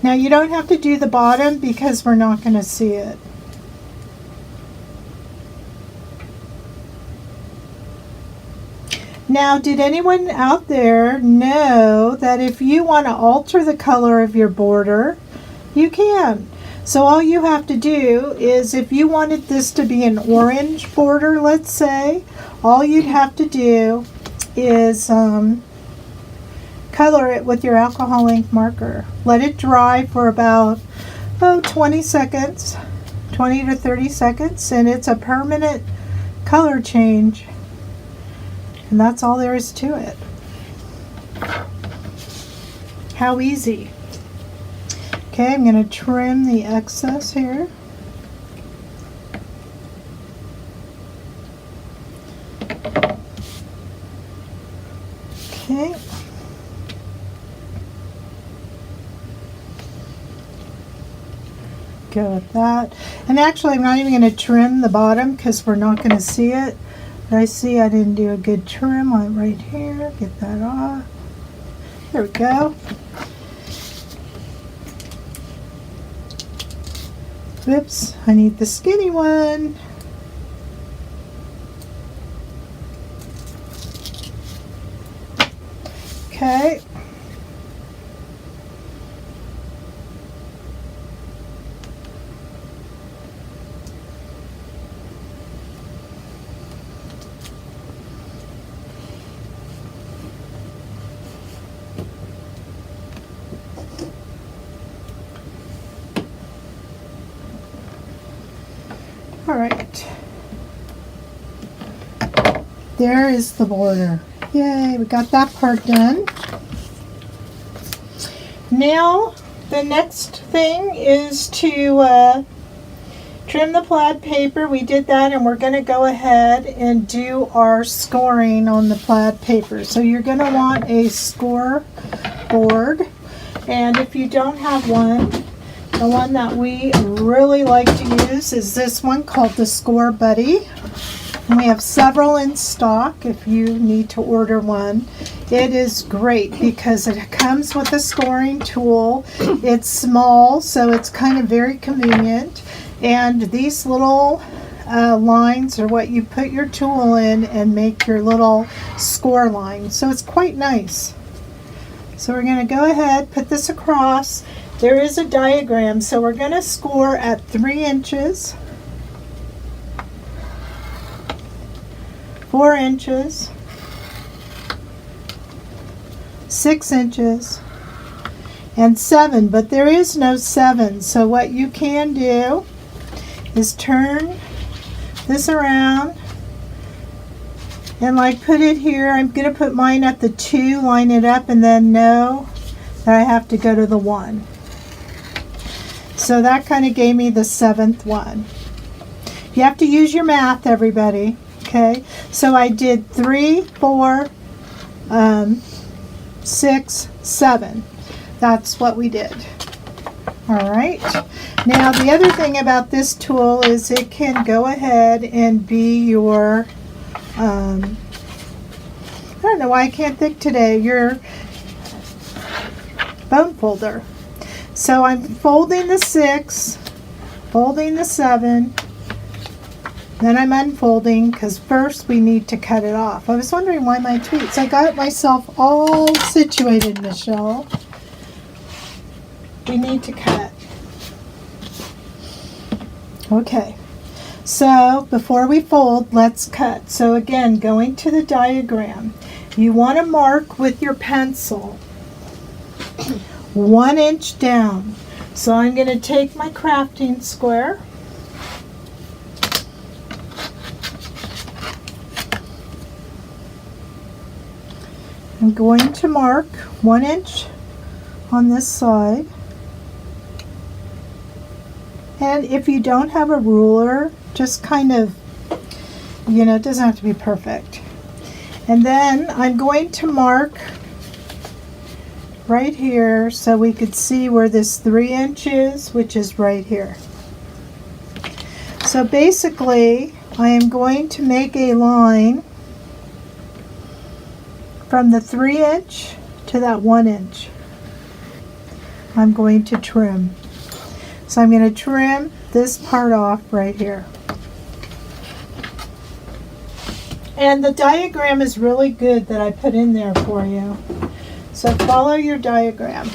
Now you don't have to do the bottom because we're not going to see it. Now, did anyone out there know that if you want to alter the color of your border, you can? So all you have to do is, if you wanted this to be an orange border, let's say, all you'd have to do is color it with your alcohol ink marker. Let it dry for about 20 seconds, 20 to 30 seconds, and it's a permanent color change. And that's all there is to it. How easy. Okay, I'm going to trim the excess here. Okay. Go with that. And actually, I'm not even going to trim the bottom because we're not going to see it. But I see I didn't do a good trim on right here. Get that off. There we go. Oops, I need the skinny one. Okay. All right. There is the border. Yay, we got that part done. Now, the next thing is to trim the plaid paper. We did that, and we're going to go ahead and do our scoring on the plaid paper. So you're going to want a score board, and if you don't have one, the one that we really like to use is this one called the Score Buddy. And we have several in stock if you need to order one. It is great because it comes with a scoring tool. It's small, so it's kind of very convenient. And these little lines are what you put your tool in and make your little score line. So it's quite nice. So we're going to go ahead, put this across. There is a diagram, so we're going to score at 3 inches, 4 inches, 6 inches, and 7, but there is no 7. So what you can do is turn this around and like put it here. I'm going to put mine at the 2, line it up, and then know that I have to go to the 1. So that kind of gave me the 7th one. You have to use your math, everybody. Okay, so I did 3, 4, 6, 7. That's what we did. All right. Now the other thing about this tool is it can go ahead and be your, I don't know why I can't think today, your bone folder. So I'm folding the 6, folding the 7, then I'm unfolding because first we need to cut it off. I was wondering why my tweets. I got myself all situated, Michelle. We need to cut. Okay, So before we fold, let's cut. So again, going to the diagram, you want to mark with your pencil 1 inch down. So I'm going to take my crafting square, I'm going to mark 1 inch on this side. And if you don't have a ruler, just kind of, it doesn't have to be perfect. And then I'm going to mark right here so we could see where this 3 inches, which is right here. So basically, I am going to make a line from the 3 inch to that 1 inch. I'm going to trim. So I'm going to trim this part off right here. And the diagram is really good that I put in there for you. So follow your diagram.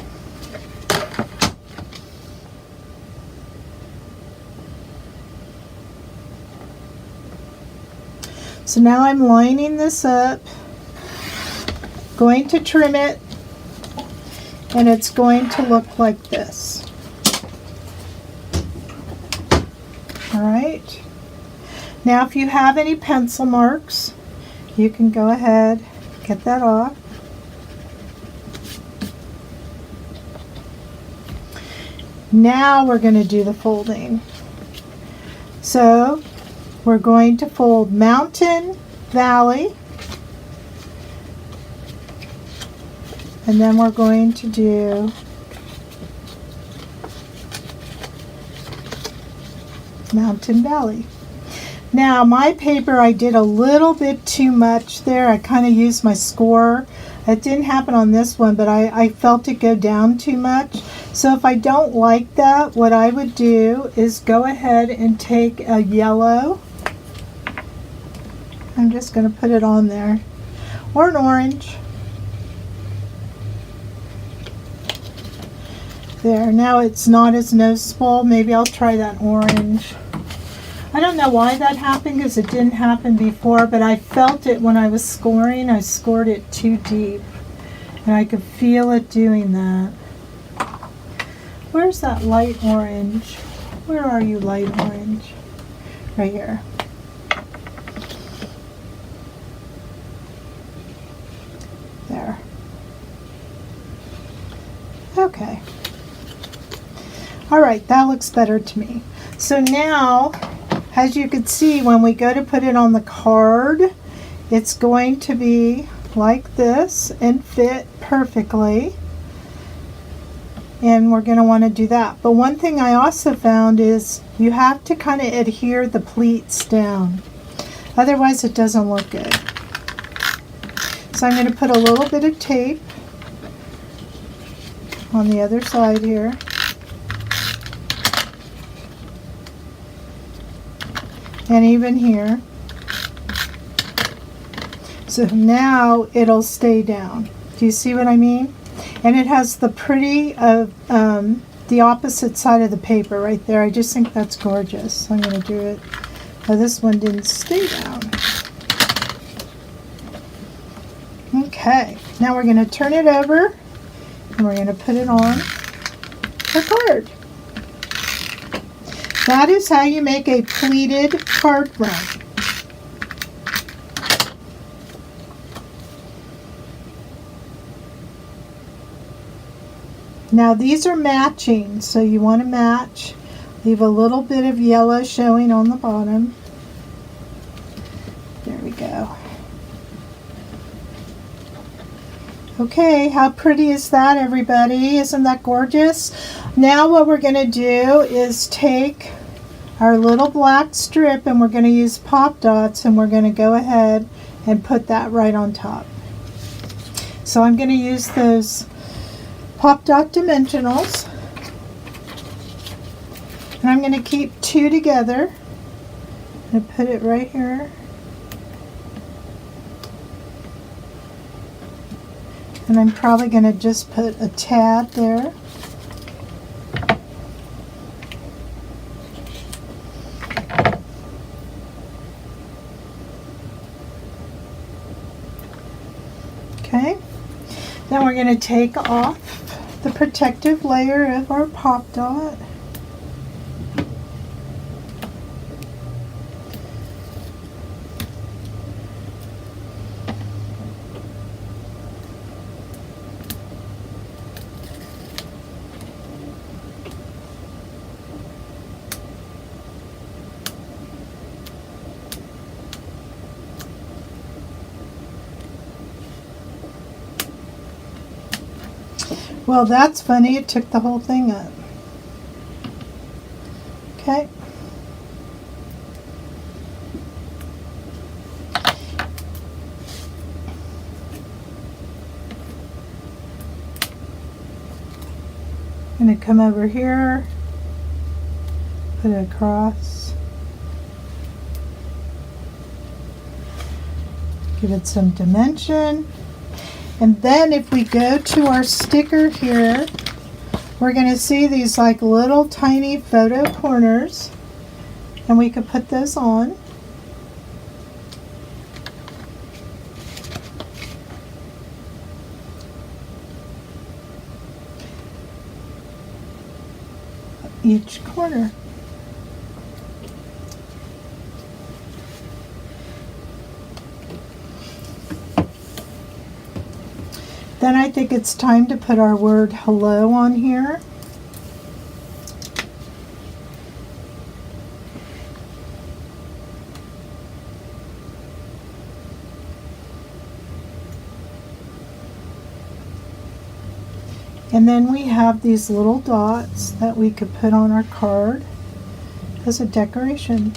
So now I'm lining this up, going to trim it, and it's going to look like this. All right. Now if you have any pencil marks, you can go ahead, get that off. Now we're going to do the folding. So we're going to fold mountain, valley, and then we're going to do mountain, valley. Now my paper, I did a little bit too much there. I kind of used my score. It didn't happen on this one, but I felt it go down too much. So if I don't like that, what I would do is go ahead and take a yellow. I'm just going to put it on there. Or an orange. There, now it's not as noticeable. Maybe I'll try that orange. I don't know why that happened because it didn't happen before, but I felt it when I was scoring. I scored it too deep and I could feel it doing that. Where's that light orange? Where are you, light orange? Right here. There. Okay. All right, that looks better to me. So now, as you can see, when we go to put it on the card, it's going to be like this and fit perfectly. And we're going to want to do that. But one thing I also found is you have to kind of adhere the pleats down. Otherwise it doesn't look good. So I'm going to put a little bit of tape on the other side here. And even here. So now it'll stay down. Do you see what I mean? And it has the pretty of the opposite side of the paper right there. I just think that's gorgeous. I'm going to do it. Oh, this one didn't stay down. Okay, now we're going to turn it over and we're going to put it on the card. That is how you make a pleated card front. Now these are matching, so you want to match. Leave a little bit of yellow showing on the bottom. There we go. Okay, how pretty is that, everybody? Isn't that gorgeous? Now what we're going to do is take our little black strip and we're going to use pop dots and we're going to go ahead and put that right on top. So I'm going to use those pop dot dimensionals and I'm going to keep two together and put it right here. And I'm probably going to just put a tad there. Then we're going to take off the protective layer of our Pop Dot. Well, that's funny. It took the whole thing up. Okay. I'm going to come over here, put it across, give it some dimension. And then if we go to our sticker here, we're going to see these like little tiny photo corners, and we could put those on. Each corner. Then I think it's time to put our word hello on here. And then we have these little dots that we could put on our card as a decoration.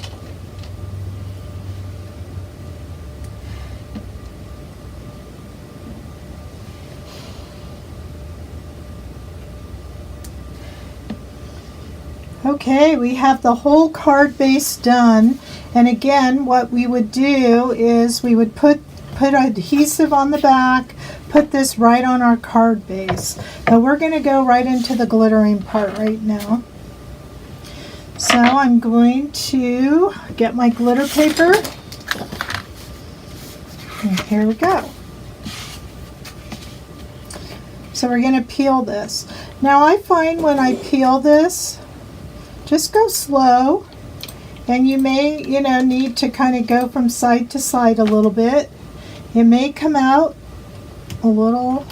Okay, we have the whole card base done, and again what we would do is we would put adhesive on the back, put this right on our card base. Now we're going to go right into the glittering part right now. So I'm going to get my glitter paper, and here we go. So we're going to peel this. Now I find when I peel this, just go slow, and you may, need to kind of go from side to side a little bit. It may come out a little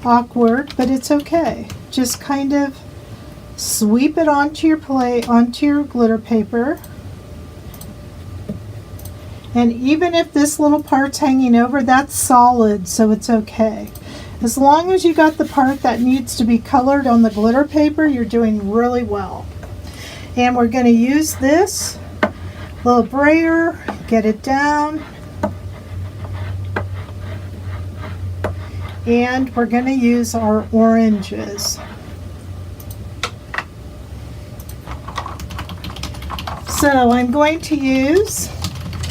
awkward, but it's okay. Just kind of sweep it onto your plate, onto your glitter paper. And even if this little part's hanging over, that's solid, so it's okay. As long as you got the part that needs to be colored on the glitter paper, you're doing really well. And we're going to use this little brayer, get it down, and we're going to use our oranges. So I'm going to use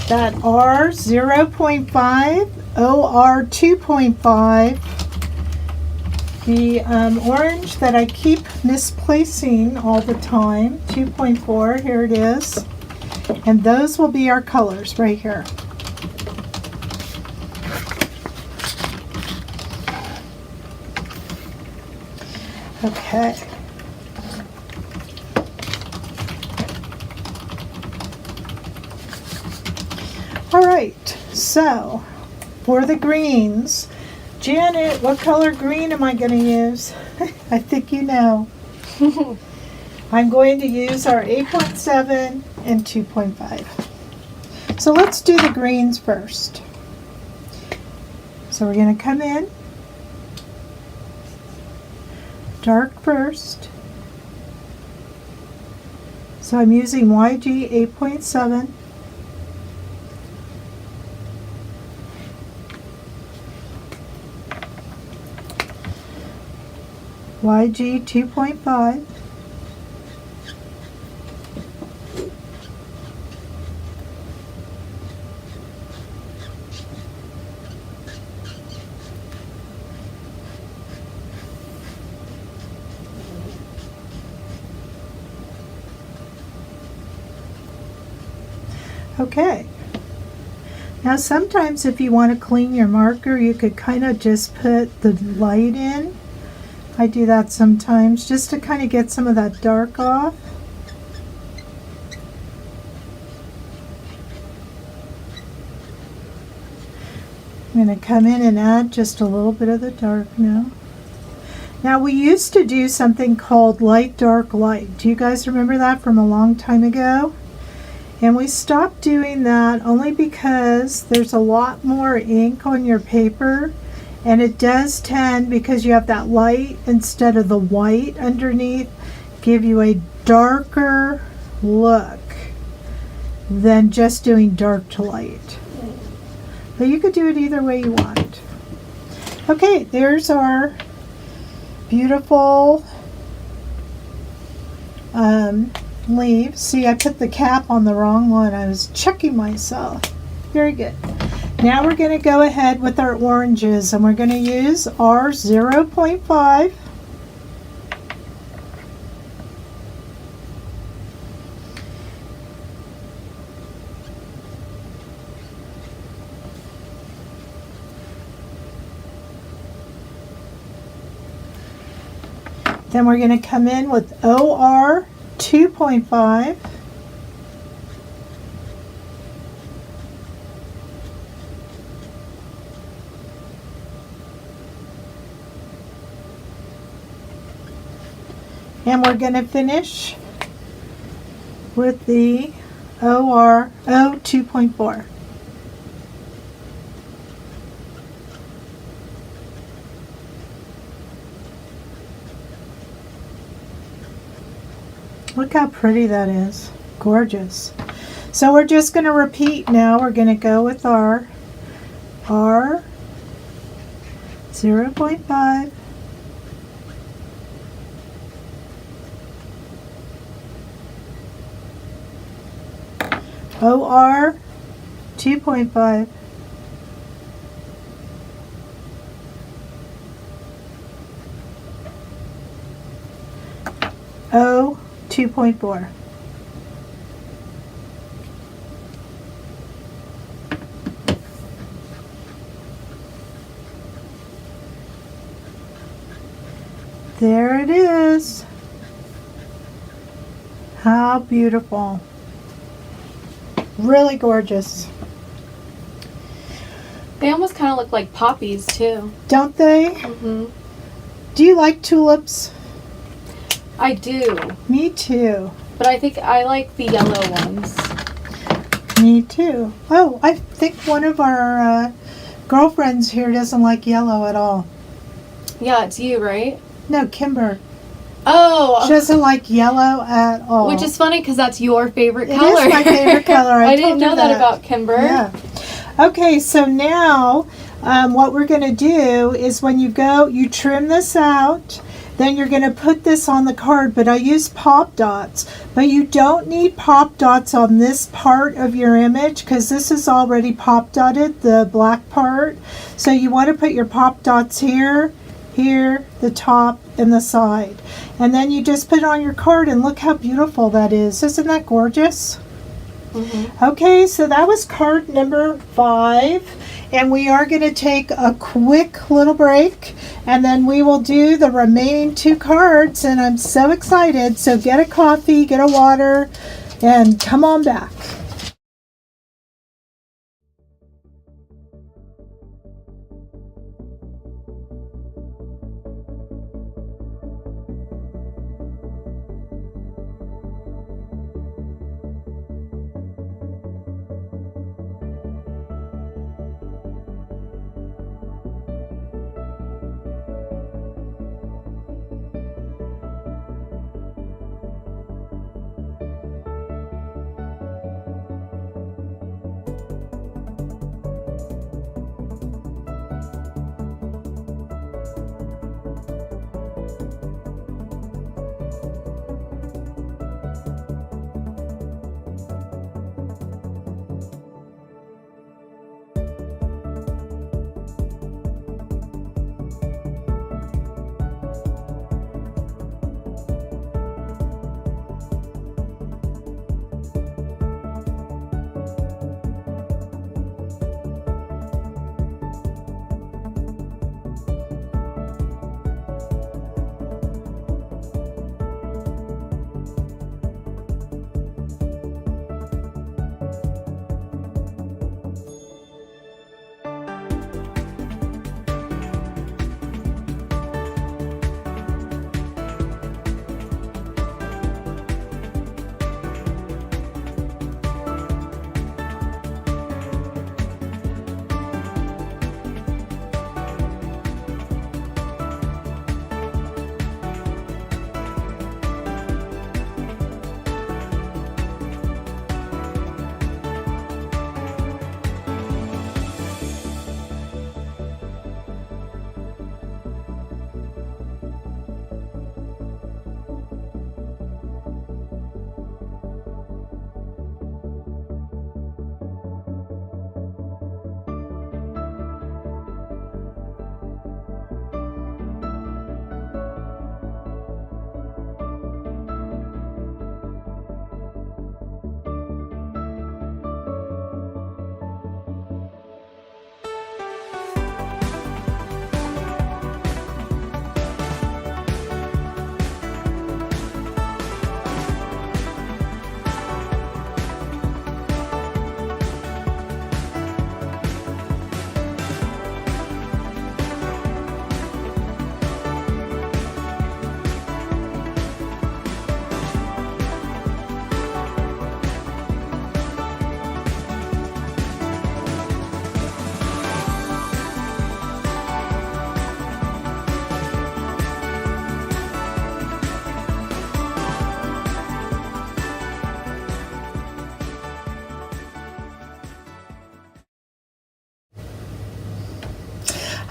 that R 0.5, OR 2.5, the orange that I keep misplacing all the time, 2.4, here it is. And those will be our colors right here. Okay. All right, so for the greens, Janet, what color green am I going to use? I think you know. I'm going to use our 8.7 and 2.5. So let's do the greens first. So we're going to come in dark first. So I'm using YG 8.7. YG 2.5. Okay. Now sometimes if you want to clean your marker, you could kind of just put the light in. I do that sometimes just to kind of get some of that dark off. I'm going to come in and add just a little bit of the dark now. Now we used to do something called light, dark, light. Do you guys remember that from a long time ago? And we stopped doing that only because there's a lot more ink on your paper, and it does tend, because you have that light instead of the white underneath, give you a darker look than just doing dark to light. But you could do it either way you want. Okay, there's our beautiful leaves. See, I put the cap on the wrong one. I was checking myself. Very good. Now we're going to go ahead with our oranges, and we're going to use our 0.5. Then we're going to come in with OR 2.5. And we're going to finish with the OR 2.4. Look how pretty that is. Gorgeous. So we're just going to repeat now. We're going to go with our R 0.5. OR 2.5. O 2.4. There it is. How beautiful. Really gorgeous. They almost kind of look like poppies too. Don't they? Mm-hmm. Do you like tulips? I do. Me too. But I think I like the yellow ones. Me too. Oh, I think one of our girlfriends here doesn't like yellow at all. Yeah, it's you, right? No, Kimber. Oh. She doesn't like yellow at all. Which is funny because that's your favorite It color. is my favorite color. I didn't know that about Kimber. Yeah. Okay, so now what we're going to do is when you go, you trim this out. Then you're going to put this on the card, but I use pop dots. But you don't need pop dots on this part of your image because this is already pop dotted, the black part. So you want to put your pop dots here, here, the top, and the side. And then you just put it on your card, and look how beautiful that is. Isn't that gorgeous? Mm-hmm. Okay, so that was card number 5. And we are going to take a quick little break, and then we will do the remaining 2 cards, and I'm so excited. So get a coffee, get a water, and come on back.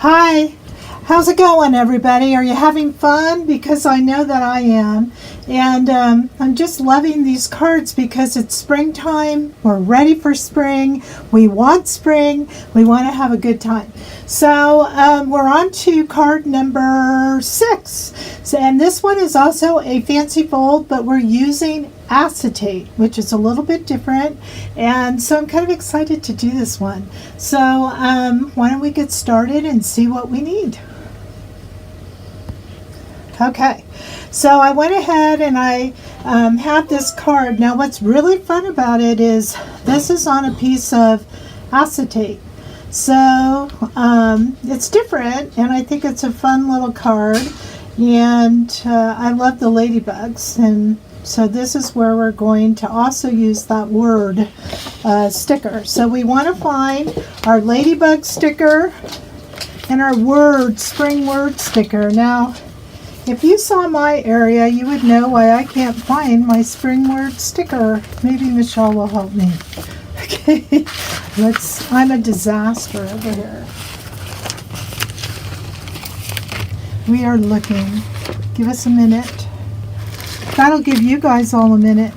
Hi, how's it going, everybody? Are you having fun? Because I know that I am. And I'm just loving these cards because it's springtime. We're ready for spring. We want spring. We want to have a good time. So we're on to card number 6. So, and this one is also a fancy fold, but we're using acetate, which is a little bit different. And so I'm kind of excited to do this one. So why don't we get started and see what we need? Okay, so I went ahead and I had this card. Now what's really fun about it is this is on a piece of acetate. So it's different, and I think it's a fun little card. And I love the ladybugs, and so this is where we're going to also use that word sticker. So we want to find our ladybug sticker and our word, spring word sticker. Now, if you saw my area, you would know why I can't find my spring word sticker. Maybe Michelle will help me. Okay, I'm a disaster over here. We are looking. Give us a minute. That'll give you guys all a minute.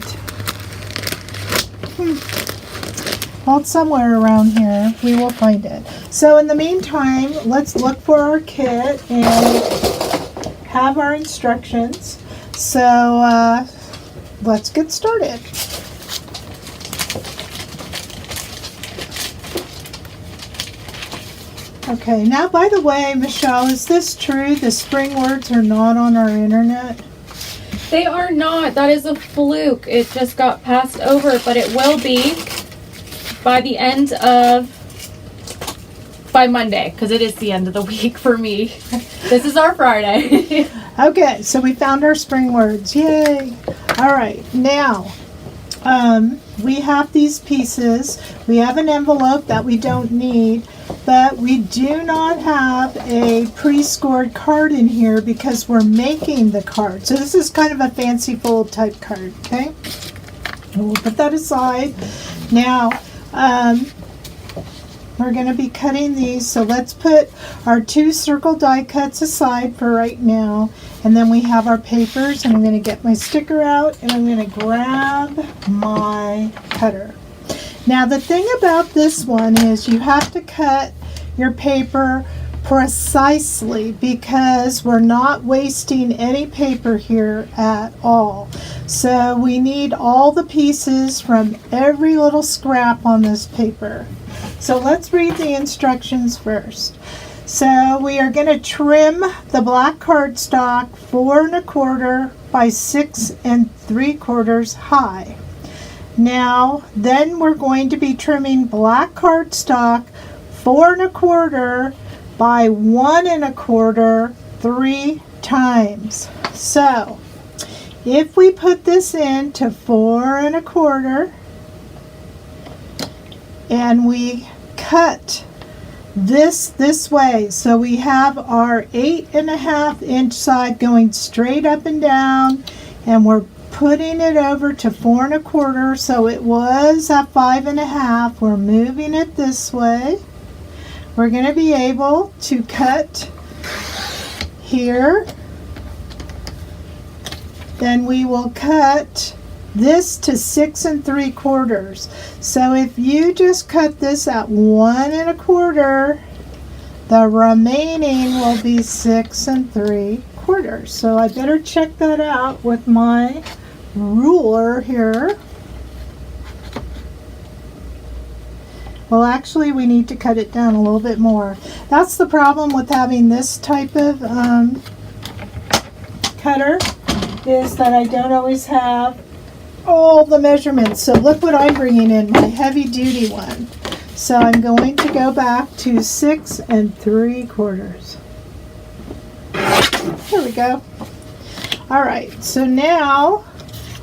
Well, it's somewhere around here. We will find it. So in the meantime, let's look for our kit and have our instructions. So let's get started. Okay, now by the way, Michelle, is this true? The spring words are not on our internet? They are not. That is a fluke. It just got passed over, but it will be by the end of, by Monday, because it is the end of the week for me. This is our Friday. Okay, so we found our spring words. Yay! All right, now we have these pieces. We have an envelope that we don't need, but we do not have a pre-scored card in here because we're making the card. So this is kind of a fancy fold type card, okay? We'll put that aside. Now, we're going to be cutting these, so let's put our 2 circle die cuts aside for right now. And then we have our papers, and I'm going to get my sticker out, and I'm going to grab my cutter. Now the thing about this one is you have to cut your paper precisely because we're not wasting any paper here at all. So we need all the pieces from every little scrap on this paper. So let's read the instructions first. So we are going to trim the black cardstock 4 1/4 by 6 3/4 high. Now, then we're going to be trimming black cardstock 4 1/4 by 1 1/4 3 times. So, if we put this into 4 1/4 and we cut this way, so we have our 8 1/2 inch side going straight up and down, and we're putting it over to 4 1/4, so it was at 5 1/2. We're moving it this way. We're going to be able to cut here. Then we will cut this to 6 3/4. So if you just cut this at 1 1/4, the remaining will be 6 3/4. So I better check that out with my ruler here. Well, actually we need to cut it down a little bit more. That's the problem with having this type of cutter, is that I don't always have all the measurements. So look what I'm bringing in, my heavy duty one. So I'm going to go back to 6 3/4. There we go. All right, so now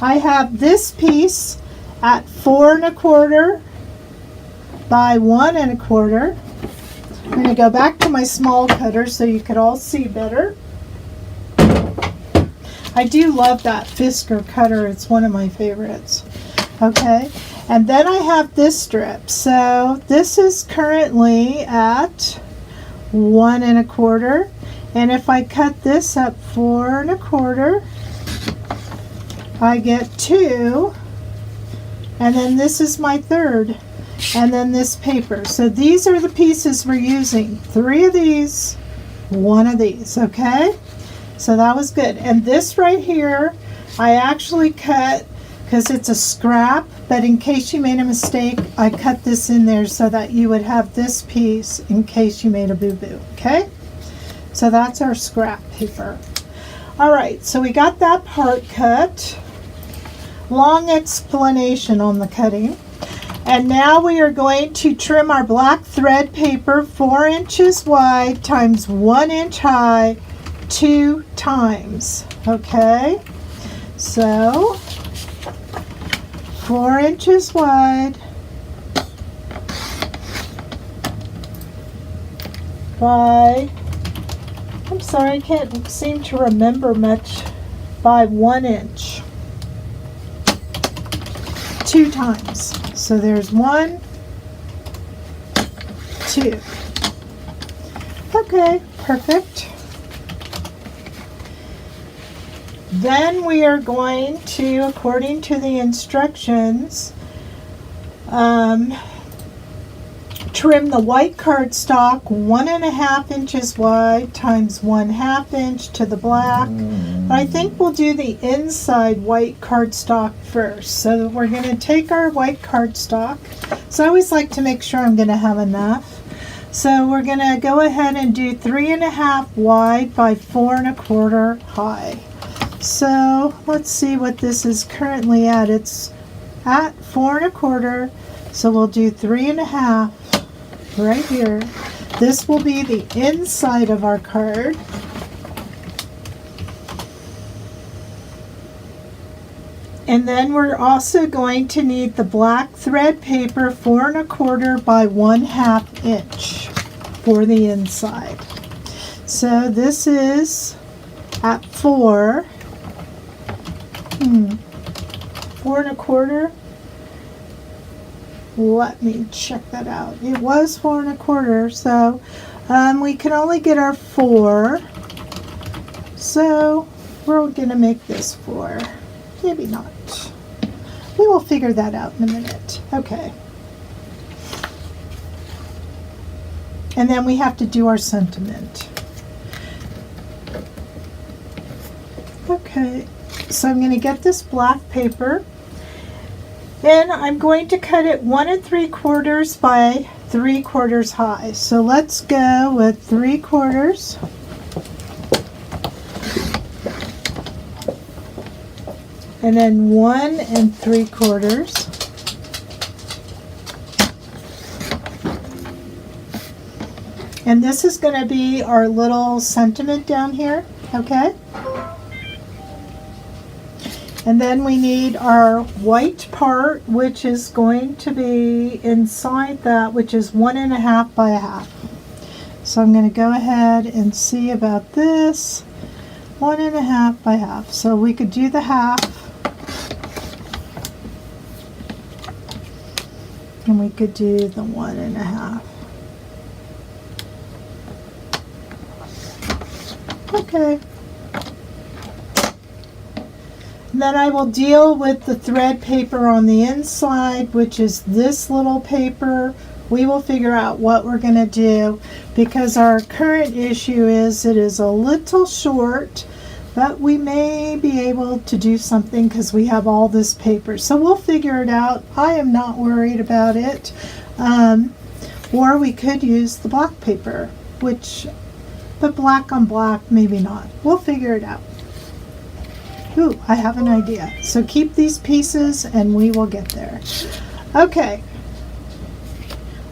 I have this piece at 4 1/4 by 1 1/4. I'm going to go back to my small cutter so you could all see better. I do love that Fisker cutter. It's one of my favorites. Okay, and then I have this strip. So this is currently at 1 1/4. And if I cut this up 4 1/4, I get 2. And then this is my third. And then this paper. So these are the pieces we're using. 3 of these, 1 of these, okay? So that was good. And this right here, I actually cut, because it's a scrap, but in case you made a mistake, I cut this in there so that you would have this piece in case you made a boo-boo, okay? So that's our scrap paper. All right, so we got that part cut. Long explanation on the cutting. And now we are going to trim our black thread paper 4 inches wide times 1 inch high 2 times. Okay, so 4 inches wide by, I'm sorry, I can't seem to remember much, by 1 inch. 2 times. So there's 1, 2. Okay, perfect. Then we are going to, according to the instructions, trim the white cardstock 1 1/2 inches wide times 1/2 inch to the black. But I think we'll do the inside white cardstock first. So we're going to take our white cardstock. So I always like to make sure I'm going to have enough. So we're going to go ahead and do 3 1/2 wide by 4 1/4 high. So let's see what this is currently at. It's at 4 1/4. So we'll do 3 1/2 right here. This will be the inside of our card. And then we're also going to need the black thread paper 4 1/4 by 1/2 inch for the inside. So this is at 4. 4 1/4. Let me check that out. It was 4 1/4, so we can only get our 4. So we're gonna make this 4. Maybe not. We will figure that out in a minute. Okay. And then we have to do our sentiment. Okay, so I'm going to get this black paper and I'm going to cut it 1 3/4 by 3/4 high. So let's go with 3/4. And then 1 3/4. And this is going to be our little sentiment down here, okay? And then we need our white part, which is going to be inside that, which is 1 1/2 by 1/2. So I'm going to go ahead and see about this. 1 1/2 by 1/2. So we could do the half. And we could do the 1 1/2. Okay. Then I will deal with the thread paper on the inside, which is this little paper. We will figure out what we're going to do because our current issue is it is a little short, but we may be able to do something because we have all this paper. So we'll figure it out. I am not worried about it. Or we could use the black paper, which, but black on black, maybe not. We'll figure it out. Ooh, I have an idea. So keep these pieces and we will get there. Okay,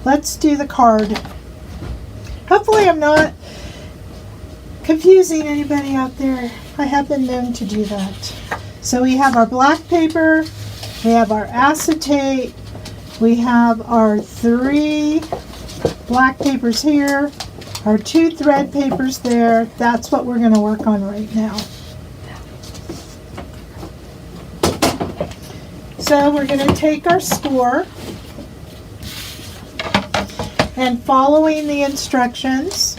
let's do the card. Hopefully I'm not confusing anybody out there. I have been known to do that. So we have our black paper, we have our acetate, we have our 3 black papers here, our 2 thread papers there. That's what we're going to work on right now. So we're going to take our score and following the instructions,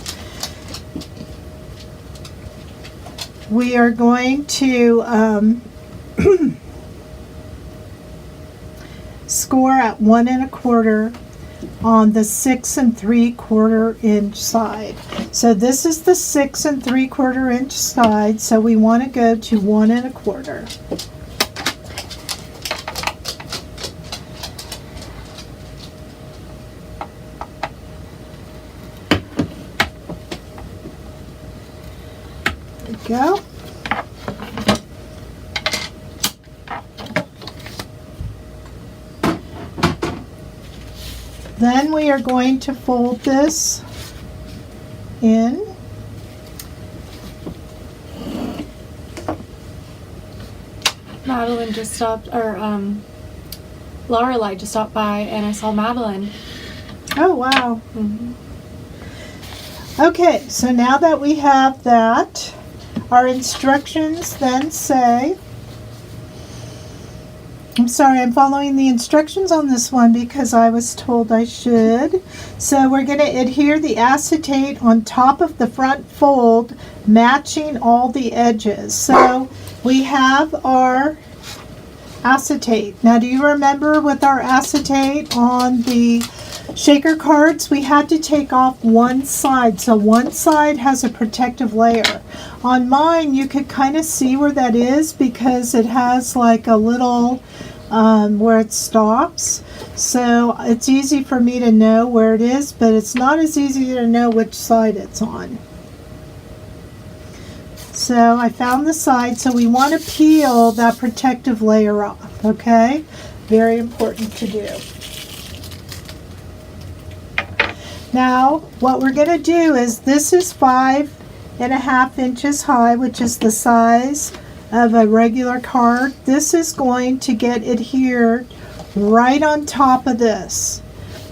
we are going to score at 1 1/4 on the 6 3/4 inch side. So this is the 6 3/4 inch side, so we want to go to 1 1/4. Go. Then we are going to fold this in. Madeline just stopped, or Lorelai just stopped by, and I saw Madeline. Oh, wow. Mm-hmm. Okay, so now that we have that, our instructions then say, I'm sorry, I'm following the instructions on this one because I was told I should. So we're going to adhere the acetate on top of the front fold, matching all the edges. So we have our acetate. Now, do you remember with our acetate on the shaker cards, we had to take off one side, so one side has a protective layer. On mine, you could kind of see where that is because it has like a little where it stops, so it's easy for me to know where it is, but it's not as easy to know which side it's on. So I found the side, so we want to peel that protective layer off, okay? Very important to do. Now, what we're going to do is, this is 5.5 inches high, which is the size of a regular card. This is going to get adhered right on top of this.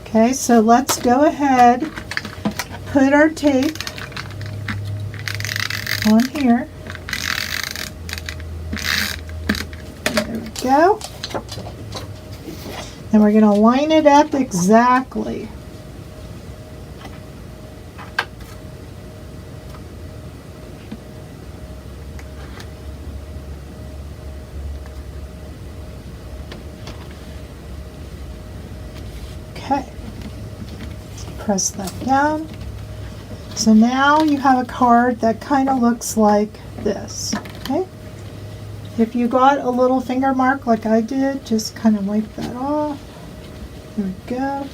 Okay, so let's go ahead, put our tape on here. There we go. And we're going to line it up exactly. Okay, press that down. So now you have a card that kind of looks like this. Okay, if you got a little finger mark like I did, just kind of wipe that off. There we go.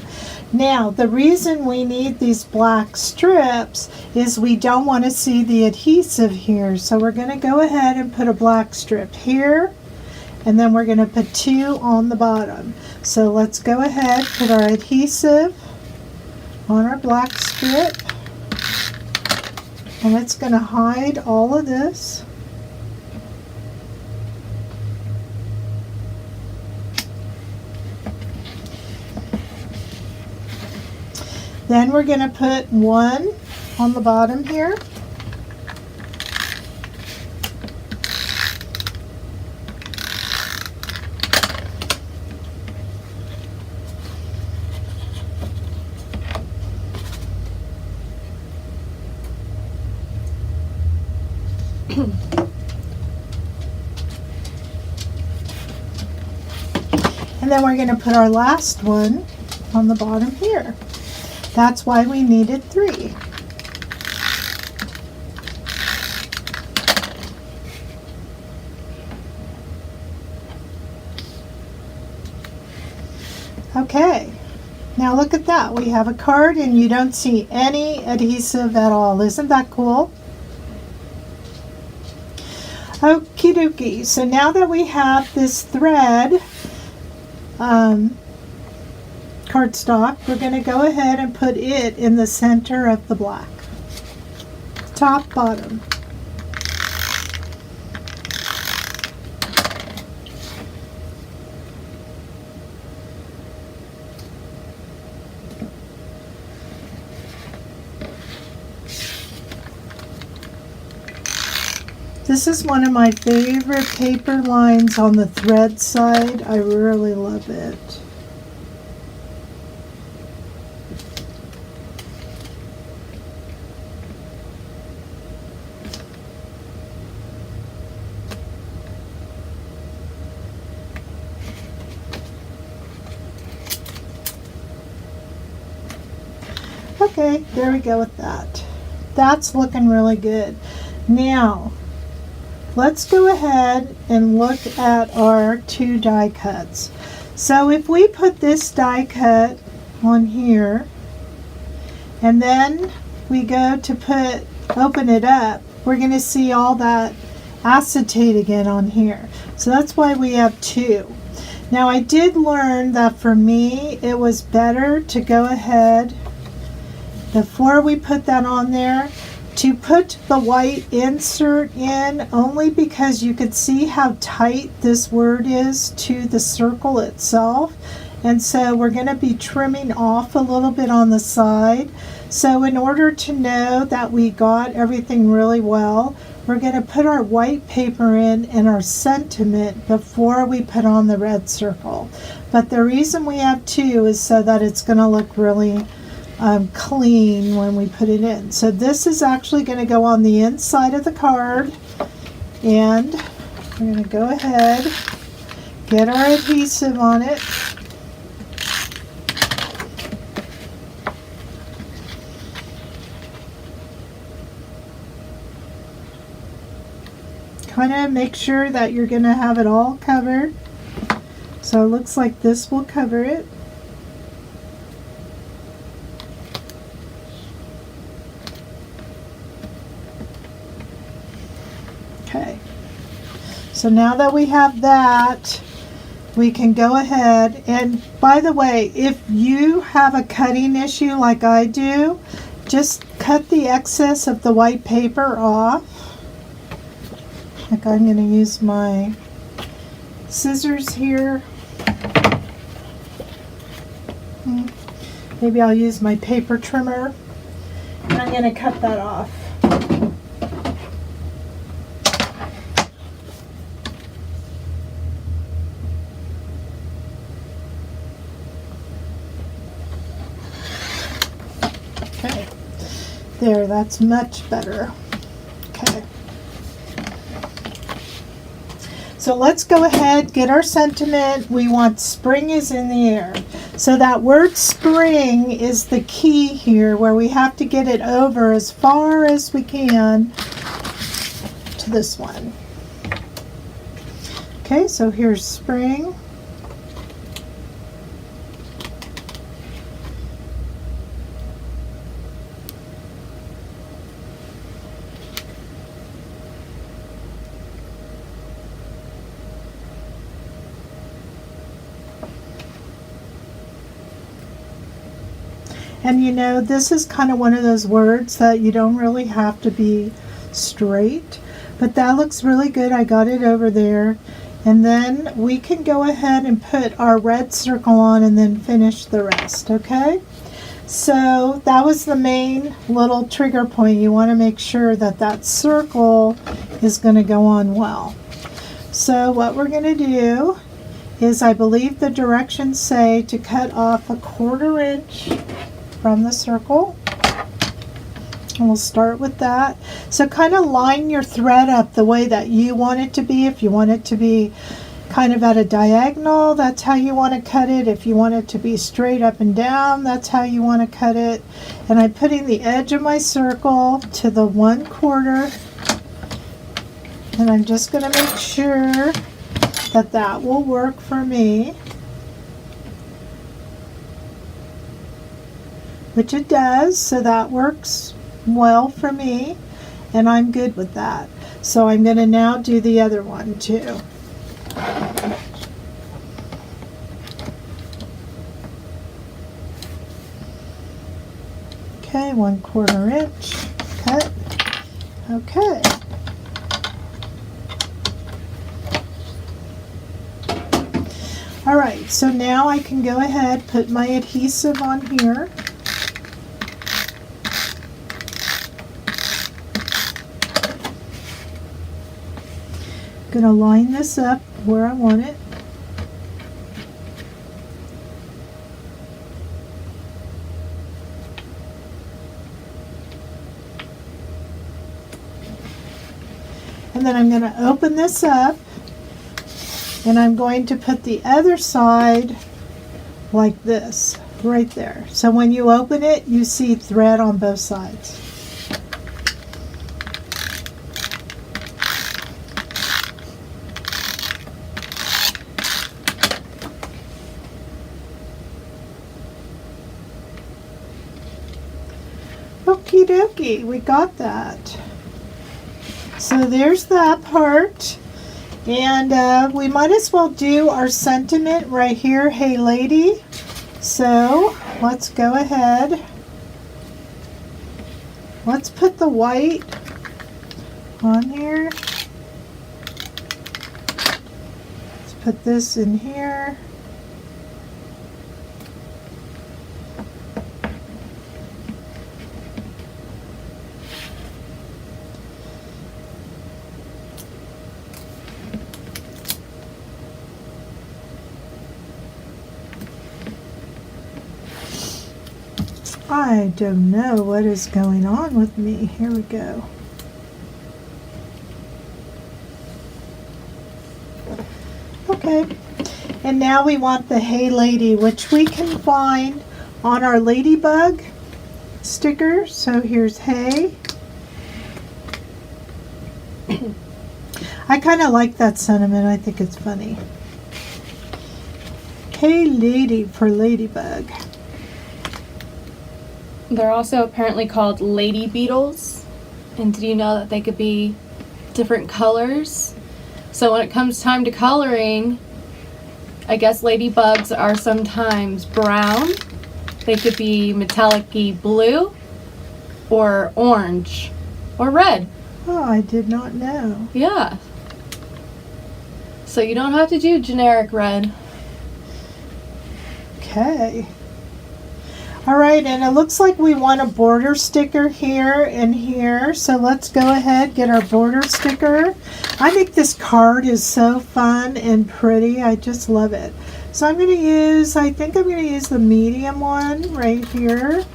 Now, the reason we need these black strips is we don't want to see the adhesive here. So we're going to go ahead and put a black strip here, and then we're going to put 2 on the bottom. So let's go ahead, put our adhesive on our black strip, and it's going to hide all of this. Then we're going to put 1 on the bottom here. And then we're going to put our last one on the bottom here. That's why we needed 3. Okay, now look at that. We have a card and you don't see any adhesive at all. Isn't that cool? Okie dokie. So now that we have this thread cardstock, we're going to go ahead and put it in the center of the black. Top, bottom. This is one of my favorite paper lines on the thread side. I really love it. Okay, there we go with that. That's looking really good. Now, let's go ahead and look at our 2 die cuts. So if we put this die cut on here, and then we go to open it up, we're going to see all that acetate again on here. So that's why we have 2. Now I did learn that for me it was better to go ahead before we put that on there to put the white insert in, only because you could see how tight this word is to the circle itself. And so we're going to be trimming off a little bit on the side. So in order to know that we got everything really well, we're going to put our white paper in and our sentiment before we put on the red circle. But the reason we have 2 is so that it's going to look really clean when we put it in. So this is actually going to go on the inside of the card, and we're going to go ahead, get our adhesive on it. Kind of make sure that you're going to have it all covered. So it looks like this will cover it. Okay. So now that we have that, we can go ahead, and by the way, if you have a cutting issue like I do, just cut the excess of the white paper off. Like I'm going to use my scissors here. Maybe I'll use my paper trimmer, and I'm going to cut that off. Okay, there, that's much better. Okay. So let's go ahead, get our sentiment. We want spring is in the air. So that word spring is the key here, where we have to get it over as far as we can to this one. Okay, so here's spring. And you know, this is kind of one of those words that you don't really have to be straight, but that looks really good. I got it over there. And then we can go ahead and put our red circle on and then finish the rest, okay? So that was the main little trigger point. You want to make sure that that circle is going to go on well. So what we're going to do is, I believe the directions say to cut off 1/4 inch from the circle, and we'll start with that. So kind of line your thread up the way that you want it to be. If you want it to be kind of at a diagonal, that's how you want to cut it. If you want it to be straight up and down, that's how you want to cut it. And I'm putting the edge of my circle to the 1/4, and I'm just going to make sure that that will work for me, which it does. So that works well for me, and I'm good with that. So I'm going to now do the other one too. Okay, 1/4 inch cut. Okay. All right, so now I can go ahead, put my adhesive on here. I'm going to line this up where I want it. And then I'm going to open this up, and I'm going to put the other side like this. right there. So when you open it, you see thread on both sides. Okie dokie, we got that. So there's that part. And we might as well do our sentiment right here, hey lady. So let's go ahead. Let's put the white on here. Let's put this in here. I don't know what is going on with me. Here we go. Okay, and now we want the Hey Lady, which we can find on our ladybug sticker. So here's Hey. I kind of like that sentiment. I think it's funny. Hey Lady for ladybug. They're also apparently called lady beetles. And did you know that they could be different colors? So when it comes time to coloring, I guess ladybugs are sometimes brown. They could be metallic-y blue or orange or red. Oh, I did not know. Yeah. So you don't have to do generic red. Okay. All right, and it looks like we want a border sticker here and here. So let's go ahead, get our border sticker. I think this card is so fun and pretty. I just love it. So I'm going to use, I think I'm going to use the medium one right here.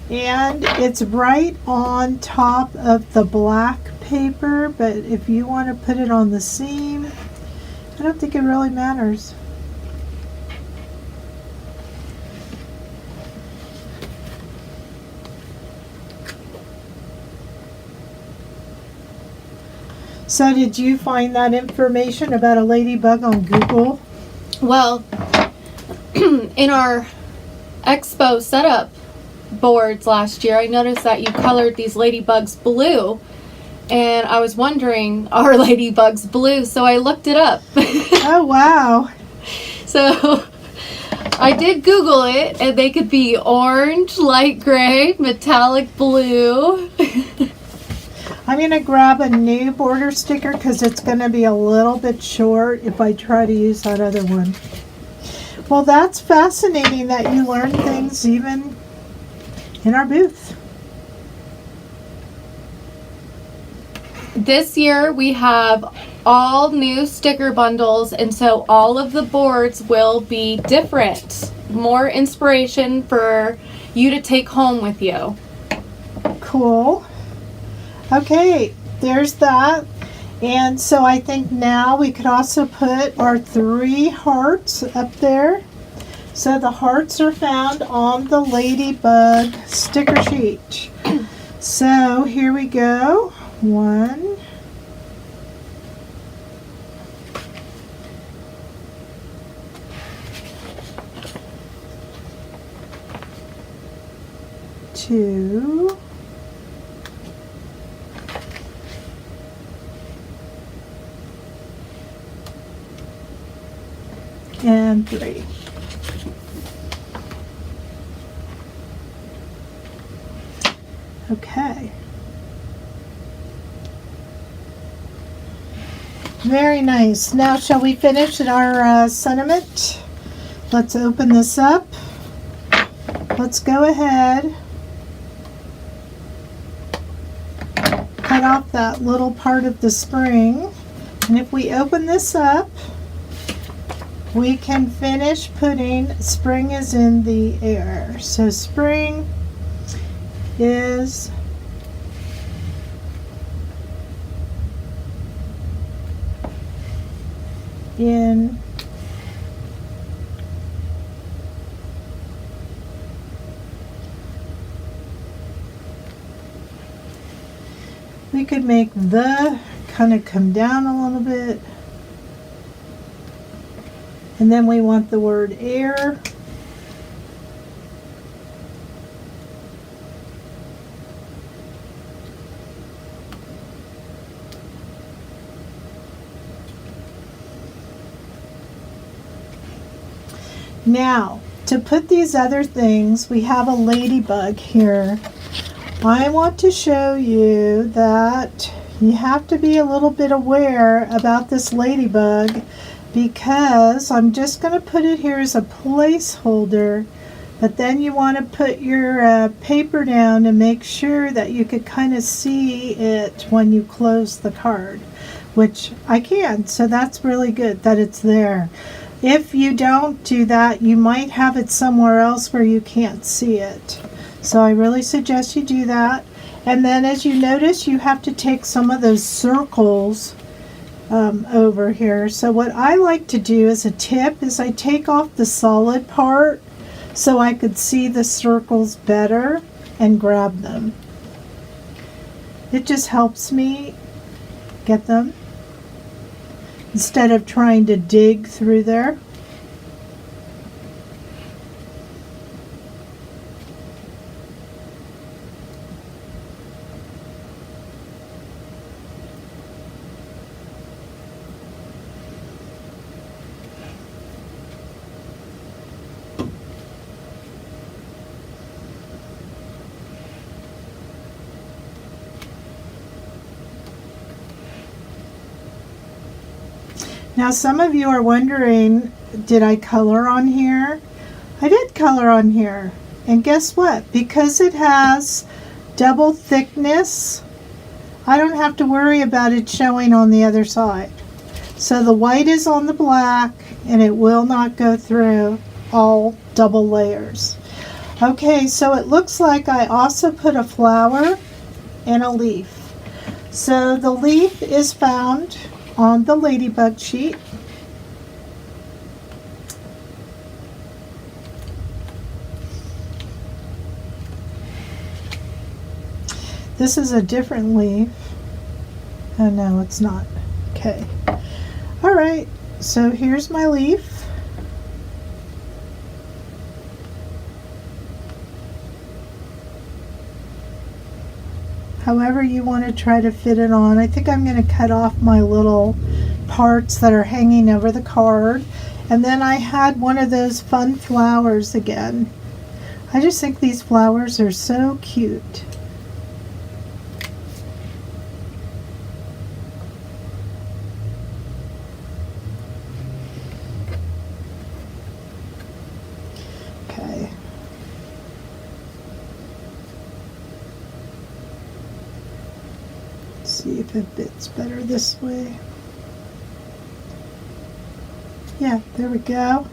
And it's right on top of the black paper, but if you want to put it on the seam, I don't think it really matters. So did you find that information about a ladybug on Google? Well, in our expo setup boards last year, I noticed that you colored these ladybugs blue, and I was wondering, are ladybugs blue? So I looked it up. Oh, wow. So I did Google it, and they could be orange, light gray, metallic blue. I'm going to grab a new border sticker because it's going to be a little bit short if I try to use that other one. Well, that's fascinating that you learn things even in our booth. This year we have all new sticker bundles, and so all of the boards will be different. More inspiration for you to take home with you. Cool. Okay, there's that. And so I think now we could also put our 3 hearts up there. So the hearts are found on the ladybug sticker sheet. So here we go. 1, 2, and 3. Okay. Very nice. Now shall we finish our sentiment? Let's open this up. Let's go ahead. Cut off that little part of the spring. And if we open this up, we can finish putting spring is in the air. So spring is in could make the kind of come down a little bit. And then we want the word air. Now, to put these other things, we have a ladybug here. I want to show you that you have to be a little bit aware about this ladybug, because I'm just going to put it here as a placeholder, but then you want to put your paper down to make sure that you could kind of see it when you close the card, which I can, so that's really good that it's there. If you don't do that, you might have it somewhere else where you can't see it. So I really suggest you do that. And then as you notice, you have to take some of those circles over here. So what I like to do as a tip is I take off the solid part so I could see the circles better and grab them. It just helps me get them instead of trying to dig through there. Now some of you are wondering, did I color on here? I did color on here. And guess what? Because it has double thickness, I don't have to worry about it showing on the other side. So the white is on the black and it will not go through all double layers. Okay, so it looks like I also put a flower and a leaf. So the leaf is found on the ladybug sheet. This is a different leaf. Oh no, it's not. Okay. All right, so here's my leaf. However you want to try to fit it on. I think I'm going to cut off my little parts that are hanging over the card. And then I had one of those fun flowers again. I just think these flowers are so cute. Okay. See if it fits better this way. Yeah, there we go.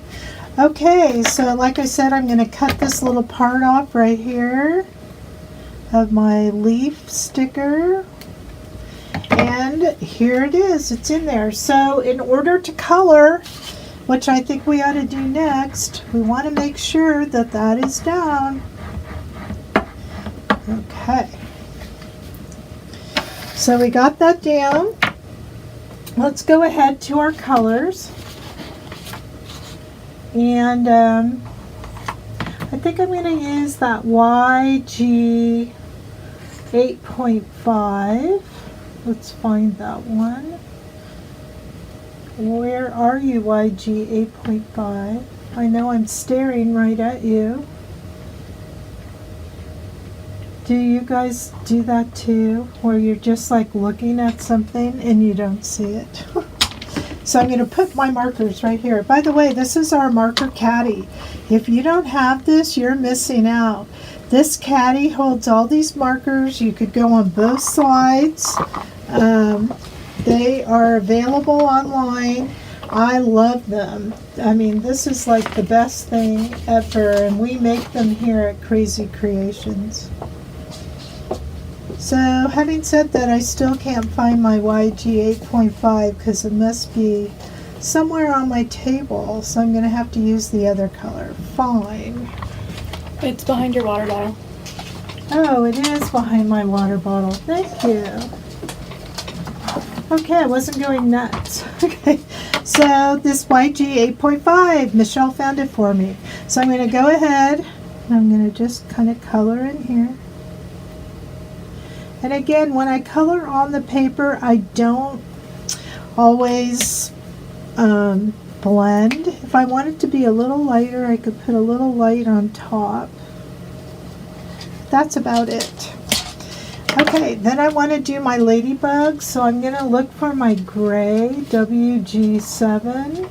Okay, so like I said, I'm going to cut this little part off right here of my leaf sticker. And here it is. It's in there. So in order to color, which I think we ought to do next, we want to make sure that that is down. Okay. So we got that down. Let's go ahead to our colors. And I think I'm going to use that YG 8.5. Let's find that one. Where are you, YG 8.5? I know I'm staring right at you. Do you guys do that too, where you're just like looking at something and you don't see it? So I'm going to put my markers right here. By the way, this is our marker caddy. If you don't have this, you're missing out. This caddy holds all these markers. You could go on both sides. They are available online. I love them. I mean, this is like the best thing ever, and we make them here at Krazy Creations. So having said that, I still can't find my YG 8.5 because it must be somewhere on my table, so I'm going to have to use the other color. Fine. It's behind your water bottle. Oh, it is behind my water bottle. Thank you. Okay, I wasn't going nuts. Okay, so this YG 8.5, Michelle found it for me. So I'm going to go ahead and I'm going to just kind of color in here. And again, when I color on the paper, I don't always blend. If I want it to be a little lighter, I could put a little light on top. That's about it. Okay, then I want to do my ladybug, so I'm going to look for my gray, WG7.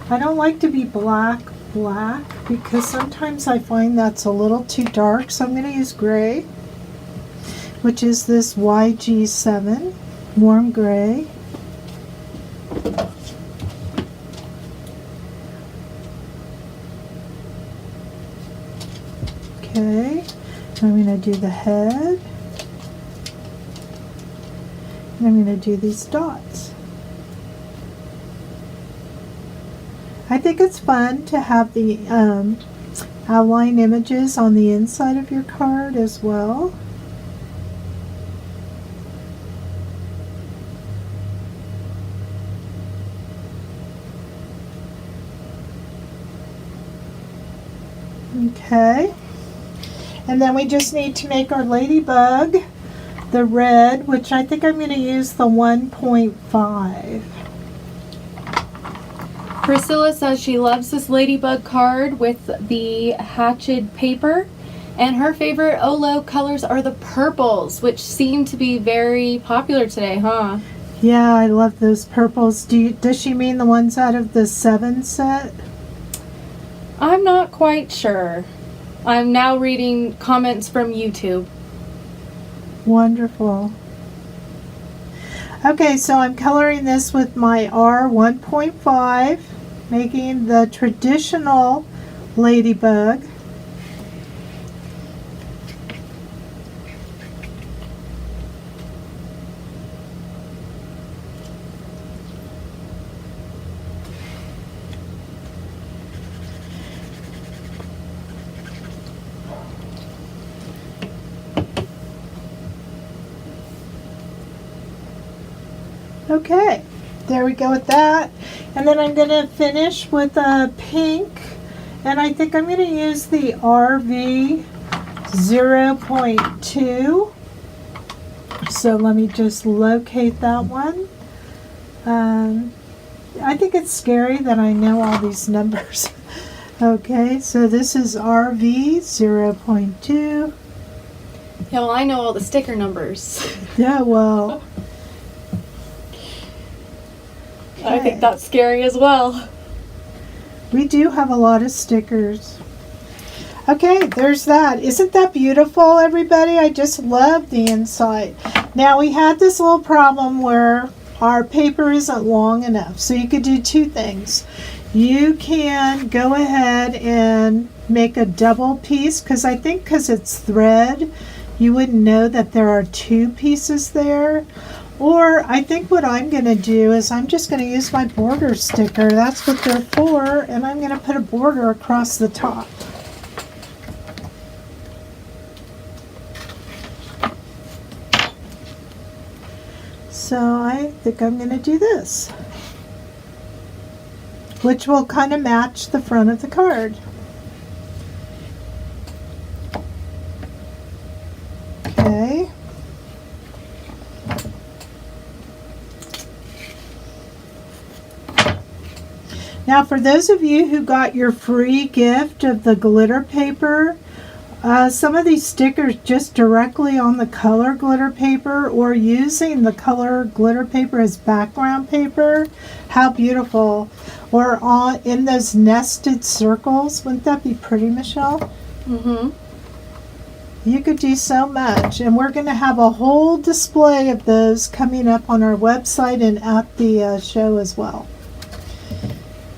I don't like to be black because sometimes I find that's a little too dark, so I'm going to use gray, which is this YG7, warm gray. Okay, I'm going to do the head. And I'm going to do these dots. I think it's fun to have the outline images on the inside of your card as well. Okay, and then we just need to make our ladybug, the red, which I think I'm going to use the 1.5. Priscilla says she loves this ladybug card with the hatched paper, and her favorite OLO colors are the purples, which seem to be very popular today, huh? Yeah, I love those purples. Does she mean the ones out of the 7 set? I'm not quite sure. I'm now reading comments from YouTube. Wonderful. Okay, so I'm coloring this with my R1.5, making the traditional ladybug. Okay, there we go with that. And then I'm going to finish with a pink, and I think I'm going to use the RV 0.2. So let me just locate that one. I think it's scary that I know all these numbers. Okay, so this is RV 0.2. Yeah, well, I know all the sticker numbers. Yeah, well. I think that's scary as well. We do have a lot of stickers. Okay, there's that. Isn't that beautiful, everybody? I just love the inside. Now, we had this little problem where our paper isn't long enough. So you could do two things. You can go ahead and make a double piece, because I think because it's thread, you wouldn't know that there are two pieces there. Or I think what I'm going to do is I'm just going to use my border sticker. That's what they're for. And I'm going to put a border across the top. So I think I'm going to do this, which will kind of match the front of the card. Okay. Now, for those of you who got your free gift of the glitter paper, some of these stickers just directly on the color glitter paper, or using the color glitter paper as background paper. How beautiful. Or in those nested circles. Wouldn't that be pretty, Michelle? Mm-hmm. You could do so much. And we're going to have a whole display of those coming up on our website and at the show as well.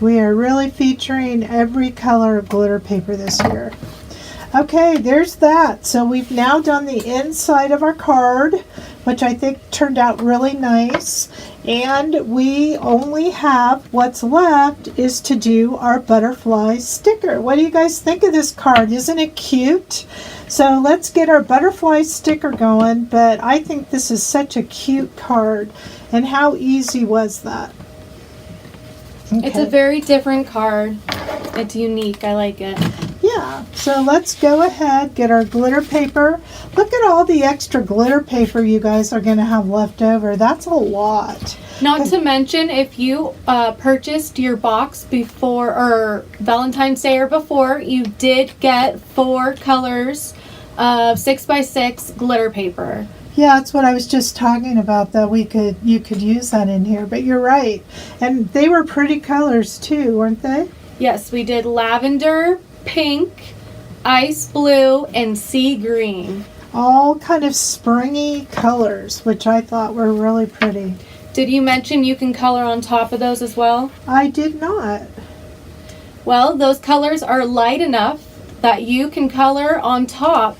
We are really featuring every color of glitter paper this year. Okay, there's that. So we've now done the inside of our card, which I think turned out really nice. And we only have, what's left is to do our butterfly sticker. What do you guys think of this card? Isn't it cute? So let's get our butterfly sticker going, but I think this is such a cute card. And how easy was that? Okay. It's a very different card. It's unique. I like it. Yeah, so let's go ahead, get our glitter paper. Look at all the extra glitter paper you guys are going to have left over. That's a lot. Not to mention, if you purchased your box before or Valentine's Day or before, you did get 4 colors of 6x6 glitter paper. Yeah, that's what I was just talking about, that you could use that in here, but you're right. And they were pretty colors too, weren't they? Yes, we did lavender, pink, ice blue, and sea green. All kind of springy colors, which I thought were really pretty. Did you mention you can color on top of those as well? I did not. Well, those colors are light enough that you can color on top,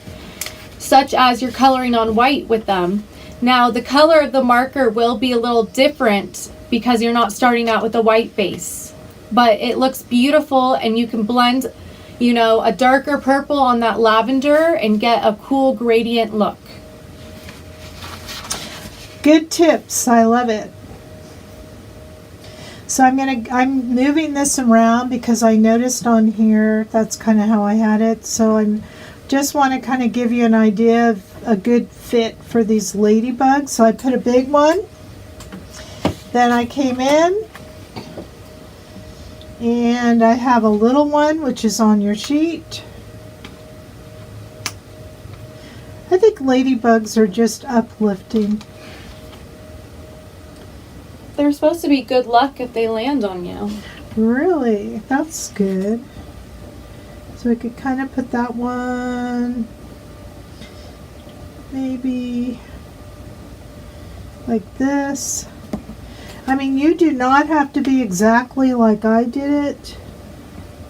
such as you're coloring on white with them. Now, the color of the marker will be a little different because you're not starting out with a white base. But it looks beautiful, and you can blend, you know, a darker purple on that lavender and get a cool gradient look. Good tips. I love it. So I'm moving this around because I noticed on here that's kind of how I had it. So I'm just want to kind of give you an idea of a good fit for these ladybugs. So I put a big one. Then I came in and I have a little one, which is on your sheet. I think ladybugs are just uplifting. They're supposed to be good luck if they land on you. Really? That's good. So we could kind of put that one maybe like this. I mean, you do not have to be exactly like I did it.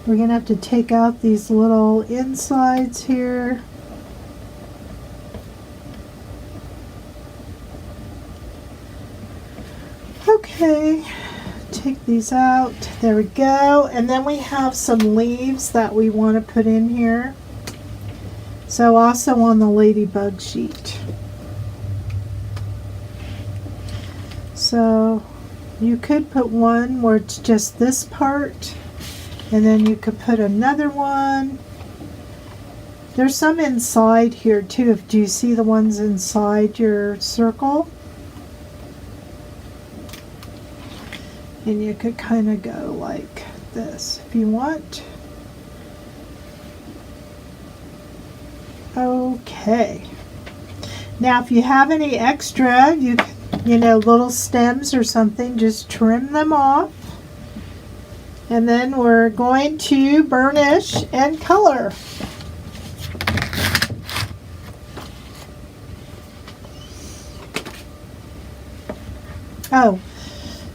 We're going to have to take out these little insides here. Okay, take these out. There we go. And then we have some leaves that we want to put in here. So also on the ladybug sheet. So you could put one where it's just this part, and then you could put another one. There's some inside here too. Do you see the ones inside your circle? And you could kind of go like this if you want. Okay. Now if you have any extra, you know, little stems or something, just trim them off. And then we're going to burnish and color. Oh.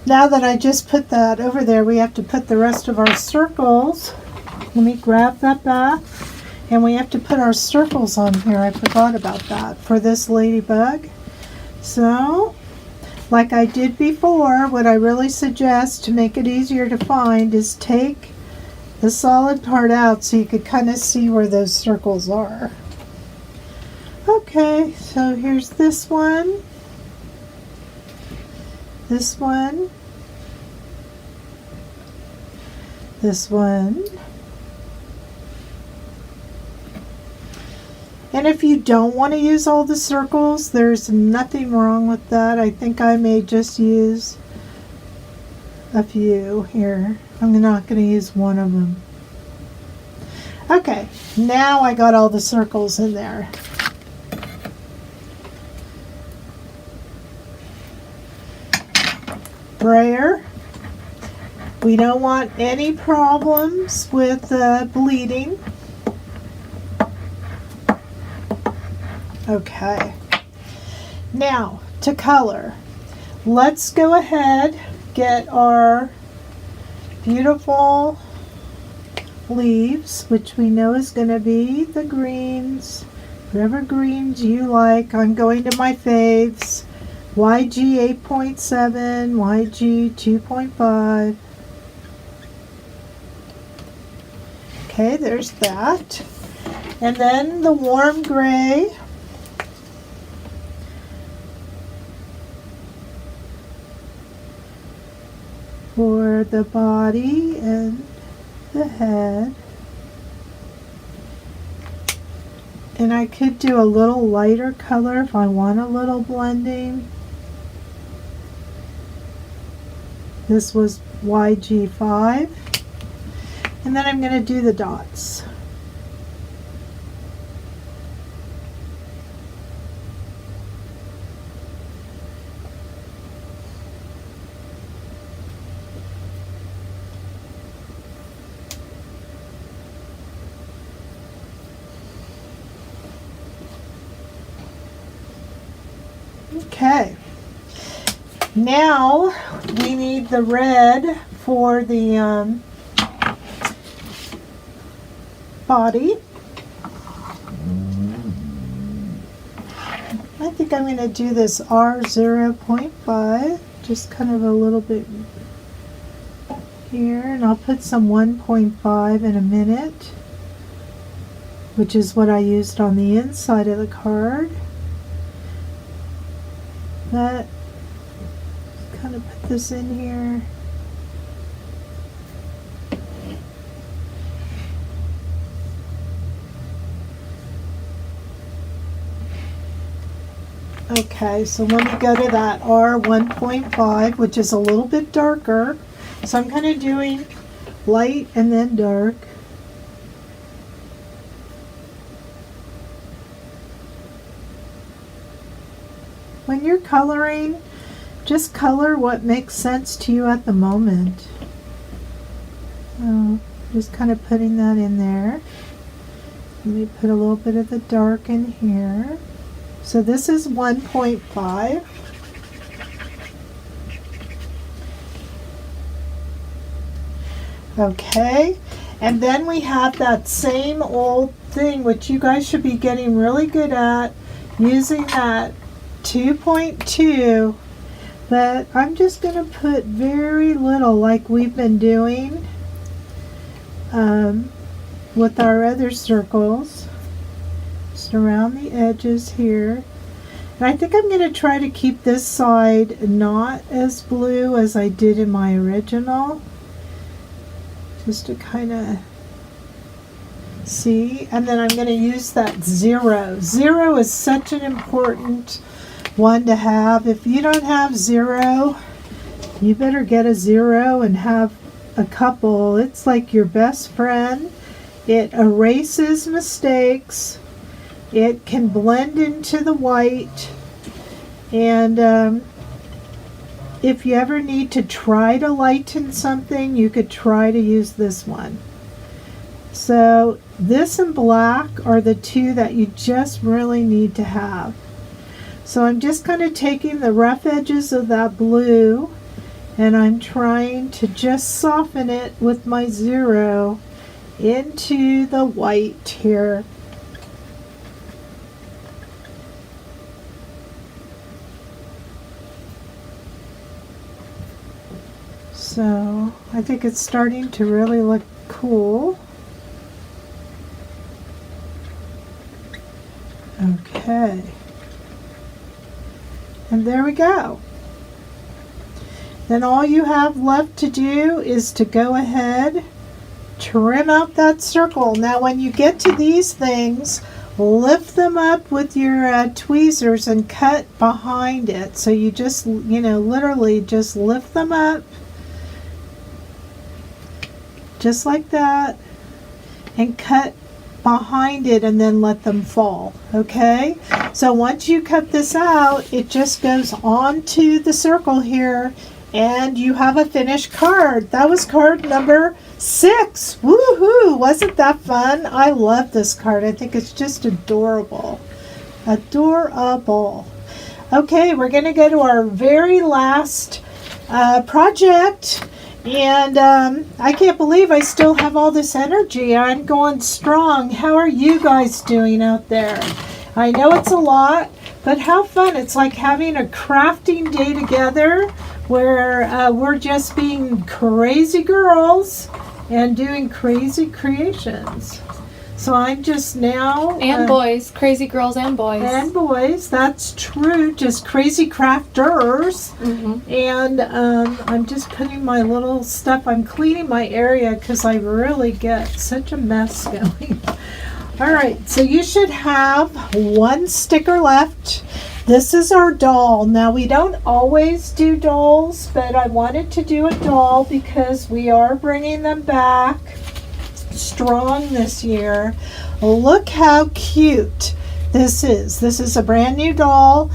Now that I just put that over there, we have to put the rest of our circles. Let me grab that back. And we have to put our circles on here. I forgot about that for this ladybug. So, like I did before, what I really suggest to make it easier to find is take the solid part out so you could kind of see where those circles are. Okay, so here's this one. This one. This one. And if you don't want to use all the circles, there's nothing wrong with that. I think I may just use a few here. I'm not going to use one of them. Okay, now I got all the circles in there. Brayer. We don't want any problems with bleeding. Okay. Now, to color. Let's go ahead, get our beautiful leaves, which we know is going to be the greens. Whatever greens you like. I'm going to my faves. YG 8.7, YG 2.5. Okay, there's that. And then the warm gray. For the body and the head. And I could do a little lighter color if I want a little blending. This was YG5. And then I'm going to do the dots. Okay, now we need the red for the body. I think I'm going to do this R0.5, just kind of a little bit here, and I'll put some 1.5 in a minute, which is what I used on the inside of the card. But kind of put this in here. Okay, so let me go to that R1.5, which is a little bit darker. So I'm kind of doing light and then dark. When you're coloring, just color what makes sense to you at the moment. Just kind of putting that in there. Let me put a little bit of the dark in here. So this is 1.5. Okay, and then we have that same old thing, which you guys should be getting really good at, using that 2.2, but I'm just going to put very little like we've been doing with our other circles, just around the edges here. And I think I'm going to try to keep this side not as blue as I did in my original, just to kind of see. And then I'm going to use that 0. 0 is such an important one to have. If you don't have 0, you better get a 0 and have a couple. It's like your best friend. It erases mistakes. It can blend into the white. And if you ever need to try to lighten something, you could try to use this one. So this and black are the two that you just really need to have. So I'm just kind of taking the rough edges of that blue and I'm trying to just soften it with my 0 into the white here. So I think it's starting to really look cool. Okay. And there we go. Then all you have left to do is to go ahead, trim out that circle. Now when you get to these things, lift them up with your tweezers and cut behind it. So you just, literally just lift them up, just like that, and cut behind it and then let them fall. Okay, so once you cut this out, it just goes onto the circle here and you have a finished card. That was card number 6. Woohoo! Wasn't that fun? I love this card. I think it's just adorable. Adorable. Okay, we're going to go to our very last project. And I can't believe I still have all this energy. I'm going strong. How are you guys doing out there? I know it's a lot, but how fun. It's like having a crafting day together where we're just being crazy girls and doing crazy creations. So I'm just now... And boys. Crazy girls and boys. And boys, that's true. Just crazy crafters. Mm-hmm. And I'm just putting my little stuff. I'm cleaning my area because I really get such a mess going. All right, so you should have one sticker left. This is our doll. Now, we don't always do dolls, but I wanted to do a doll because we are bringing them back strong this year. Look how cute this is. This is a brand new doll.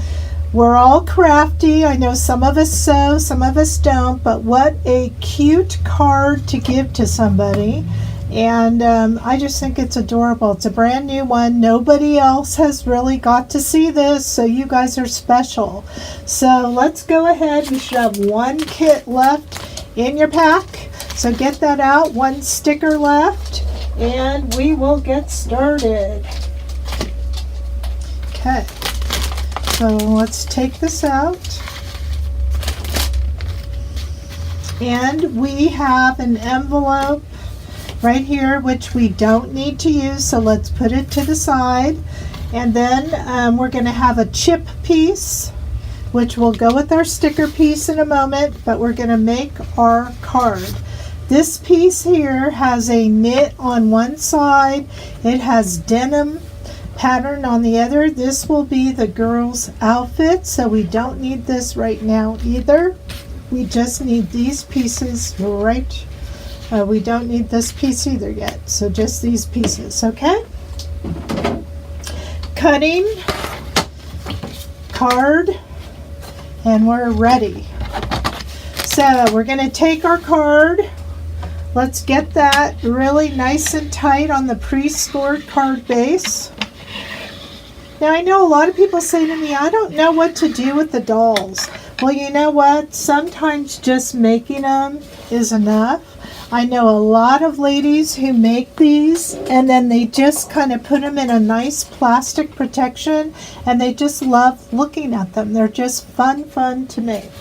We're all crafty. I know some of us sew, some of us don't, but what a cute card to give to somebody. And I just think it's adorable. It's a brand new one. Nobody else has really got to see this, so you guys are special. So let's go ahead. We should have one kit left in your pack. So get that out. One sticker left, and we will get started. Okay. So let's take this out. And we have an envelope right here, which we don't need to use, so let's put it to the side. And then we're going to have a chip piece, which will go with our sticker piece in a moment, but we're going to make our card. This piece here has a knit on one side. It has denim pattern on the other. This will be the girl's outfit, so we don't need this right now either. We just need these pieces right. We don't need this piece either yet, so just these pieces, okay? Cutting, card, and we're ready. So we're going to take our card. Let's get that really nice and tight on the pre-scored card base. Now, I know a lot of people say to me, I don't know what to do with the dolls. Well, you know what? Sometimes just making them is enough. I know a lot of ladies who make these and then they just kind of put them in a nice plastic protection and they just love looking at them. They're just fun to make.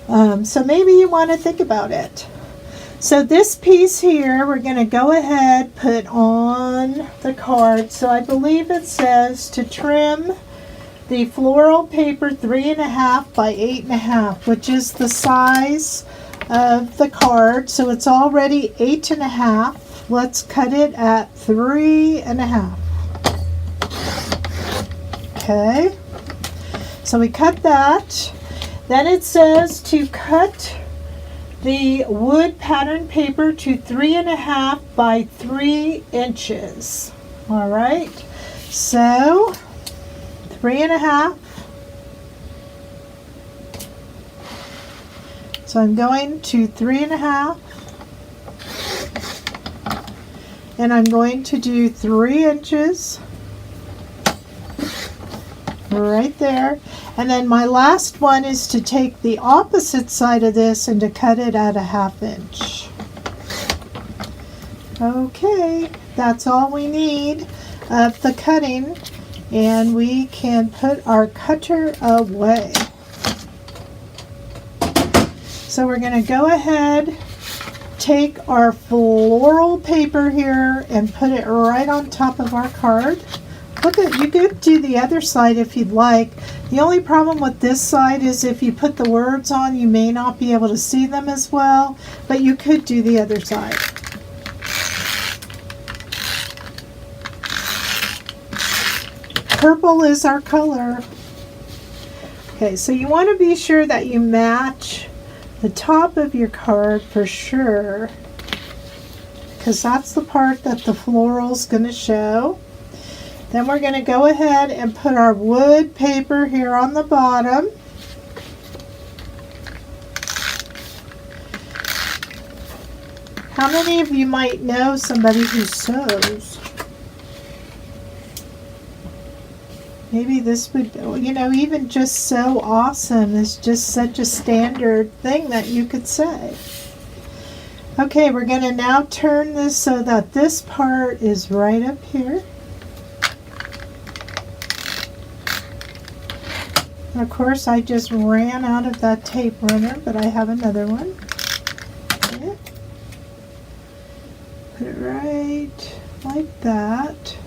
So maybe you want to think about it. So this piece here, we're going to go ahead, put on the card. So I believe it says to trim the floral paper 3.5 by 8.5, which is the size of the card. So it's already 8.5. Let's cut it at 3.5. Okay. So we cut that. Then it says to cut the wood pattern paper to 3.5 by 3 inches. All right. So 3.5. So I'm going to 3.5, and I'm going to do 3 inches right there. And then my last one is to take the opposite side of this and to cut it at 1/2 inch. Okay, that's all we need of the cutting, and we can put our cutter away. So we're going to go ahead, take our floral paper here and put it right on top of our card. Look at, you could do the other side if you'd like. The only problem with this side is if you put the words on, you may not be able to see them as well, but you could do the other side. Purple is our color. Okay, so you want to be sure that you match the top of your card for sure, because that's the part that the floral's going to show. Then we're going to go ahead and put our wood paper here on the bottom. How many of you might know somebody who sews? Maybe this would, you know, even just so awesome is just such a standard thing that you could say. Okay, we're going to now turn this so that this part is right up here. And of course, I just ran out of that tape runner, but I have another one. Okay. Put it right like that.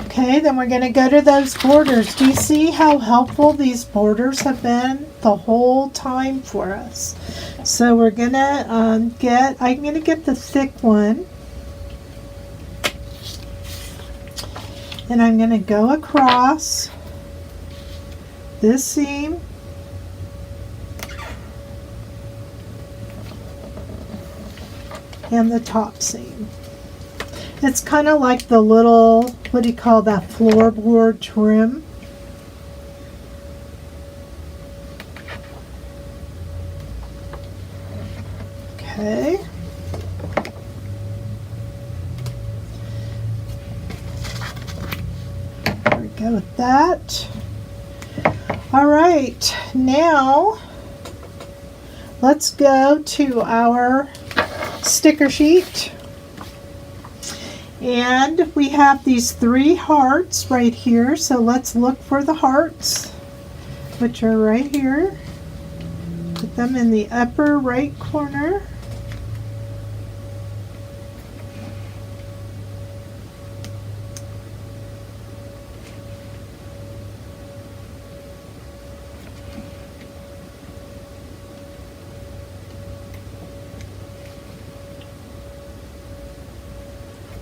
Okay, then we're going to go to those borders. Do you see how helpful these borders have been the whole time for us? So we're going to I'm going to get the thick one. And I'm going to go across this seam. And the top seam. It's kind of like the little, what do you call that, floorboard trim. Okay. There we go with that. All right, now let's go to our sticker sheet. And we have these 3 hearts right here, so let's look for the hearts, which are right here. Put them in the upper right corner.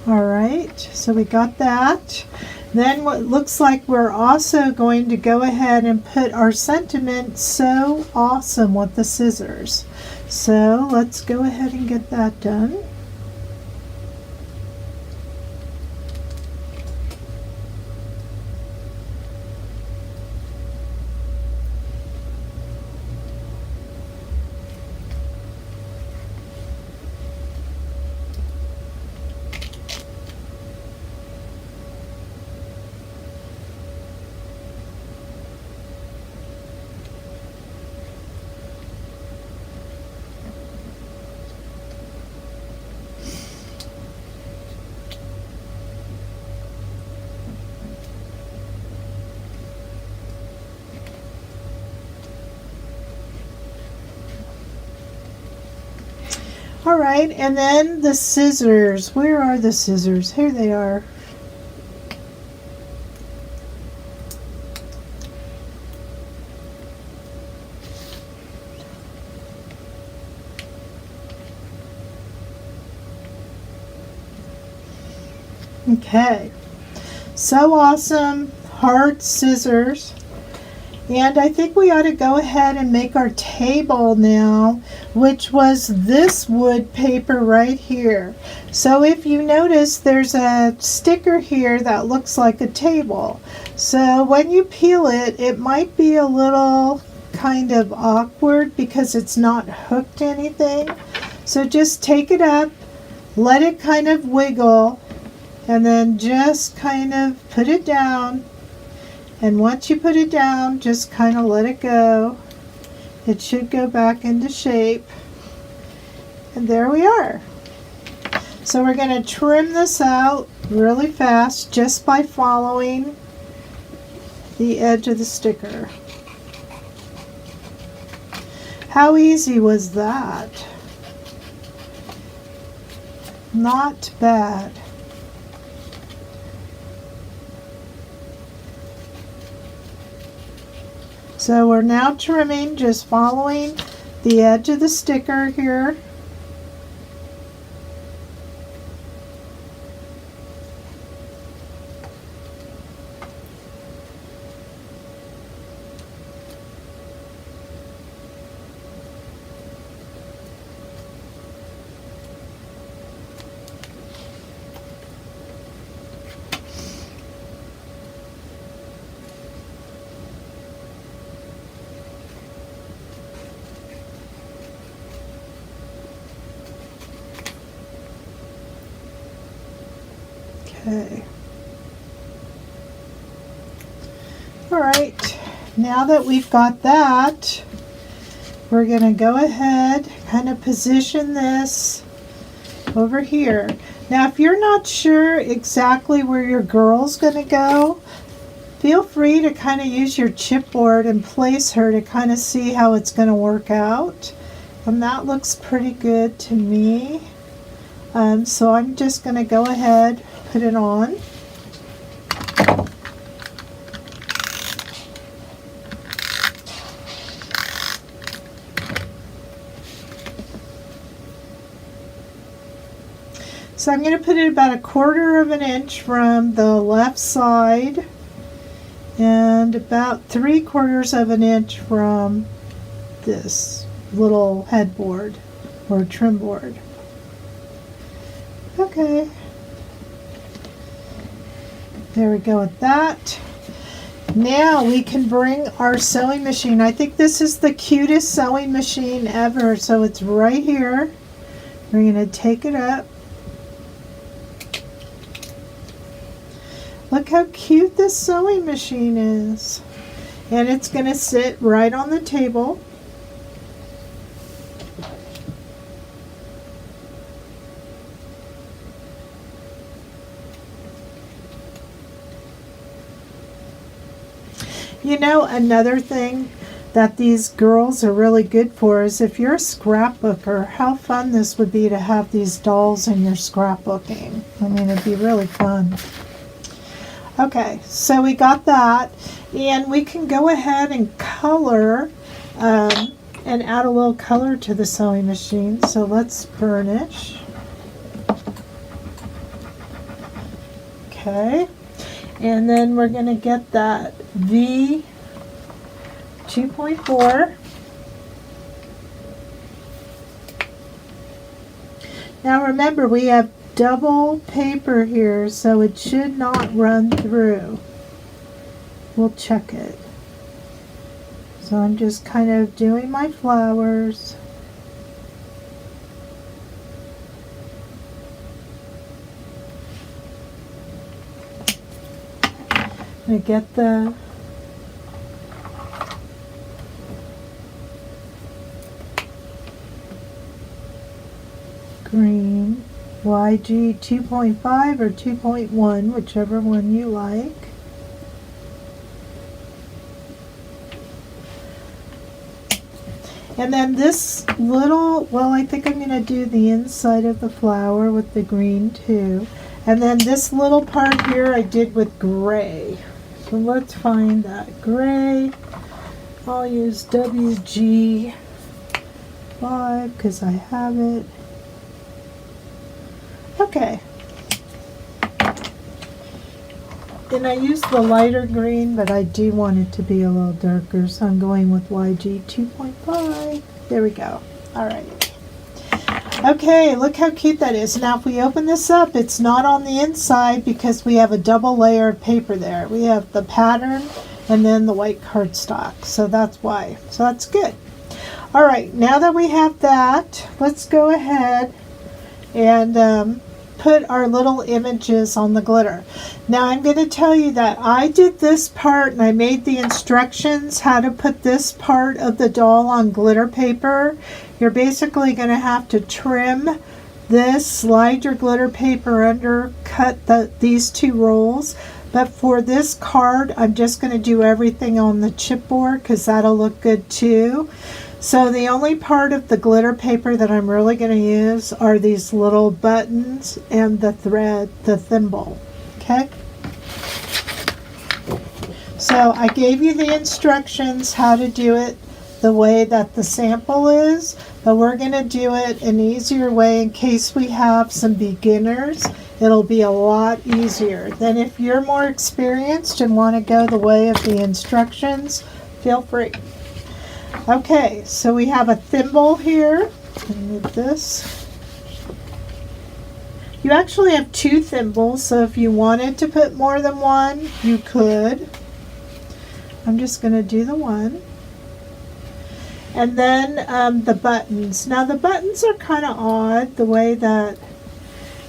All right, so we got that. Then what looks like we're also going to go ahead and put our sentiment "so awesome" with the scissors. So let's go ahead and get that done. All right, and then the scissors. Where are the scissors? Here they are. Okay, so awesome, hard scissors. And I think we ought to go ahead and make our table now, which was this wood paper right here. So if you notice, there's a sticker here that looks like a table. So when you peel it, it might be a little kind of awkward because it's not hooked to anything. So just take it up, let it kind of wiggle, and then just kind of put it down. And once you put it down, just kind of let it go. It should go back into shape. And there we are. So we're going to trim this out really fast just by following the edge of the sticker. How easy was that? Not bad. So we're now trimming, just following the edge of the sticker here. Okay. All right, now that we've got that, we're going to go ahead, kind of position this over here. Now, if you're not sure exactly where your girl's going to go, feel free to kind of use your chipboard and place her to kind of see how it's going to work out. And that looks pretty good to me. So I'm just going to go ahead, put it on. So I'm going to put it about 1/4 of an inch from the left side and about 3/4 of an inch from this little headboard or trim board. Okay. There we go with that. Now we can bring our sewing machine. I think this is the cutest sewing machine ever. So it's right here. We're going to take it up. Look how cute this sewing machine is. And it's going to sit right on the table. You know, another thing that these girls are really good for is if you're a scrapbooker, how fun this would be to have these dolls in your scrapbooking. I mean, it'd be really fun. Okay, so we got that, and we can go ahead and color and add a little color to the sewing machine. So let's burnish. Okay, and then we're going to get that V 2.4. Now remember, we have double paper here, so it should not run through. We'll check it. So I'm just kind of doing my flowers. I'm going to get the green. YG 2.5 or 2.1, whichever one you like. And then this little, well, I think I'm going to do the inside of the flower with the green too. And then this little part here I did with gray. So let's find that gray. I'll use WG5 because I have it. Okay. And I used the lighter green, but I do want it to be a little darker, so I'm going with YG 2.5. There we go. All right. Okay, look how cute that is. Now, if we open this up, it's not on the inside because we have a double layer of paper there. We have the pattern and then the white cardstock, so that's why. So that's good. All right, now that we have that, let's go ahead and put our little images on the glitter. Now I'm going to tell you that I did this part and I made the instructions how to put this part of the doll on glitter paper. You're basically going to have to trim this, slide your glitter paper under, cut these two rolls. But for this card, I'm just going to do everything on the chipboard because that'll look good too. So the only part of the glitter paper that I'm really going to use are these little buttons and the thread, the thimble. Okay? So I gave you the instructions how to do it the way that the sample is, but we're going to do it an easier way in case we have some beginners. It'll be a lot easier. Then if you're more experienced and want to go the way of the instructions, feel free. Okay, so we have a thimble here. Move this. You actually have two thimbles, so if you wanted to put more than one, you could. I'm just going to do the one. And then the buttons. Now the buttons are kind of odd the way that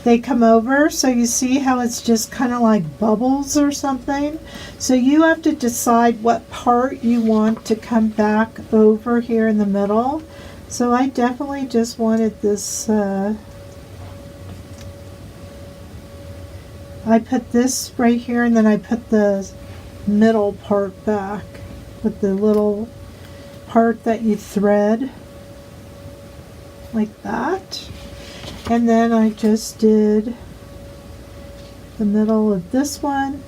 they come over, so you see how it's just kind of like bubbles or something. So you have to decide what part you want to come back over here in the middle. So I definitely just wanted this, I put this right here and then I put the middle part back with the little part that you thread like that. And then I just did the middle of this one.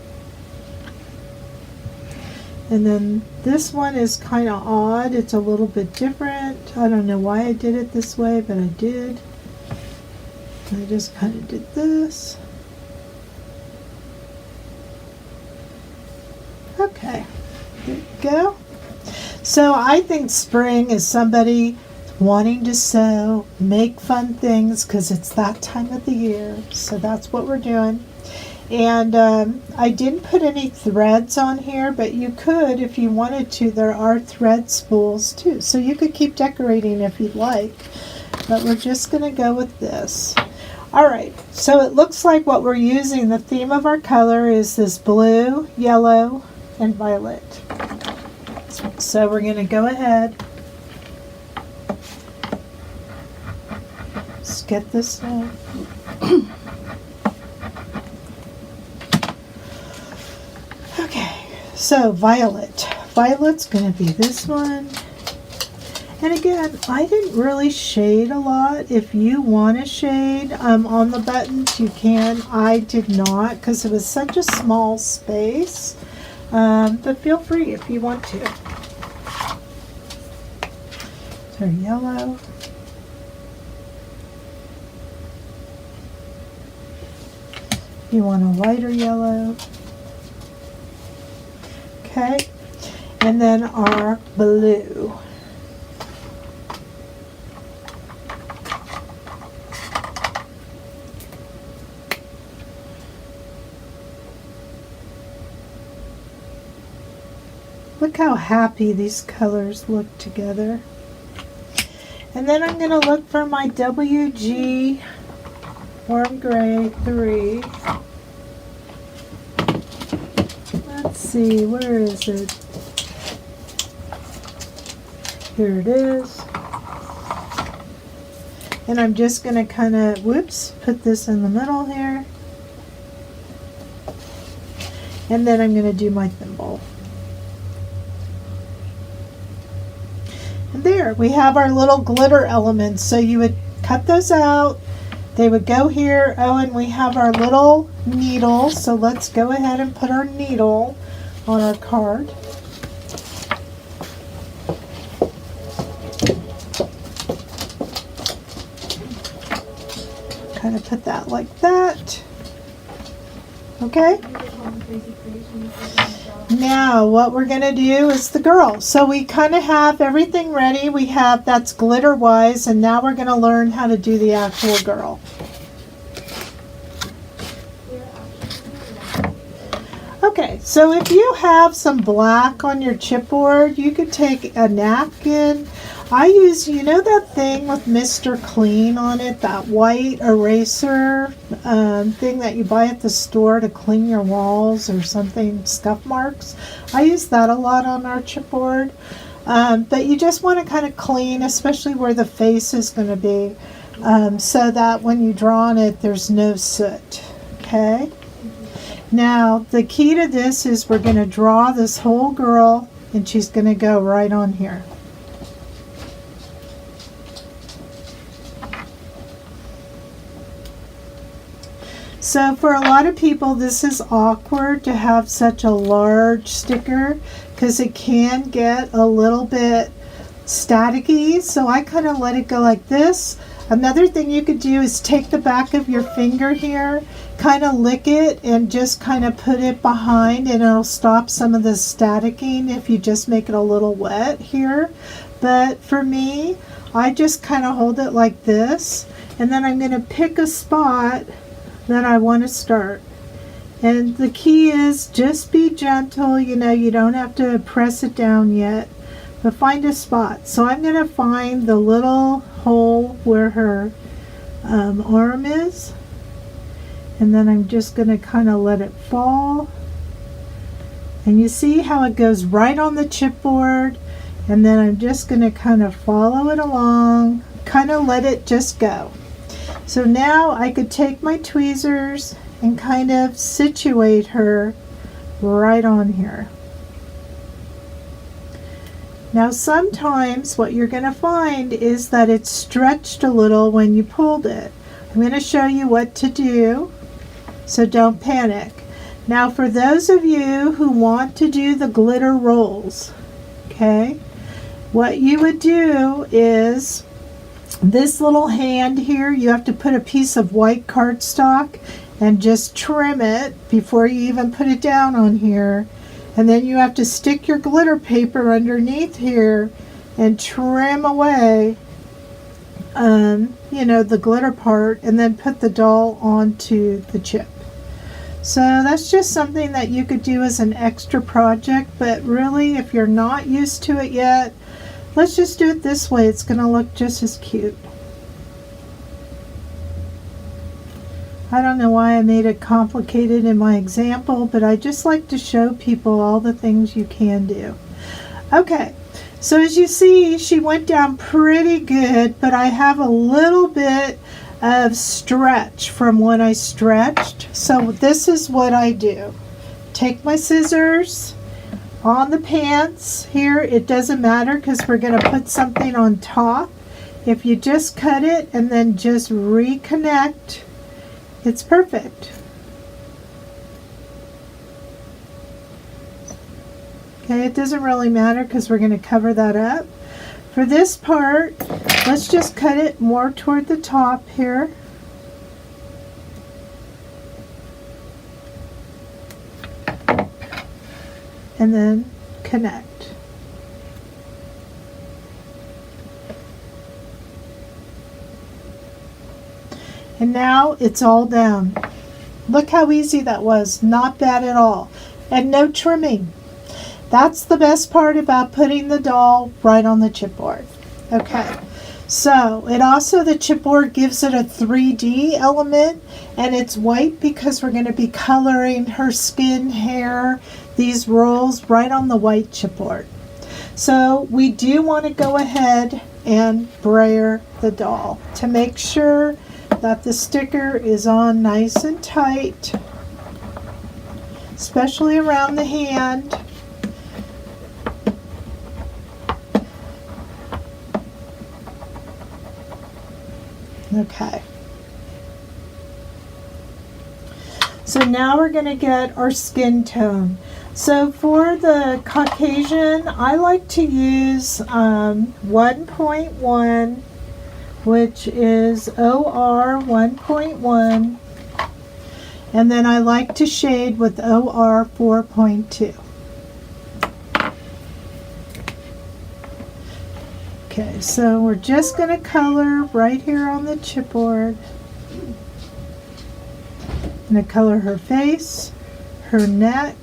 And then this one is kind of odd. It's a little bit different. I don't know why I did it this way, but I did. I just kind of did this. Okay, there you go. So I think spring is somebody wanting to sew, make fun things, because it's that time of the year. So that's what we're doing. And I didn't put any threads on here, but you could if you wanted to. There are thread spools too, so you could keep decorating if you'd like. But we're just going to go with this. Alright, so it looks like what we're using, the theme of our color is this blue, yellow, and violet. So we're going to go ahead. Let's get this done. Okay, so violet. Violet's going to be this one. And again, I didn't really shade a lot. If you want to shade on the buttons, you can. I did not because it was such a small space. But feel free if you want to. So yellow. You want a lighter yellow. Okay, and then our blue. Look how happy these colors look together. And then I'm going to look for my WG Warm Gray 3. Let's see, where is it? Here it is. And I'm just going to kind of, put this in the middle here. And then I'm going to do my thimble. And there, we have our little glitter elements. So you would cut those out. They would go here. Oh, and we have our little needle. So let's go ahead and put our needle on our card. Kind of put that like that. Okay. Now what we're going to do is the girl. So we kind of have everything ready. We have, that's glitter wise, and now we're going to learn how to do the actual girl. Okay, so if you have some black on your chipboard, you could take a napkin. I use, you know that thing with Mr. Clean on it, that white eraser thing that you buy at the store to clean your walls or something, scuff marks. I use that a lot on our chipboard. But you just want to kind of clean, especially where the face is going to be, so that when you draw on it, there's no soot. Okay? Now, the key to this is we're going to draw this whole girl, and she's going to go right on here. So for a lot of people, this is awkward to have such a large sticker because it can get a little bit staticky. So I kind of let it go like this. Another thing you could do is take the back of your finger here, kind of lick it and just kind of put it behind, and it'll stop some of the staticking if you just make it a little wet here. But for me, I just kind of hold it like this, and then I'm going to pick a spot that I want to start. And the key is just be gentle, you know, you don't have to press it down yet, but find a spot. So I'm going to find the little hole where her arm is, and then I'm just going to kind of let it fall. And you see how it goes right on the chipboard, and then I'm just going to kind of follow it along, kind of let it just go. So now I could take my tweezers and kind of situate her right on here. Now sometimes what you're going to find is that it's stretched a little when you pulled it. I'm going to show you what to do, so don't panic. Now for those of you who want to do the glitter rolls, okay, what you would do is this little hand here, you have to put a piece of white cardstock and just trim it before you even put it down on here. And then you have to stick your glitter paper underneath here and trim away, you know, the glitter part, and then put the doll onto the chip. So that's just something that you could do as an extra project, but really if you're not used to it yet, let's just do it this way. It's going to look just as cute. I don't know why I made it complicated in my example, but I just like to show people all the things you can do. Okay, so as you see, she went down pretty good, but I have a little bit of stretch from when I stretched. So this is what I do. Take my scissors on the pants here. It doesn't matter because we're going to put something on top. If you just cut it and then just reconnect, it's perfect. Okay, it doesn't really matter because we're going to cover that up. For this part, let's just cut it more toward the top here. And then connect. And now it's all down. Look how easy that was. Not bad at all. And no trimming. That's the best part about putting the doll right on the chipboard. Okay, so it also, the chipboard gives it a 3D element, and it's white because we're going to be coloring her skin, hair, these rolls right on the white chipboard. So we do want to go ahead and brayer the doll to make sure that the sticker is on nice and tight, especially around the hand. Okay. So now we're going to get our skin tone. So for the Caucasian, I like to use 1.1, which is OR 1.1, and then I like to shade with OR 4.2. Okay, so we're just going to color right here on the chipboard. I'm going to color her face, her neck,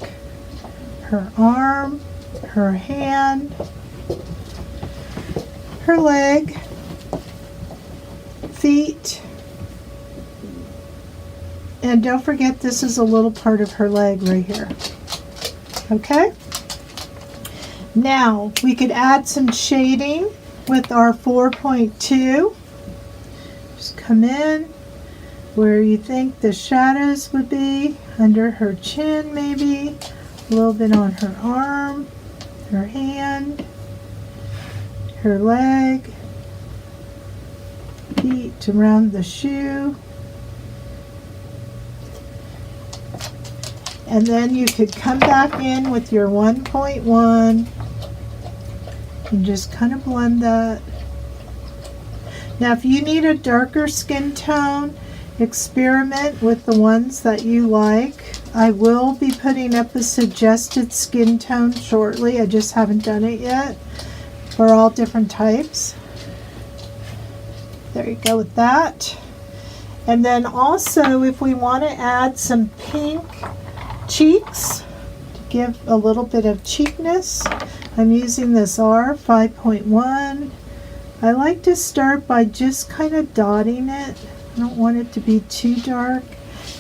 her arm, her hand, her leg, feet, and don't forget this is a little part of her leg right here. Okay? Now we could add some shading with our 4.2. Just come in where you think the shadows would be, under her chin maybe, a little bit on her arm, her hand, her leg, feet around the shoe. And then you could come back in with your 1.1 and just kind of blend that. Now if you need a darker skin tone, experiment with the ones that you like. I will be putting up a suggested skin tone shortly. I just haven't done it yet for all different types. There you go with that. And then also if we want to add some pink cheeks to give a little bit of cheekness, I'm using this R 5.1. I like to start by just kind of dotting it. I don't want it to be too dark.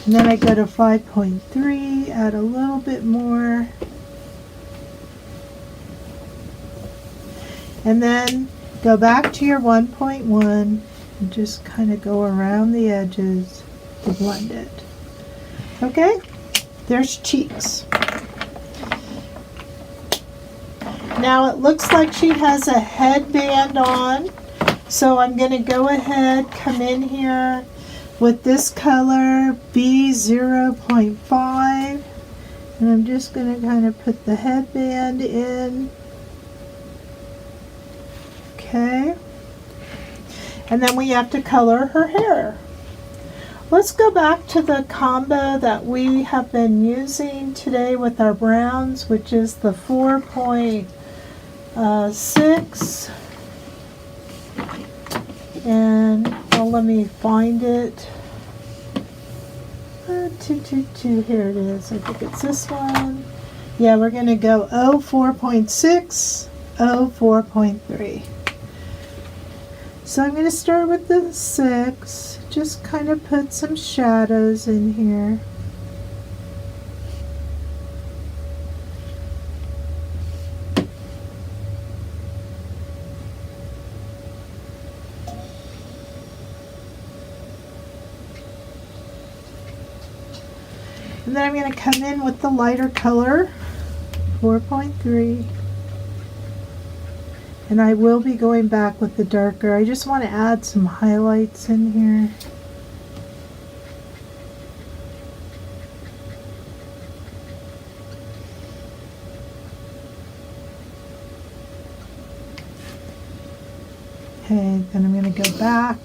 And then I go to 5.3, add a little bit more. And then go back to your 1.1 and just kind of go around the edges to blend it. Okay, there's cheeks. Now it looks like she has a headband on, so I'm going to go ahead, come in here, with this color B0.5, and I'm just going to kind of put the headband in. Okay, and then we have to color her hair. Let's go back to the combo that we have been using today with our browns, which is the 4.6, and well, let me find it. 222, here it is. I think it's this one. Yeah, we're going to go 04.6, 04.3. So I'm going to start with the 6, just kind of put some shadows in here. And then I'm going to come in with the lighter color, 4.3. And I will be going back with the darker. I just want to add some highlights in here. Okay, then I'm going to go back.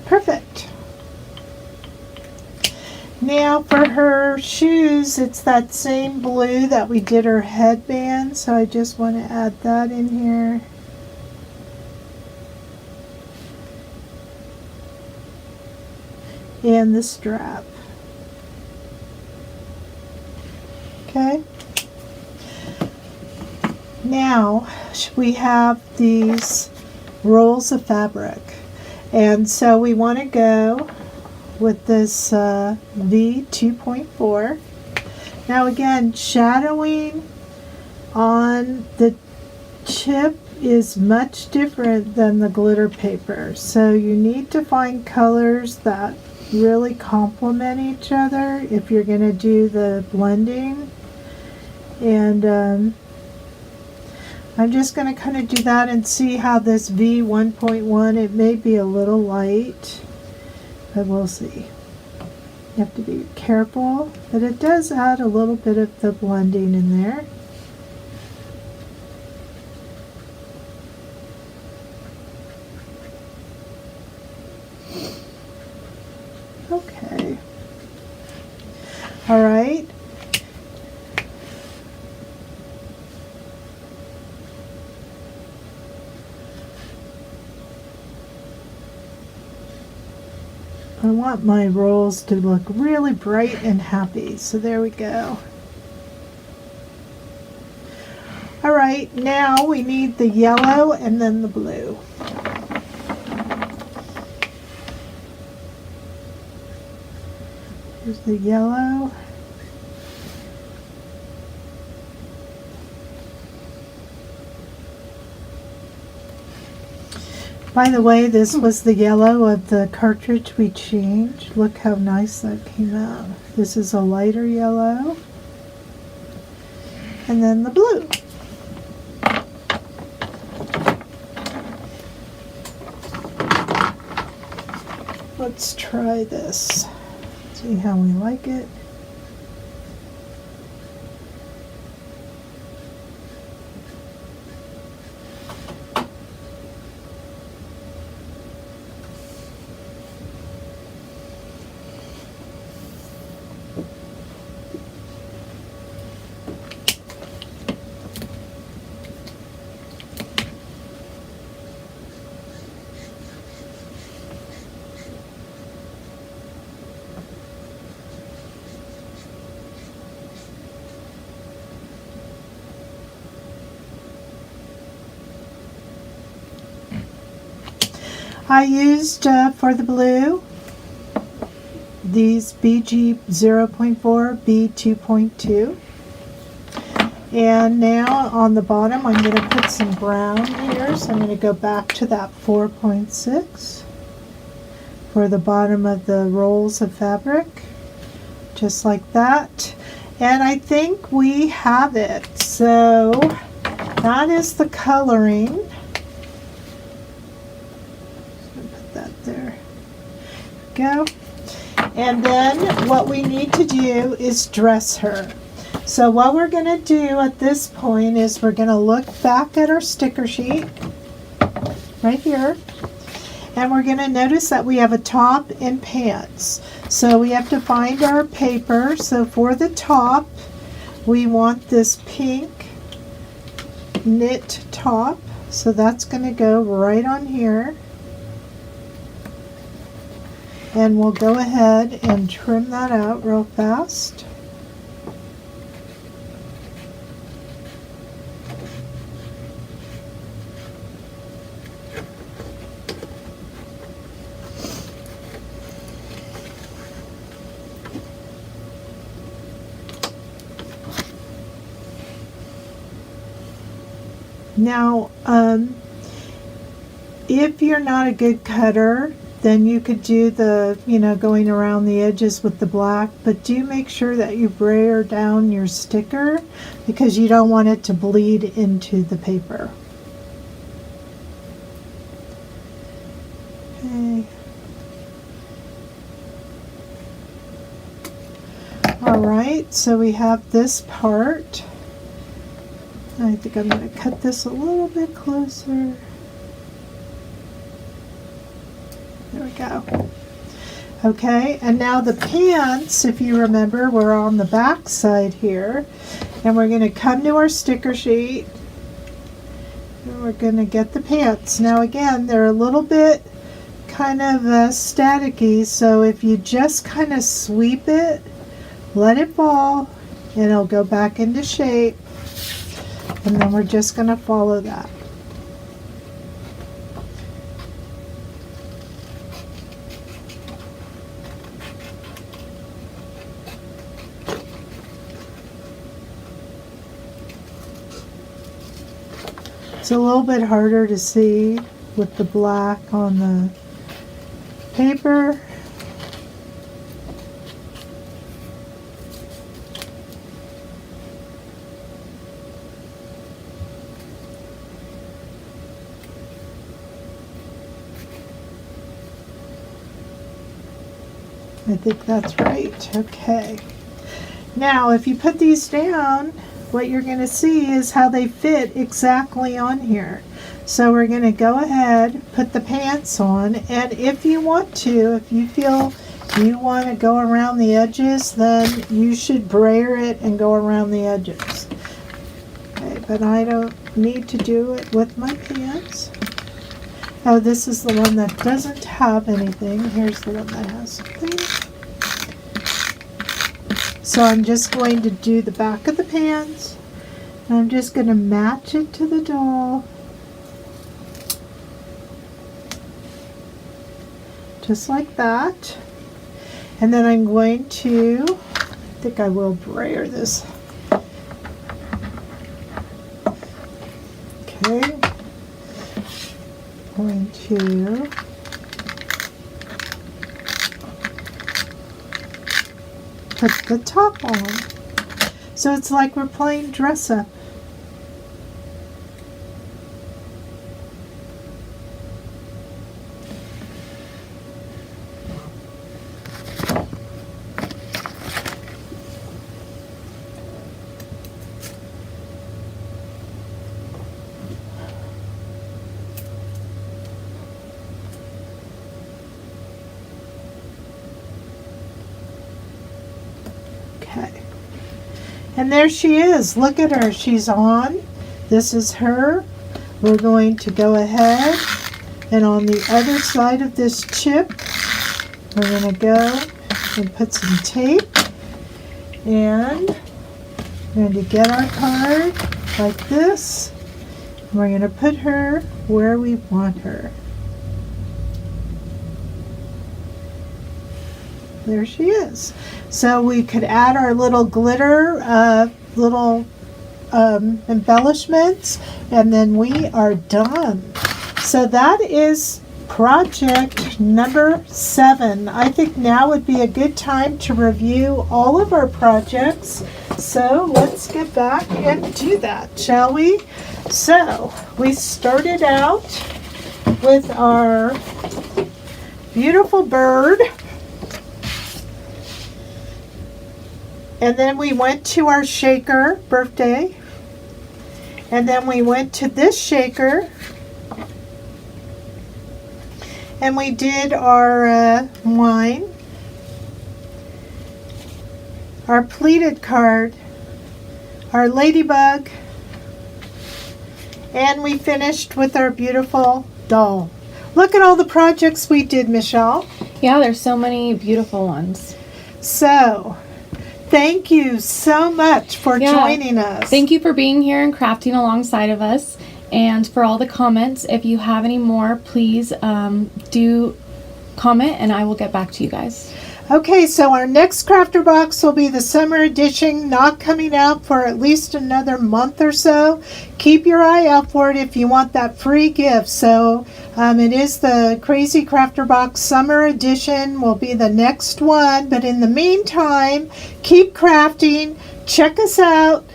Perfect. Now for her shoes, it's that same blue that we did her headband, so I just want to add that in here. And the strap. Okay. Now we have these rolls of fabric. And so we want to go with this V2.4. Now again, shadowing on the chip is much different than the glitter paper. So you need to find colors that really complement each other if you're going to do the blending. And I'm just going to kind of do that and see how this V1.1, it may be a little light, but we'll see. You have to be careful, but it does add a little bit of the blending in there. Okay. All right. I want my rolls to look really bright and happy, so there we go. All right, now we need the yellow and then the blue. Here's the yellow. By the way, this was the yellow of the cartridge we changed. Look how nice that came out. This is a lighter yellow. And then the blue. Let's try this. See how we like it. I used for the blue these BG 0.4, B 2.2. And now on the bottom I'm going to put some brown here, so I'm going to go back to that 4.6 for the bottom of the rolls of fabric, just like that. And I think we have it. So that is the coloring. Put that there. Go. And then what we need to do is dress her. So what we're going to do at this point is we're going to look back at our sticker sheet right here, and we're going to notice that we have a top and pants. So we have to find our paper. So for the top, we want this pink knit top. So that's going to go right on here. And we'll go ahead and trim that out real fast. Now, if you're not a good cutter, then you could do the, going around the edges with the black, but do make sure that you brayer down your sticker because you don't want it to bleed into the paper. Okay. All right, so we have this part. I think I'm going to cut this a little bit closer. There we go. Okay, and now the pants, if you remember, we're on the back side here. And we're going to come to our sticker sheet. And we're going to get the pants. Now again, they're a little bit kind of staticky, so if you just kind of sweep it, let it fall, and it'll go back into shape. And then we're just going to follow that. It's a little bit harder to see with the black on the paper. I think that's right. Okay. Now, if you put these down, what you're going to see is how they fit exactly on here. So we're going to go ahead, put the pants on, and if you want to, if you feel you want to go around the edges, then you should brayer it and go around the edges. Okay, but I don't need to do it with my pants. Oh, this is the one that doesn't have anything. Here's the one that has something. So I'm just going to do the back of the pants. And I'm just going to match it to the doll. Just like that. And then I'm going to, I think I will brayer this. Okay. Going to put the top on. So it's like we're playing dress up. And there she is. Look at her. She's on. This is her. We're going to go ahead and on the other side of this chip, we're going to go and put some tape. And we're going to get our card like this. And we're going to put her where we want her. There she is. So we could add our little glitter, little embellishments, and then we are done. So that is project number 7. I think now would be a good time to review all of our projects. So let's get back and do that, shall we? So we started out with our beautiful bird. And then we went to our shaker birthday. And then we went to this shaker. And we did our wine. Our pleated card. Our ladybug. And we finished with our beautiful doll. Look at all the projects we did, Michelle. Yeah, there's so many beautiful ones. So, thank you so much for joining us. Thank you for being here and crafting alongside of us, and for all the comments. If you have any more, please do comment and I will get back to you guys. Okay, so our next crafter box will be the summer edition, not coming out for at least another month or so. Keep your eye out for it if you want that free gift. So it is the Krazy Krafter Box summer edition will be the next one. But in the meantime, keep crafting. Check us out.